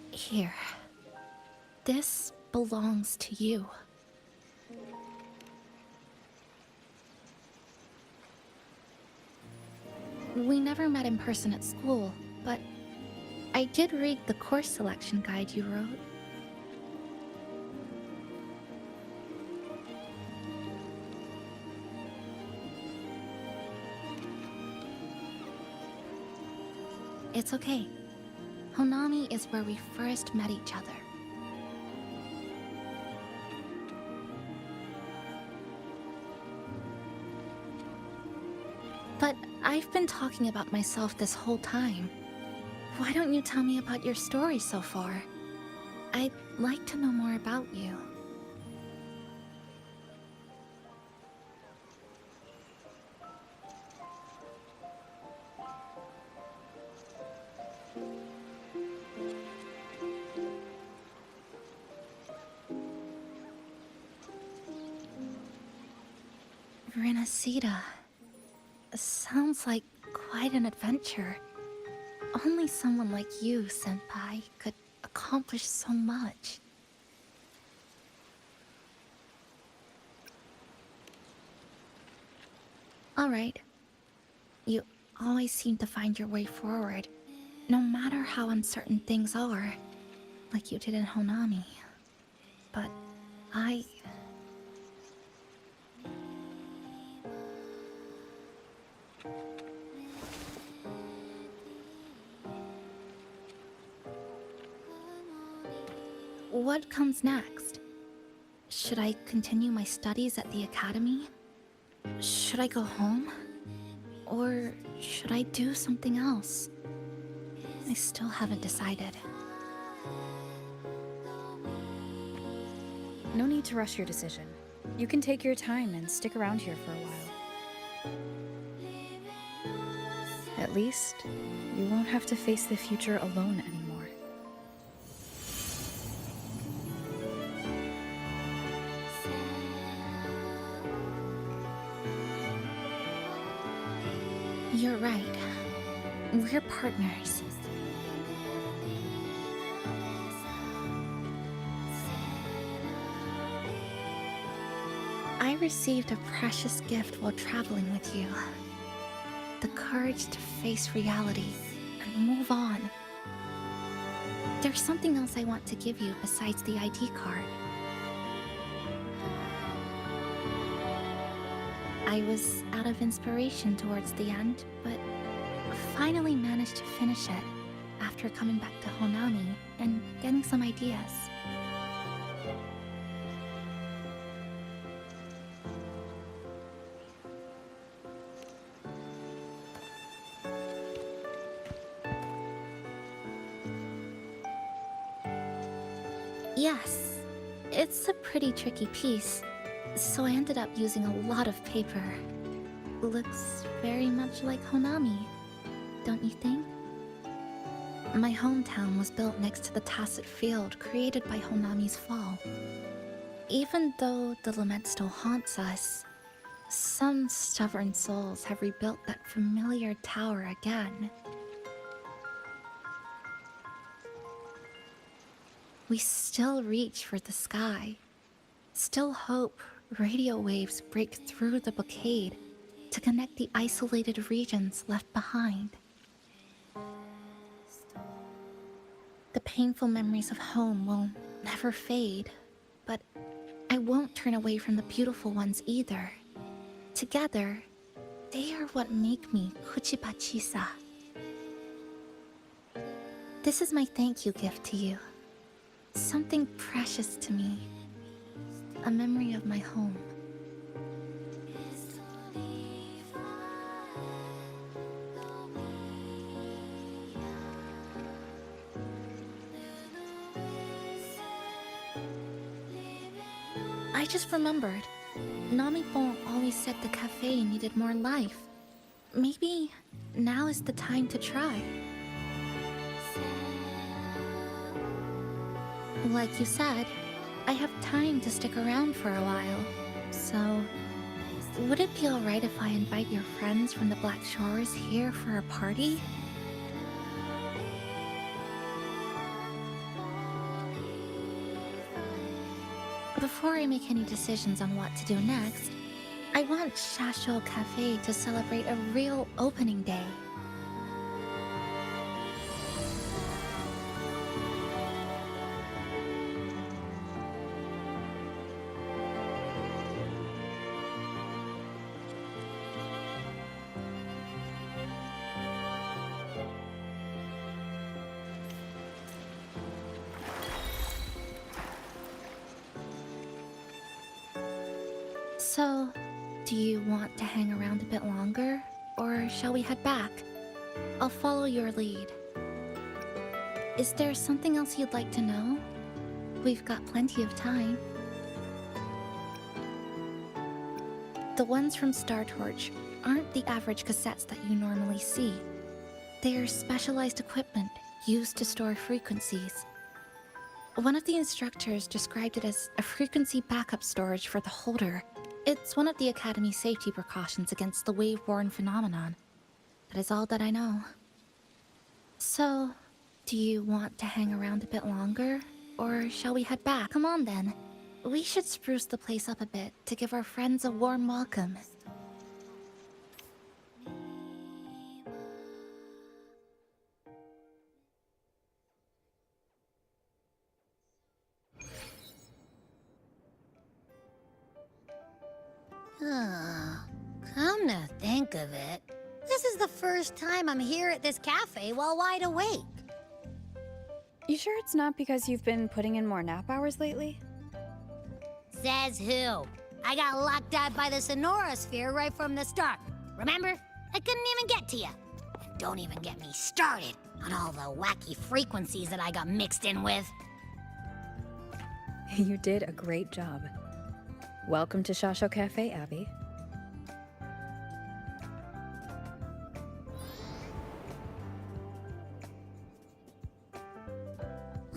Speaker 9: Here. This belongs to you. We never met in person at school, but I did read the course selection guide you wrote. It's okay. Honami is where we first met each other. But I've been talking about myself this whole time. Why don't you tell me about your story so far? I'd like to know more about you. Renacida. Sounds like quite an adventure. Only someone like you, Senpai, could accomplish so much. Alright. You always seem to find your way forward, no matter how uncertain things are, like you did in Honami. But I... What comes next? Should I continue my studies at the academy? Should I go home? Or should I do something else? I still haven't decided.
Speaker 3: No need to rush your decision. You can take your time and stick around here for a while. At least, you won't have to face the future alone anymore.
Speaker 9: You're right. We're partners. I received a precious gift while traveling with you. The courage to face reality and move on. There's something else I want to give you besides the ID card. I was out of inspiration towards the end, but finally managed to finish it after coming back to Honami and getting some ideas. Yes, it's a pretty tricky piece. So I ended up using a lot of paper. Looks very much like Honami, don't you think? My hometown was built next to the tacit field created by Honami's fall. Even though the lament still haunts us, some stubborn souls have rebuilt that familiar tower again. We still reach for the sky, still hope radio waves break through the blockade to connect the isolated regions left behind. The painful memories of home will never fade, but I won't turn away from the beautiful ones either. Together, they are what make me Kuchipachisa. This is my thank you gift to you. Something precious to me. A memory of my home. I just remembered. Namipon always said the cafe needed more life. Maybe now is the time to try. Like you said, I have time to stick around for a while, so would it be alright if I invite your friends from the Black Shores here for a party? Before I make any decisions on what to do next, I want Shasho Cafe to celebrate a real opening day. So, do you want to hang around a bit longer, or shall we head back? I'll follow your lead. Is there something else you'd like to know? We've got plenty of time. The ones from Star Torch aren't the average cassettes that you normally see. They're specialized equipment used to store frequencies. One of the instructors described it as a frequency backup storage for the holder. It's one of the Academy's safety precautions against the wave-borne phenomenon. That is all that I know. So, do you want to hang around a bit longer, or shall we head back? Come on then. We should spruce the place up a bit to give our friends a warm welcome.
Speaker 16: Come to think of it, this is the first time I'm here at this cafe while wide awake.
Speaker 3: You sure it's not because you've been putting in more nap hours lately?
Speaker 16: Says who? I got locked out by the Sonora sphere right from the start. Remember? I couldn't even get to you. And don't even get me started on all the wacky frequencies that I got mixed in with.
Speaker 3: You did a great job. Welcome to Shasho Cafe, Abby.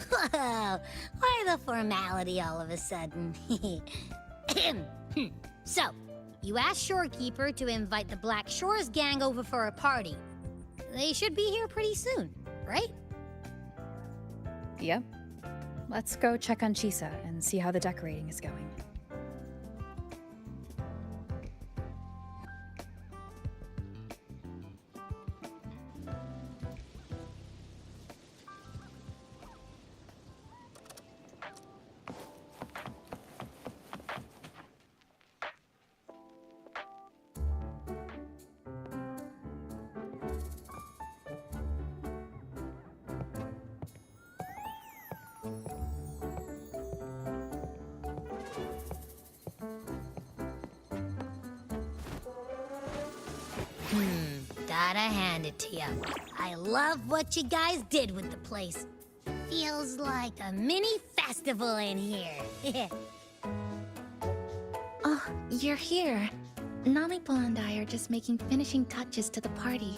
Speaker 16: Whoa, why the formality all of a sudden? So, you asked Shorekeeper to invite the Black Shores gang over for a party. They should be here pretty soon, right?
Speaker 3: Yep. Let's go check on Chisa and see how the decorating is going.
Speaker 16: Gotta hand it to you. I love what you guys did with the place. Feels like a mini festival in here.
Speaker 9: Oh, you're here. Namipo and I are just making finishing touches to the party.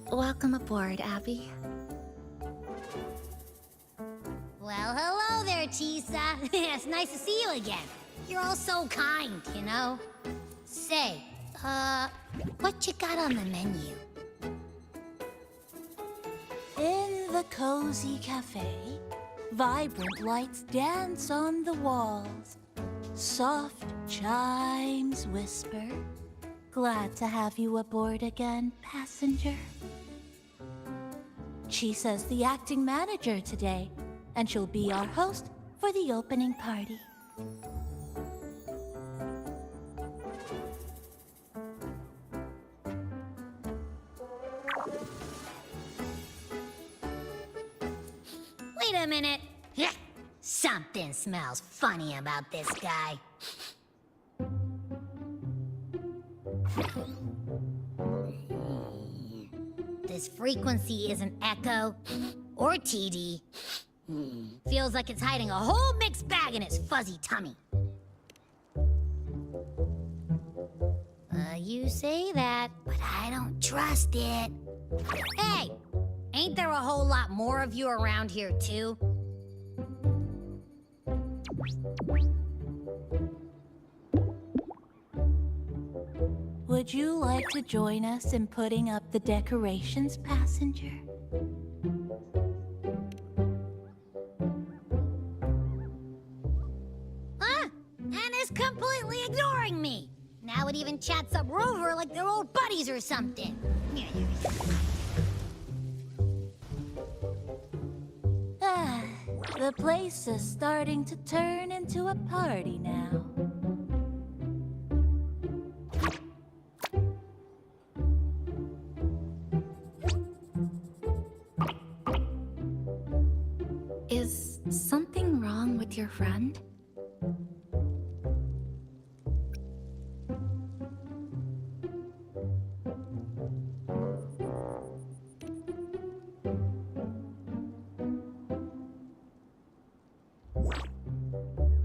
Speaker 9: Welcome aboard, Abby.
Speaker 16: Well, hello there, Chisa. It's nice to see you again. You're all so kind, you know? Say, what you got on the menu?
Speaker 14: In the cozy cafe, vibrant lights dance on the walls. Soft chimes whisper. Glad to have you aboard again, passenger. Chisa's the acting manager today, and she'll be our host for the opening party.
Speaker 16: Wait a minute. Something smells funny about this guy. This frequency isn't echo or TD. Feels like it's hiding a whole mixed bag in its fuzzy tummy. You say that, but I don't trust it. Hey, ain't there a whole lot more of you around here too?
Speaker 14: Would you like to join us in putting up the decorations, passenger?
Speaker 16: And it's completely ignoring me. Now it even chats up Rover like they're old buddies or something.
Speaker 14: The place is starting to turn into a party now.
Speaker 11: something wrong with your friend?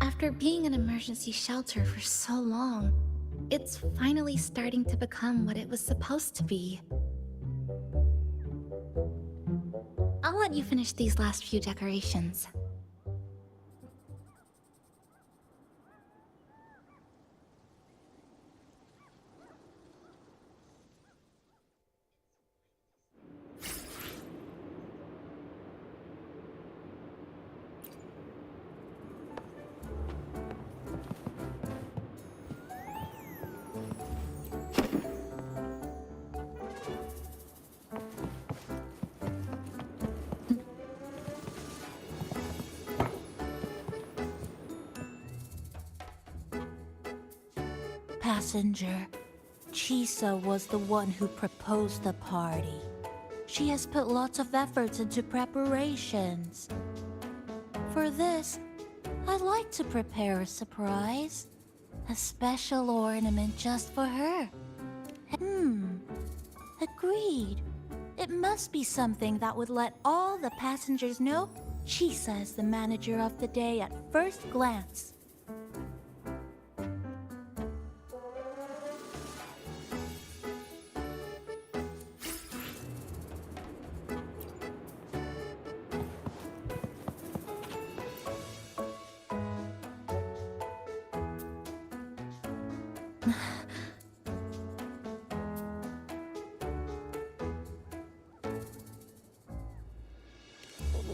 Speaker 11: After being an emergency shelter for so long, it's finally starting to become what it was supposed to be. I'll let you finish these last few decorations.
Speaker 14: Passenger, Chisa was the one who proposed the party. She has put lots of efforts into preparations. For this, I'd like to prepare a surprise. A special ornament just for her. Agreed. It must be something that would let all the passengers know Chisa is the manager of the day at first glance.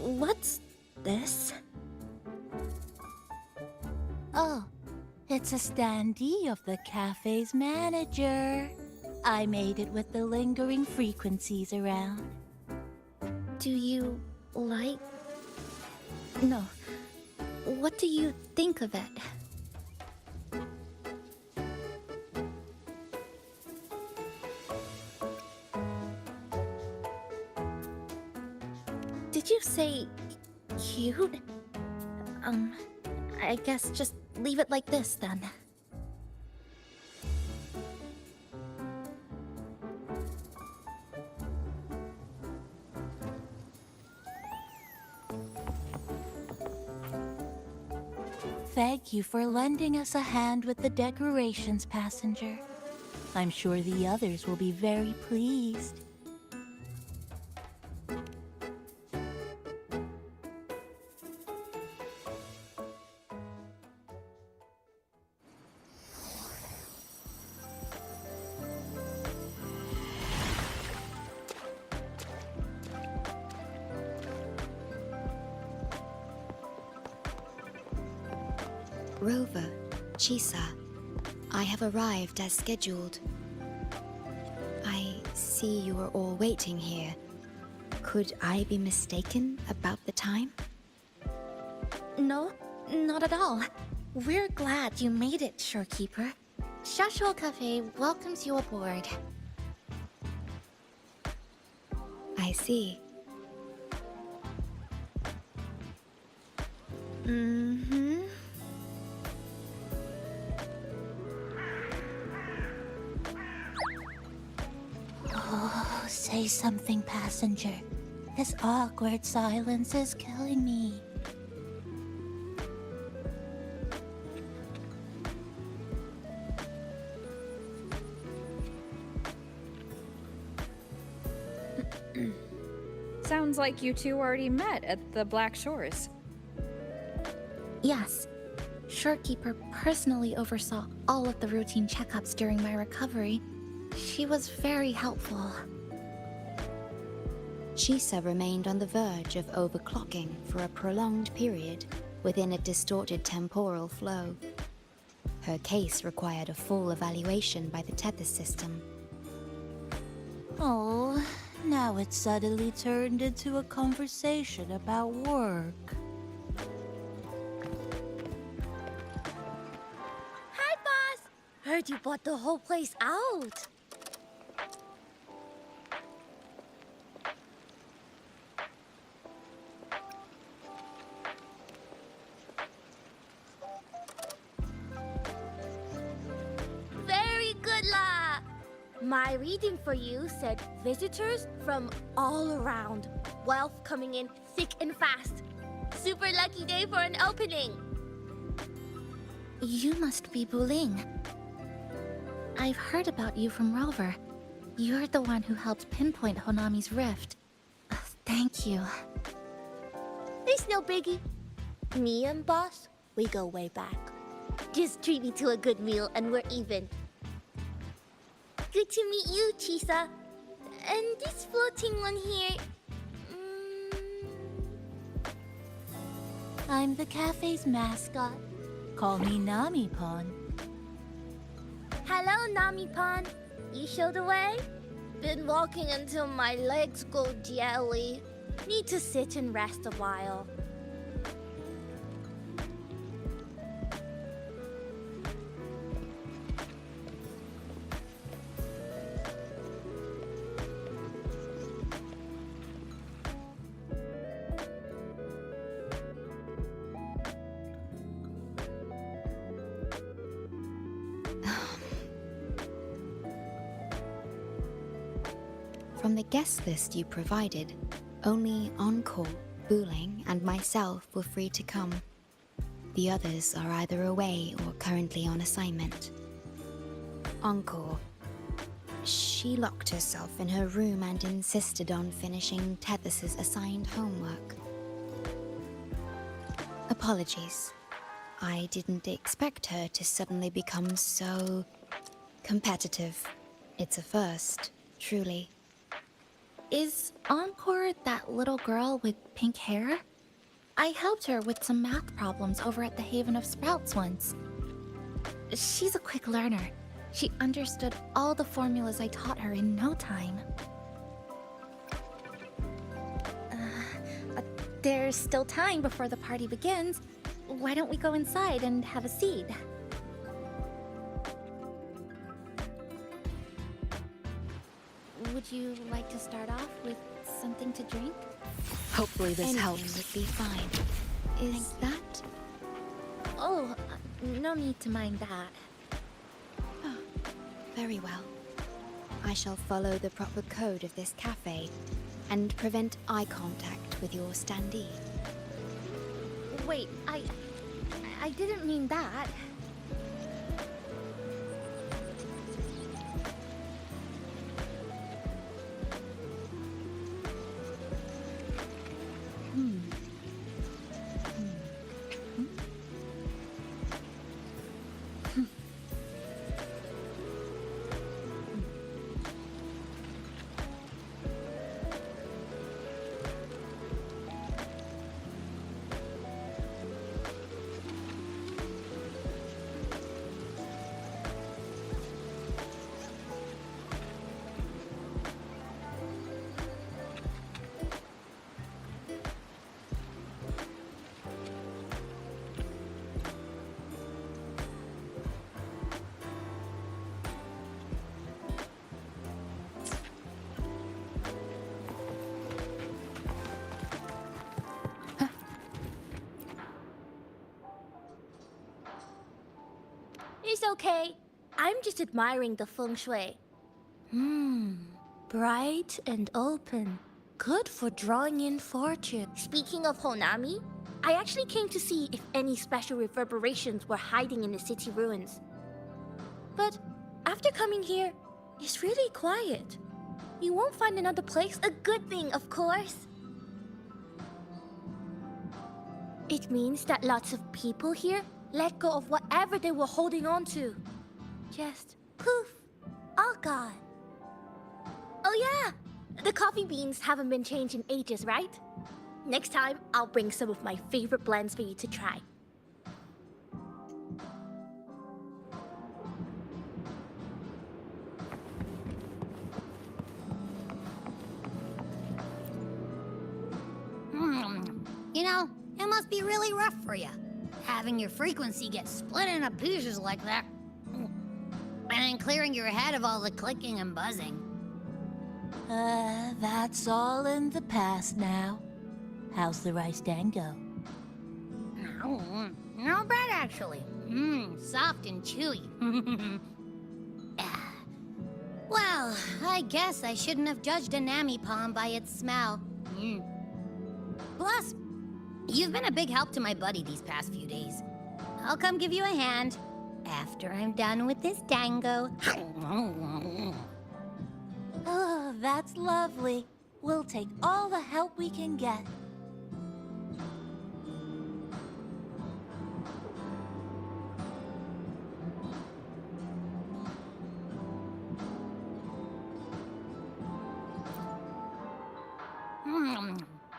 Speaker 11: What's this?
Speaker 14: Oh, it's a standee of the cafe's manager. I made it with the lingering frequencies around.
Speaker 11: Do you like... No. What do you think of it? Did you say cute? I guess just leave it like this then.
Speaker 14: Thank you for lending us a hand with the decorations, passenger. I'm sure the others will be very pleased.
Speaker 2: Rover, Chisa, I have arrived as scheduled. I see you are all waiting here. Could I be mistaken about the time?
Speaker 11: No, not at all. We're glad you made it, Shorekeeper. Shashuo Cafe welcomes you aboard.
Speaker 2: I see.
Speaker 14: Oh, say something, passenger. This awkward silence is killing me.
Speaker 3: Sounds like you two already met at the Black Shores.
Speaker 11: Yes. Shorekeeper personally oversaw all of the routine checkups during my recovery. She was very helpful.
Speaker 2: Chisa remained on the verge of overclocking for a prolonged period within a distorted temporal flow. Her case required a full evaluation by the Tethys system.
Speaker 14: Oh, now it's suddenly turned into a conversation about work.
Speaker 4: Hi, boss! Heard you bought the whole place out. My reading for you said visitors from all around. Wealth coming in thick and fast. Super lucky day for an opening.
Speaker 14: You must be Buling. I've heard about you from Rover. You're the one who helped pinpoint Honami's rift. Thank you.
Speaker 4: It's no biggie. Me and Boss, we go way back. Just treat me to a good meal and we're even. Good to meet you, Chisa. And this floating one here...
Speaker 14: I'm the cafe's mascot. Call me Nami-pon.
Speaker 4: Hello, Nami-pan. You show the way? Been walking until my legs go jelly. Need to sit and rest a while.
Speaker 2: From the guest list you provided, only Encore, Buling, and myself were free to come. The others are either away or currently on assignment. Encore. She locked herself in her room and insisted on finishing Tethys's assigned homework. Apologies. I didn't expect her to suddenly become so competitive. It's a first, truly.
Speaker 14: Is Encore that little girl with pink hair? I helped her with some math problems over at the Haven of Sprouts once. She's a quick learner. She understood all the formulas I taught her in no time. There's still time before the party begins. Why don't we go inside and have a seat? Would you like to start off with something to drink?
Speaker 2: Hopefully this
Speaker 14: Anything
Speaker 2: helps.
Speaker 14: would be fine.
Speaker 2: Is that?
Speaker 14: Oh, no need to mind that.
Speaker 2: Oh, very well. I shall follow the proper code of this cafe and prevent eye contact with your standee.
Speaker 14: Wait, I didn't mean that.
Speaker 4: It's okay. I'm just admiring the feng shui. Bright and open. Good for drawing in fortune. Speaking of Honami, I actually came to see if any special reverberations were hiding in the city ruins. But after coming here, it's really quiet. You won't find another place. A good thing, of course. It means that lots of people here let go of whatever they were holding on to. Just poof, all gone. Oh yeah, the coffee beans haven't been changed in ages, right? Next time, I'll bring some of my favorite blends for you to try.
Speaker 16: You know, it must be really rough for you, having your frequency get split into pieces like that. And then clearing your head of all the clicking and buzzing.
Speaker 14: That's all in the past now. How's the rice dango?
Speaker 16: No bad, actually. Soft and chewy. Well, I guess I shouldn't have judged a Namipon by its smell. Plus, you've been a big help to my buddy these past few days. I'll come give you a hand after I'm done with this tango.
Speaker 14: Oh, that's lovely. We'll take all the help we can get.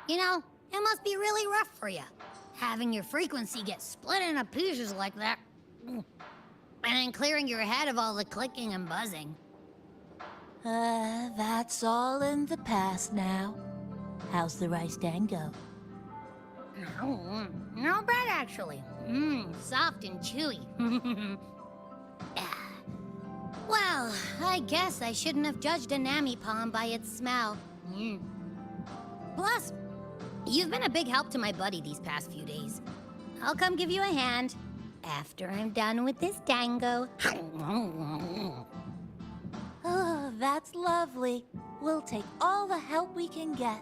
Speaker 16: You know, it must be really rough for you, having your frequency get split into pieces like that. And then clearing your head of all the clicking and buzzing.
Speaker 14: That's all in the past now. How's the rice tango?
Speaker 16: No bad, actually. Soft and chewy. Well, I guess I shouldn't have judged a Namipon by its smell. Plus, you've been a big help to my buddy these past few days. I'll come give you a hand after I'm done with this tango.
Speaker 14: Oh, that's lovely. We'll take all the help we can get.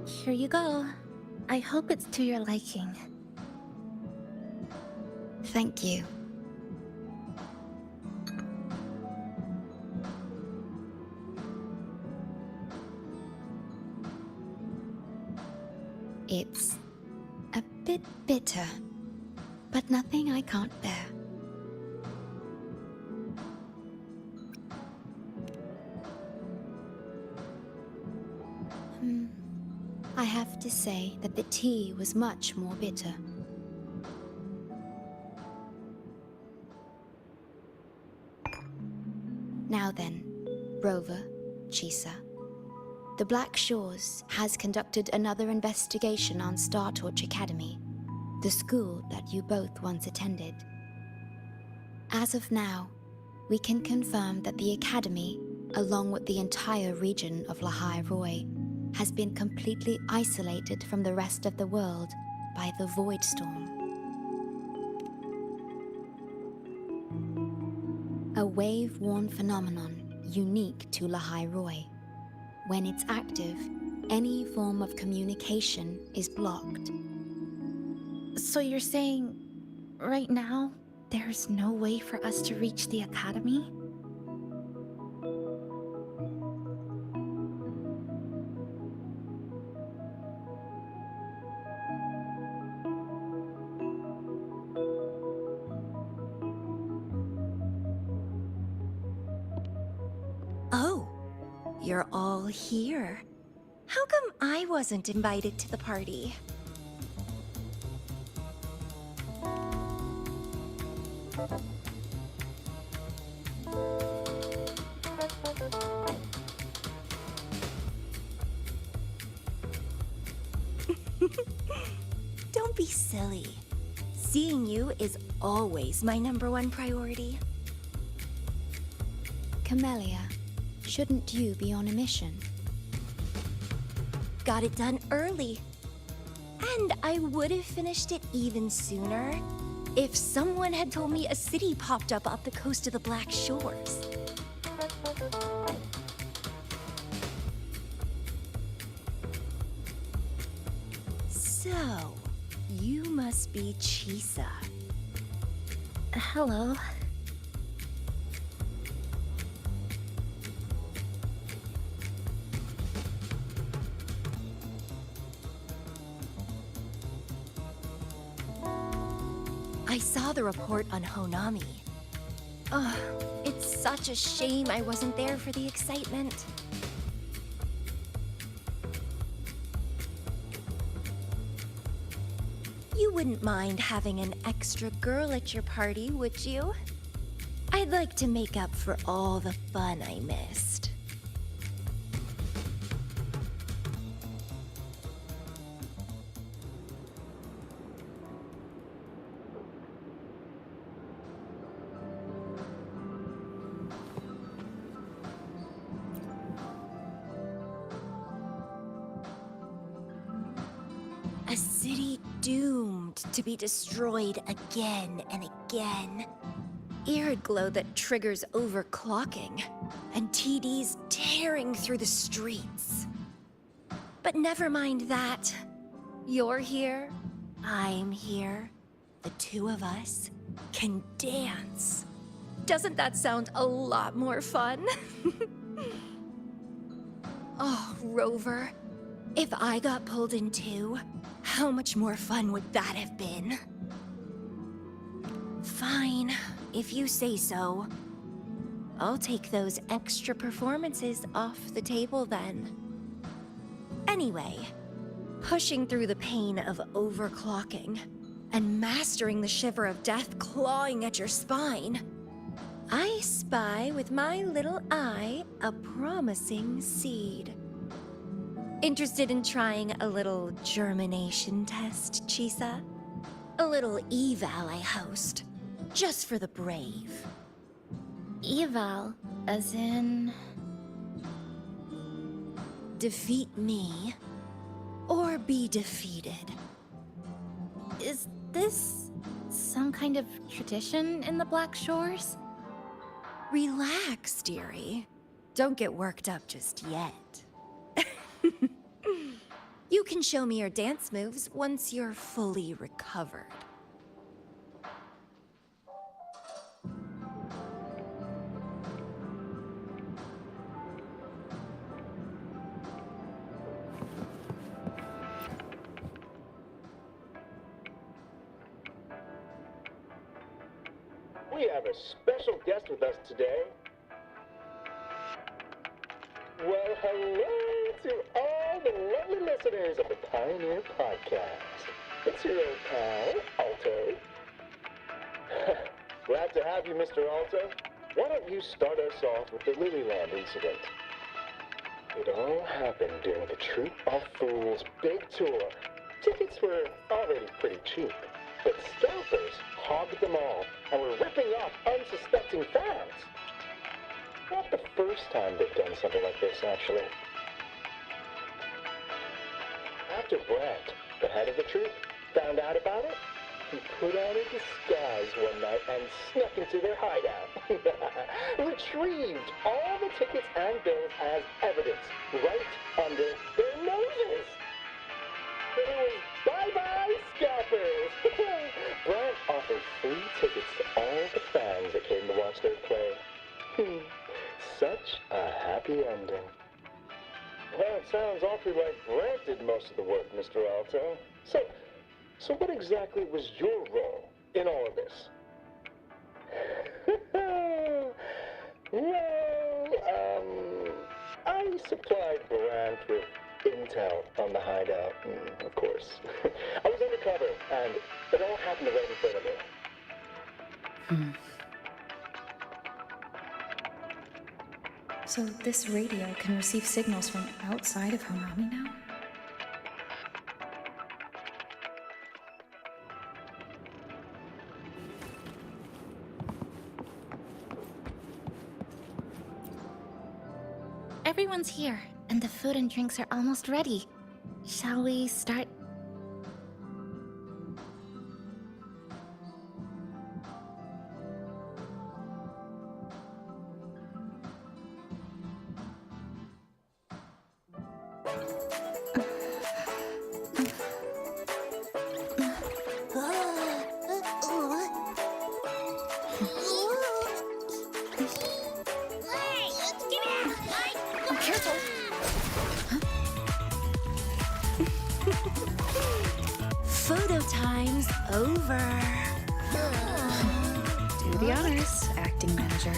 Speaker 9: Here you go. I hope it's to your liking.
Speaker 2: Thank you. It's a bit bitter, but nothing I can't bear. I have to say that the tea was much more bitter. Now then, Rover, Chisa. The Black Shores has conducted another investigation on Star Torch Academy, the school that you both once attended. As of now, we can confirm that the Academy, along with the entire region of Lahai Roi, has been completely isolated from the rest of the world by the Void Storm. A wave-worn phenomenon unique to Lahai Roi. When it's active, any form of communication is blocked.
Speaker 9: So you're saying, right now, there's no way for us to reach the Academy?
Speaker 7: Oh, you're all here. How come I wasn't invited to the party? Don't be silly. Seeing you is always my #1 priority.
Speaker 2: Camellia, shouldn't you be on a mission?
Speaker 7: Got it done early. And I would have finished it even sooner if someone had told me a city popped up off the coast of the Black Shores. So, you must be Chisa.
Speaker 9: Hello.
Speaker 7: I saw the report on Honami. Oh, it's such a shame I wasn't there for the excitement. You wouldn't mind having an extra girl at your party, would you? I'd like to make up for all the fun I missed. A city doomed to be destroyed again and again. Irid glow that triggers overclocking, and TDs tearing through the streets. But never mind that. You're here, I'm here. The two of us can dance. Doesn't that sound a lot more fun? Oh, Rover, if I got pulled in too, how much more fun would that have been? Fine, if you say so. I'll take those extra performances off the table then. Anyway, pushing through the pain of overclocking and mastering the shiver of death clawing at your spine, I spy with my little eye a promising seed. Interested in trying a little germination test, Chisa? A little eval I host, just for the brave.
Speaker 9: Eval, as in...
Speaker 7: Defeat me, or be defeated.
Speaker 9: Is this some kind of tradition in the Black Shores?
Speaker 7: Relax, dearie. Don't get worked up just yet. You can show me your dance moves once you're fully recovered.
Speaker 12: We have a special guest with us today. Well, hello to all the lovely listeners of the Pioneer Podcast. It's your old pal, Alto. Glad to have you, Mr. Alto. Why don't you start us off with the Lilyland incident? It all happened during the Troop of Fools big tour. Tickets were already pretty cheap, but scalpers hogged them all and were ripping off unsuspecting fans. Not the first time they've done something like this, actually. After Brant, the head of the troop, found out about it, he put on a disguise one night and snuck into their hideout. Retrieved all the tickets and bills as evidence right under their noses. It was bye-bye scalpers. Brant offered free tickets to all the fans that came to watch their play. Such a happy ending. Well, it sounds awfully like Brant did most of the work, Mr. Alto. So what exactly was your role in all of this? I supplied Brant with intel on the hideout, of course. I was undercover, and it all happened right in front of me.
Speaker 3: So this radio can receive signals from outside of Honami now?
Speaker 9: Everyone's here, and the food and drinks are almost ready. Shall we start?
Speaker 7: Photo time's over.
Speaker 3: Do the honors, acting manager.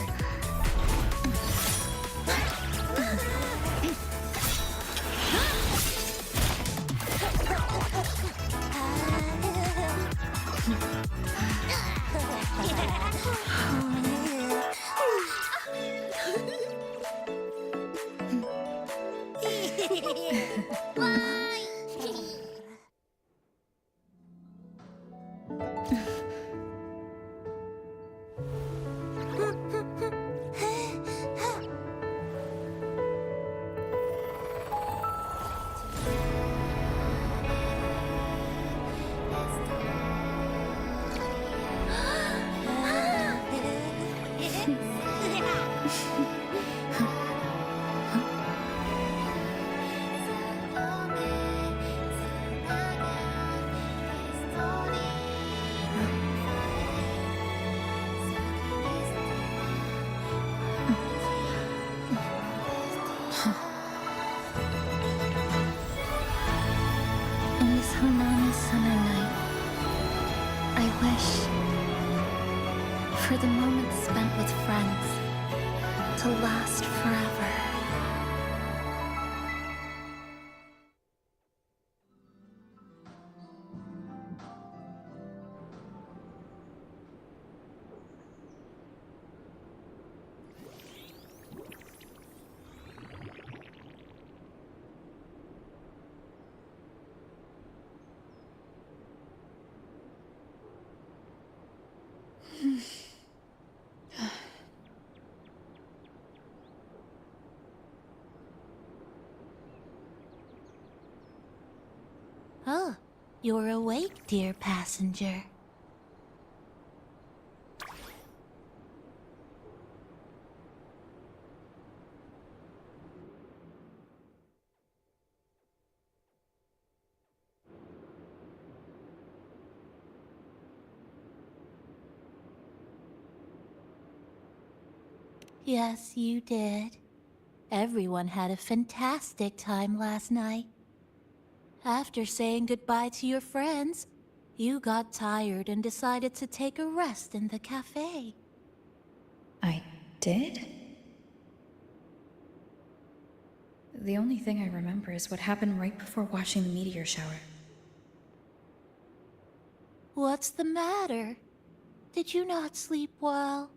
Speaker 9: Honami summer night, I wish for the moments spent with friends to last forever.
Speaker 14: Oh, you're awake, dear passenger. Yes, you did. Everyone had a fantastic time last night. After saying goodbye to your friends, you got tired and decided to take a rest in the cafe.
Speaker 3: I did? The only thing I remember is what happened right before watching the meteor shower.
Speaker 14: What's the matter? Did you not sleep well?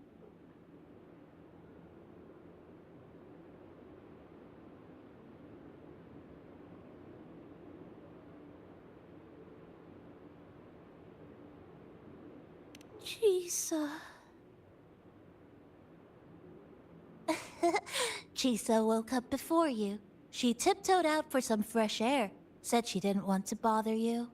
Speaker 14: Chisa. Chisa woke up before you. She tiptoed out for some fresh air. Said she didn't want to bother you.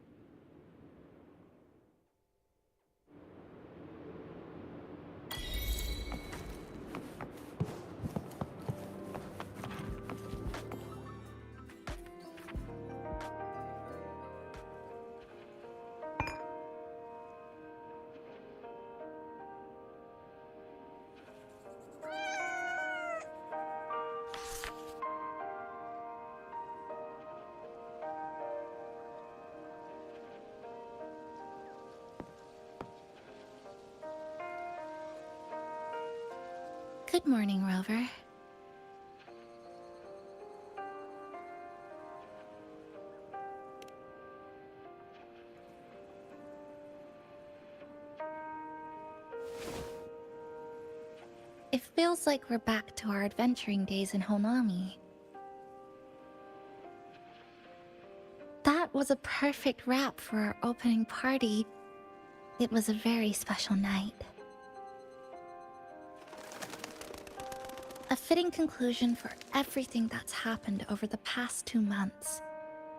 Speaker 14: Good morning, Rover. It feels like we're back to our adventuring days in Honami. That was a perfect wrap for our opening party. It was a very special night. A fitting conclusion for everything that's happened over the past 2 months.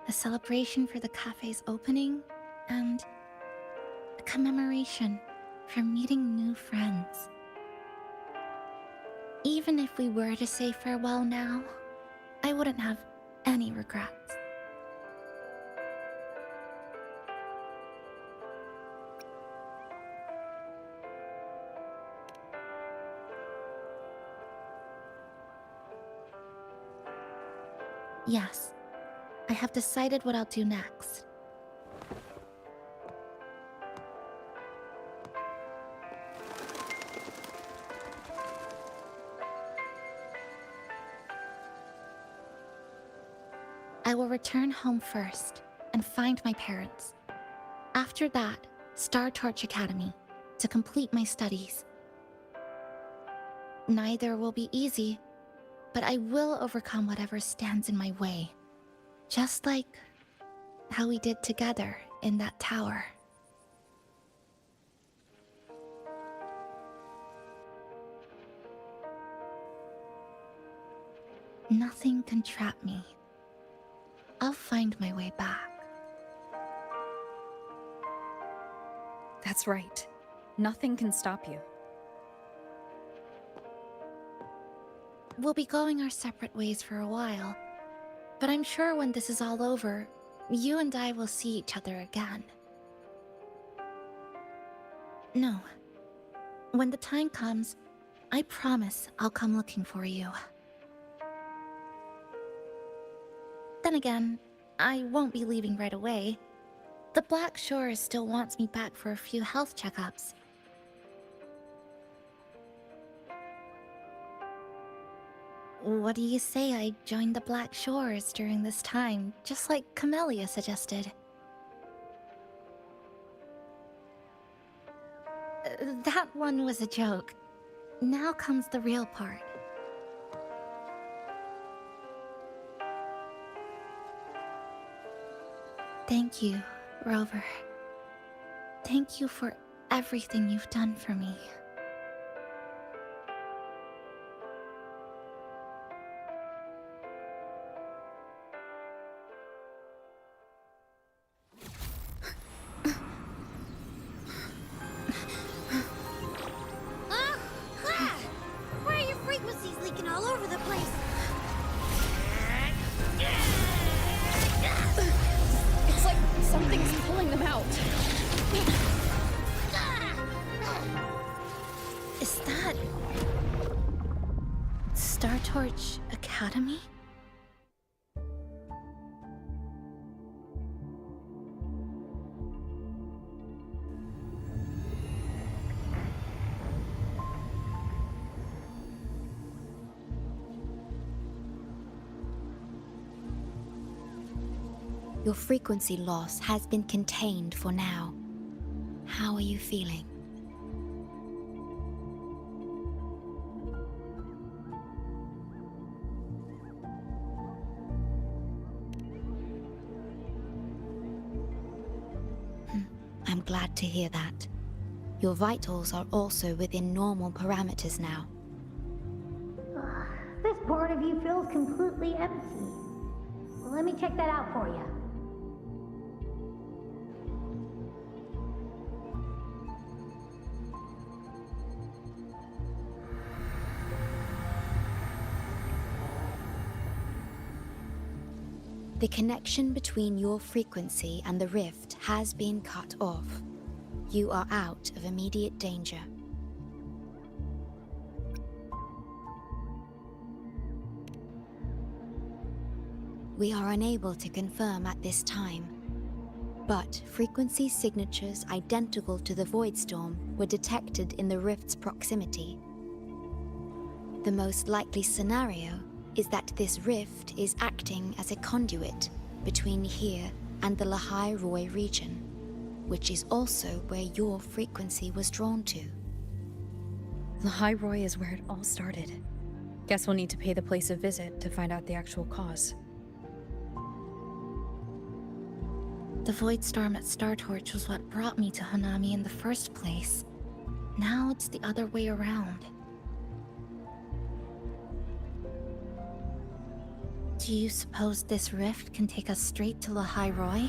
Speaker 14: A celebration for the cafe's opening, and a commemoration for meeting new friends. Even if we were to say farewell now, I wouldn't have any regrets. Yes, I have decided what I'll do next. I will return home first and find my parents. After that, Star Torch Academy to complete my studies. Neither will be easy, but I will overcome whatever stands in my way. Just like how we did together in that tower. Nothing can trap me. I'll find my way back.
Speaker 3: That's right. Nothing can stop you.
Speaker 9: We'll be going our separate ways for a while, but I'm sure when this is all over, you and I will see each other again. No. When the time comes, I promise I'll come looking for you. Then again, I won't be leaving right away. The Black Shores still wants me back for a few health checkups. What do you say I join the Black Shores during this time, just like Camellia suggested? That one was a joke. Now comes the real part. Thank you, Rover. Thank you for everything you've done for me.
Speaker 16: Why are your frequencies leaking all over the place?
Speaker 3: It's like something's pulling them out.
Speaker 9: Is that... Star Torch Academy?
Speaker 2: Your frequency loss has been contained for now. How are you feeling? I'm glad to hear that. Your vitals are also within normal parameters now.
Speaker 16: This part of you feels completely empty. Well, let me check that out for you.
Speaker 2: The connection between your frequency and the rift has been cut off. You are out of immediate danger. We are unable to confirm at this time, but frequency signatures identical to the Void Storm were detected in the rift's proximity. The most likely scenario is that this rift is acting as a conduit between here and the Lahai Roi region, which is also where your frequency was drawn to.
Speaker 3: Lahai Roi is where it all started. Guess we'll need to pay the place a visit to find out the actual cause.
Speaker 9: The Void Storm at Star Torch was what brought me to Hanami in the first place. Now it's the other way around. Do you suppose this rift can take us straight to Lahai Roi?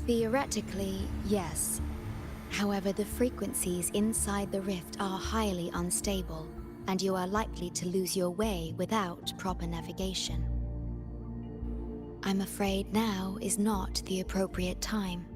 Speaker 2: Theoretically, yes. However, the frequencies inside the rift are highly unstable, and you are likely to lose your way without proper navigation. I'm afraid now is not the appropriate time.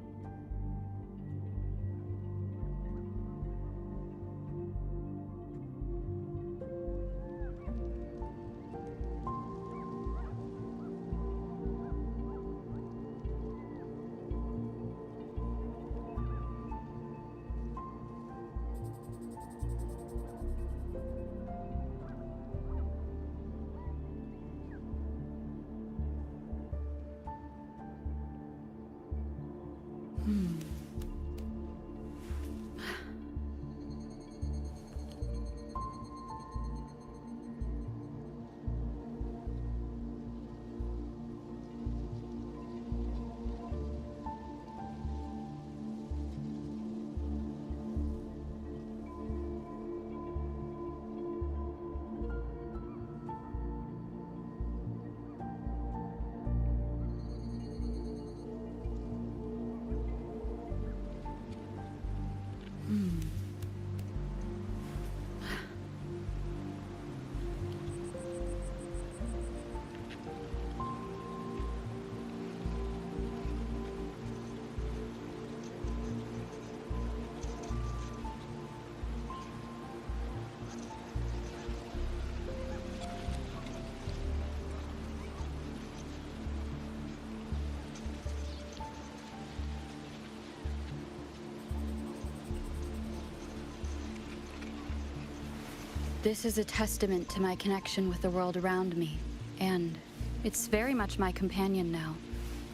Speaker 20: This is a testament to my connection with the world around me, and it's very much my companion now,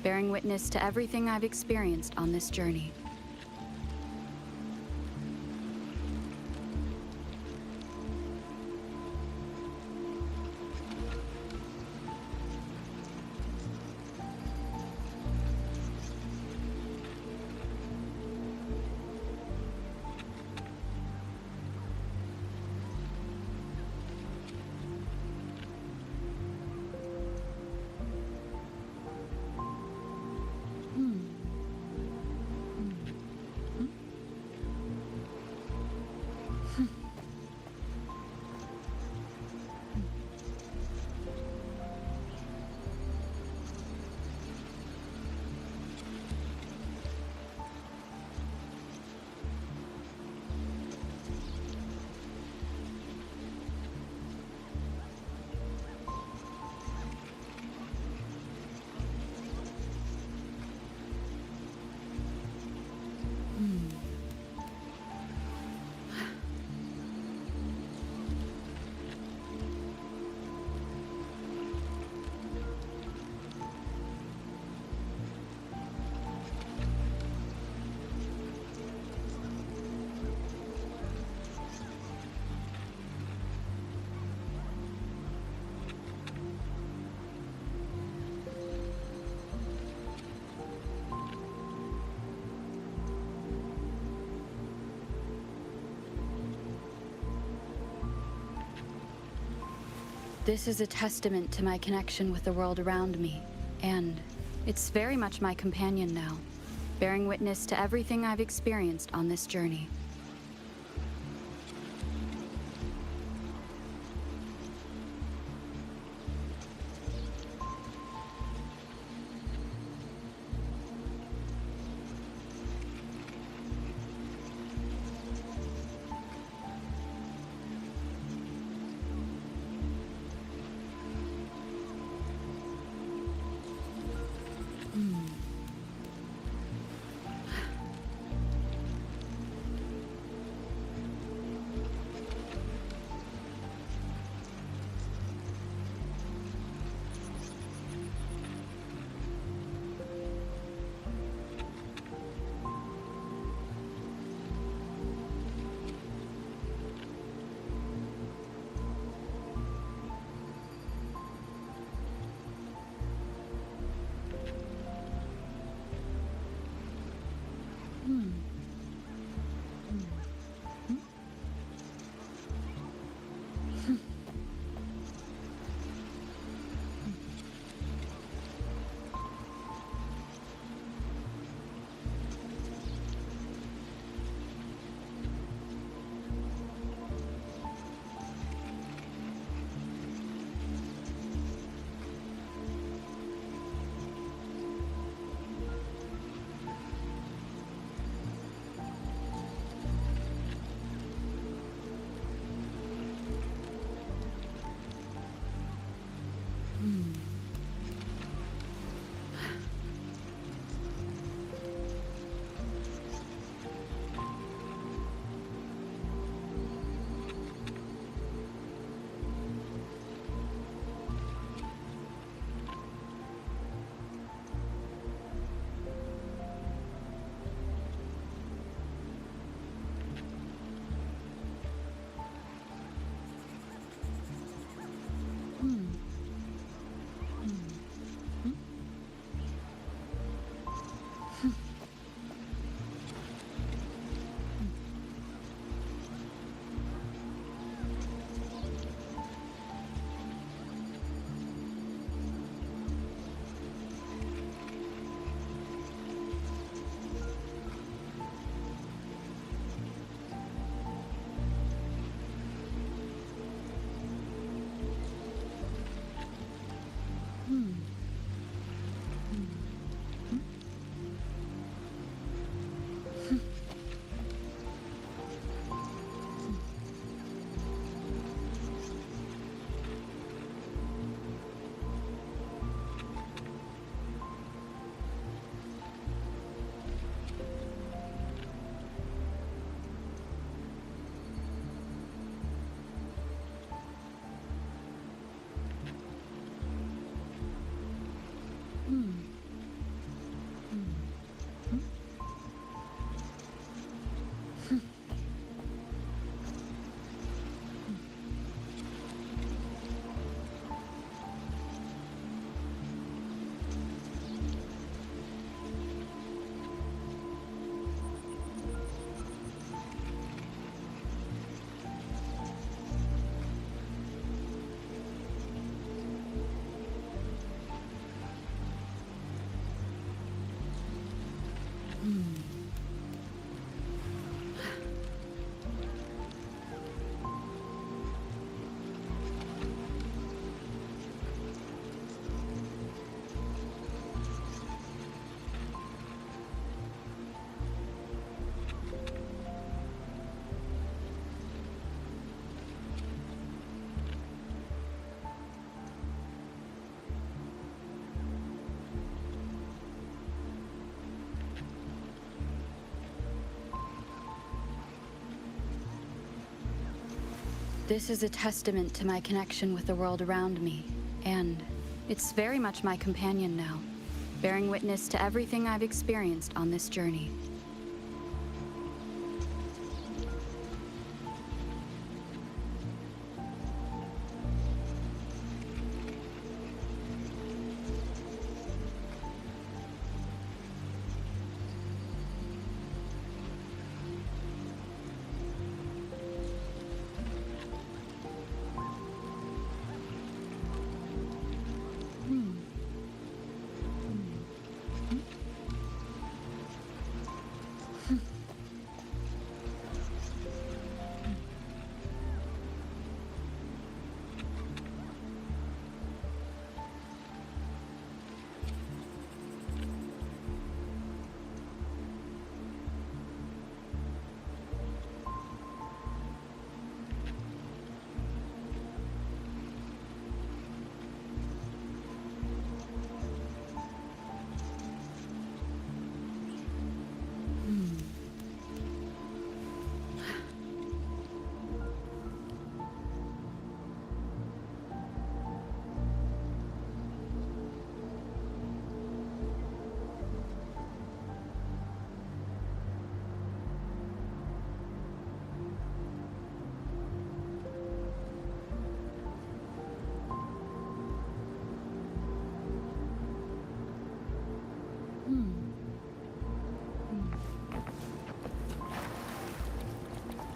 Speaker 20: bearing witness to everything I've experienced on this journey. This is a testament to my connection with the world around me, and it's very much my companion now, bearing witness to everything I've experienced on this journey. This is a testament to my connection with the world around me, and it's very much my companion now, bearing witness to everything I've experienced on this journey.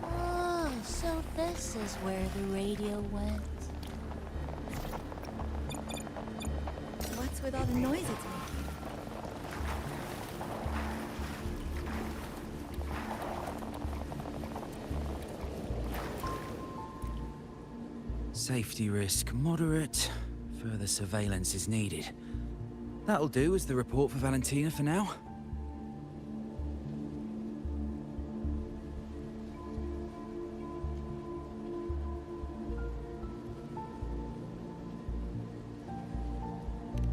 Speaker 14: Oh, so this is where the radio went.
Speaker 11: What's with all the noise it's making?
Speaker 8: Safety risk moderate. Further surveillance is needed. That'll do as the report for Valentina for now.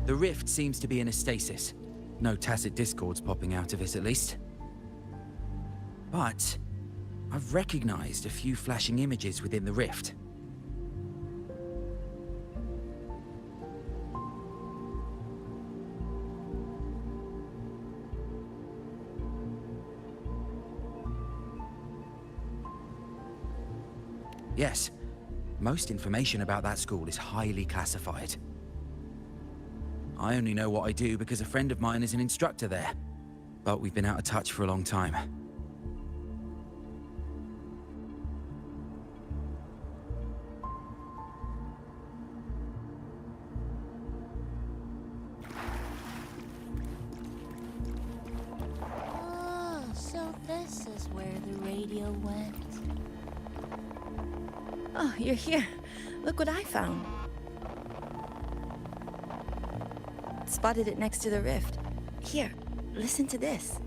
Speaker 8: The rift seems to be in a stasis. No tacit discords popping out of it, at least. But I've recognized a few flashing images within the rift. Yes, most information about that school is highly classified. I only know what I do because a friend of mine is an instructor there, but we've been out of touch for a long time.
Speaker 14: Oh, so this is where the radio went.
Speaker 11: Oh, you're here. Look what I found. Spotted it next to the rift. Here, listen to this.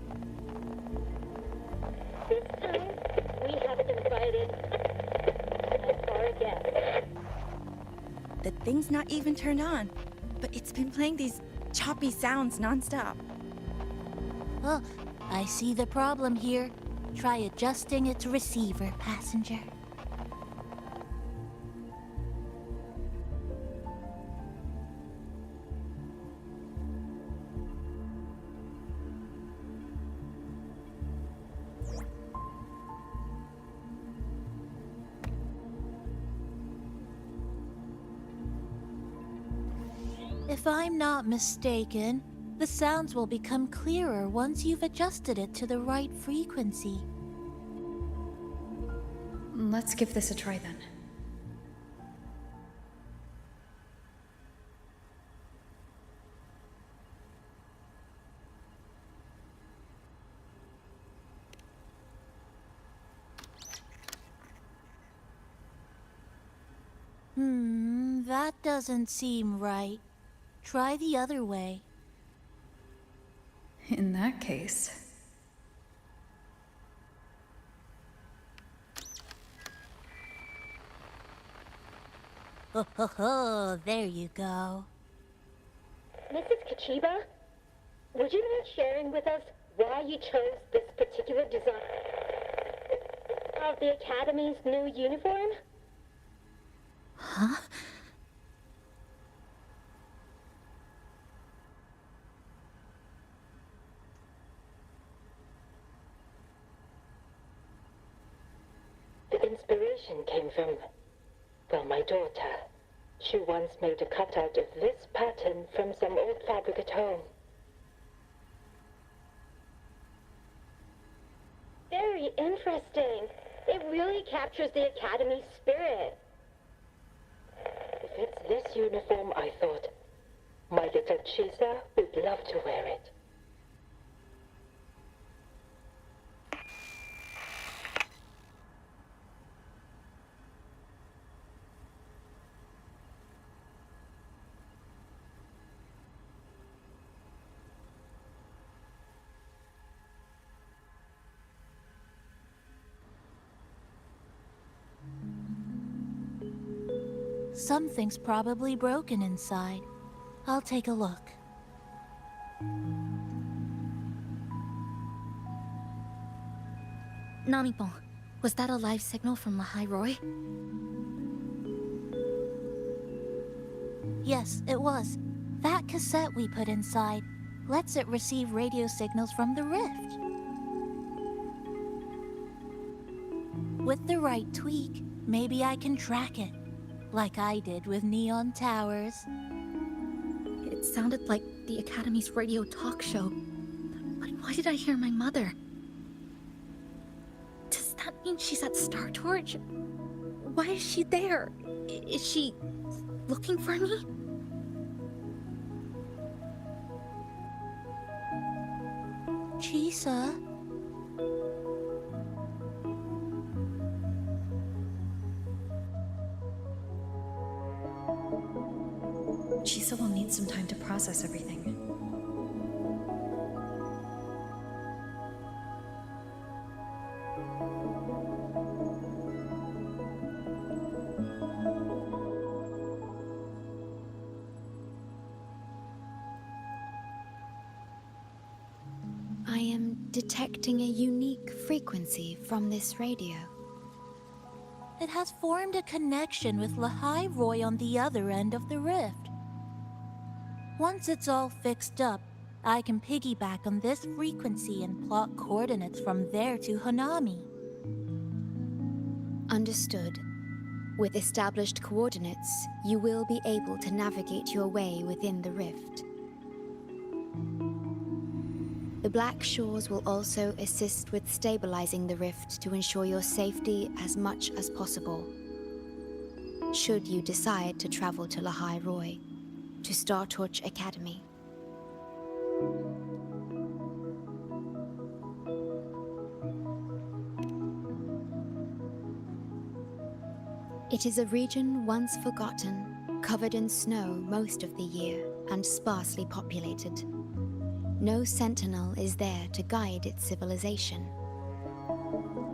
Speaker 17: This time, we haven't invited our guest.
Speaker 11: The thing's not even turned on, but it's been playing these choppy sounds nonstop.
Speaker 14: Oh, I see the problem here. Try adjusting its receiver, passenger. If I'm not mistaken, the sounds will become clearer once you've adjusted it to the right frequency.
Speaker 3: Let's give this a try then.
Speaker 14: That doesn't seem right. Try the other way.
Speaker 3: In that case...
Speaker 14: Oh, there you go.
Speaker 17: Mrs. Kachiba, would you mind sharing with us why you chose this particular design of the Academy's new uniform?
Speaker 14: Huh?
Speaker 5: The inspiration came from, well, my daughter. She once made a cutout of this pattern from some old fabric at home.
Speaker 4: Very interesting. It really captures the Academy's spirit.
Speaker 5: If it's this uniform, I thought, my little Chisa would love to wear it.
Speaker 14: Something's probably broken inside. I'll take a look.
Speaker 11: Namipon, was that a live signal from Lahai Roy?
Speaker 14: Yes, it was. That cassette we put inside lets it receive radio signals from the rift. With the right tweak, maybe I can track it, like I did with Neon Towers.
Speaker 11: It sounded like the Academy's radio talk show. But why did I hear my mother? Does that mean she's at Star Torch? Why is she there? Is she looking for me?
Speaker 14: Chisa?
Speaker 3: Chisa will need some time to process everything.
Speaker 2: I am detecting a unique frequency from this radio.
Speaker 14: It has formed a connection with Lahai Roy on the other end of the rift. Once it's all fixed up, I can piggyback on this frequency and plot coordinates from there to Hanami.
Speaker 2: Understood. With established coordinates, you will be able to navigate your way within the rift. The Black Shores will also assist with stabilizing the rift to ensure your safety as much as possible. Should you decide to travel to Lahai Roy, to Star Torch Academy. It is a region once forgotten, covered in snow most of the year, and sparsely populated. No sentinel is there to guide its civilization.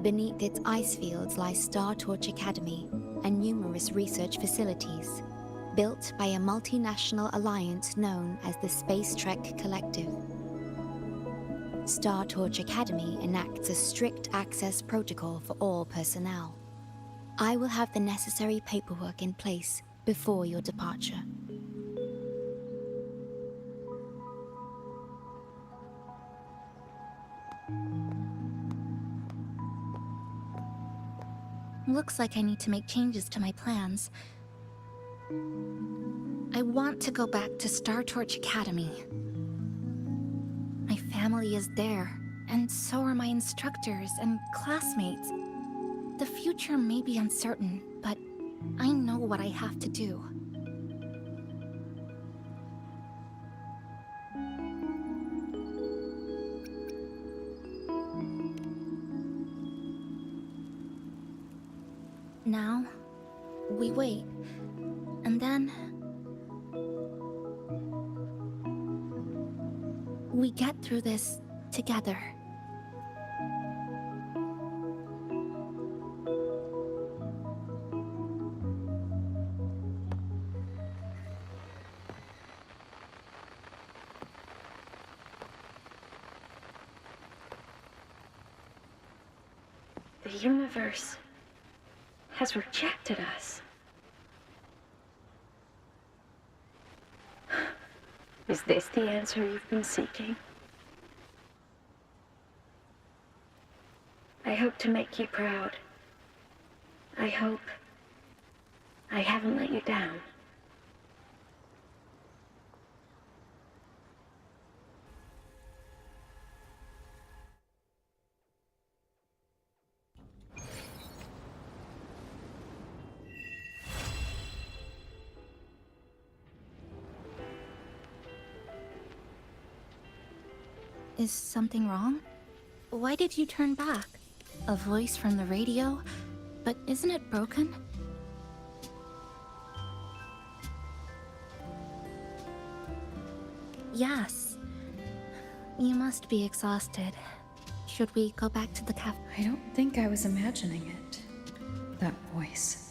Speaker 2: Beneath its ice fields lies Star Torch Academy and numerous research facilities, built by a multinational alliance known as the Space Trek Collective. Star Torch Academy enacts a strict access protocol for all personnel. I will have the necessary paperwork in place before your departure.
Speaker 11: Looks like I need to make changes to my plans. I want to go back to Star Torch Academy. My family is there, and so are my instructors and classmates. The future may be uncertain, but I know what I have to do. Now, we wait, and then we get through this together.
Speaker 17: The universe has rejected us. Is this the answer you've been seeking? I hope to make you proud. I hope I haven't let you down.
Speaker 14: Is something wrong? Why did you turn back? A voice from the radio? But isn't it broken? Yes. You must be exhausted. Should we go back to the cafe?
Speaker 3: I don't think I was imagining it. That voice.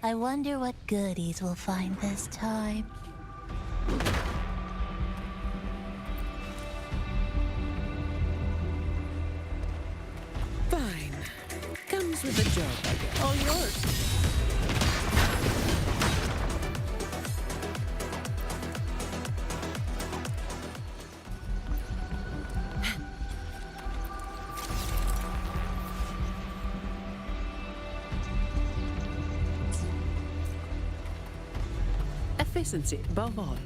Speaker 14: I wonder what goodies we'll find this time.
Speaker 18: Fine. Comes with the job, I guess. All yours. Efficiency above all.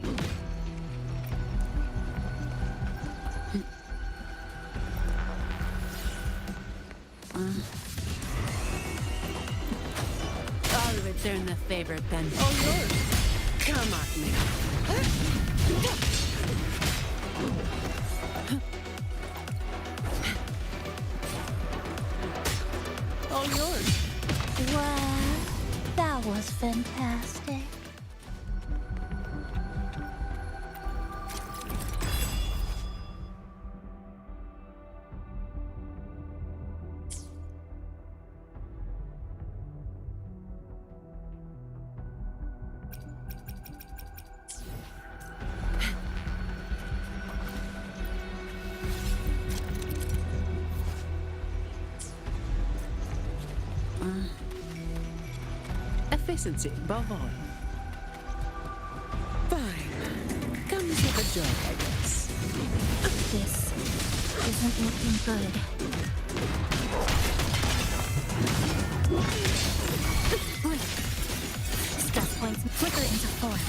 Speaker 18: I'll return the favor then. All yours. Come at me. All yours.
Speaker 14: Wow, that was fantastic.
Speaker 18: Efficiency above all. Fine. Comes with a job, I guess.
Speaker 14: This isn't looking good. Blink. Stress points flicker into form.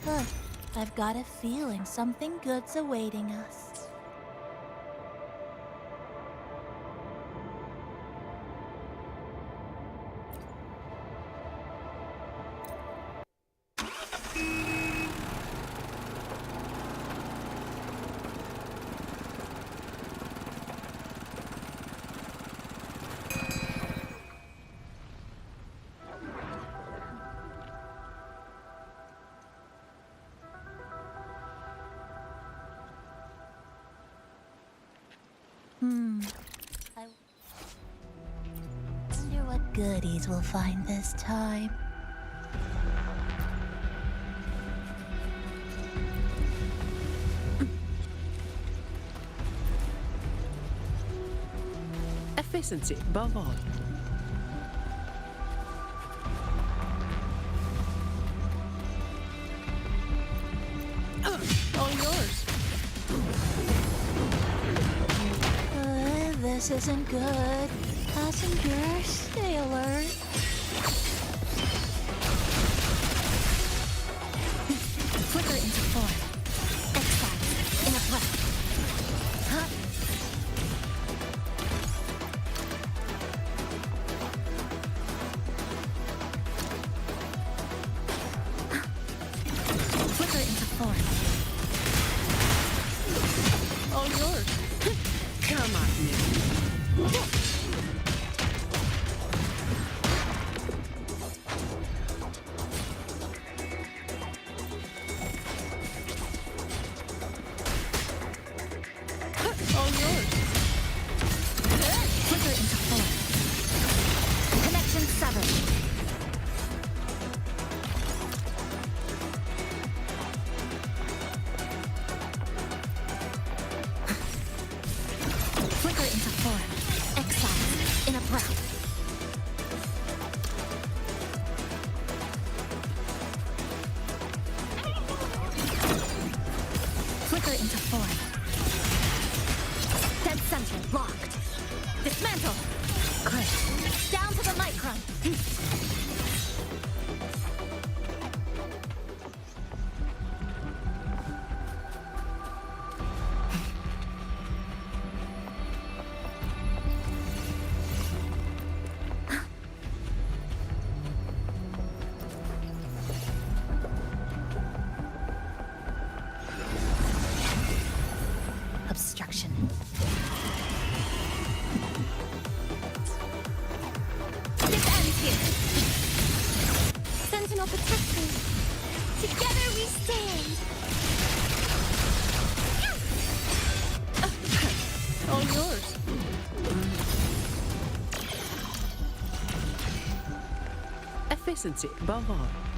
Speaker 14: Good. I've got a feeling something good's awaiting us. I wonder what goodies we'll find this time.
Speaker 18: Efficiency above all. All yours.
Speaker 14: This isn't good. Passengers, stay alert. Flicker into form. Exile in a breath. Huh? Flicker into form.
Speaker 18: All yours. Come on, Noob. All yours.
Speaker 14: Flicker into form. Connection severed. Flicker into form. Exile.
Speaker 16: flicker into form. Dead center locked. Dismantle.
Speaker 21: Great.
Speaker 16: Down to the micron. Obstruction. This ends here. Sentinel protect me. Together we stand.
Speaker 18: All yours. Efficiency above all.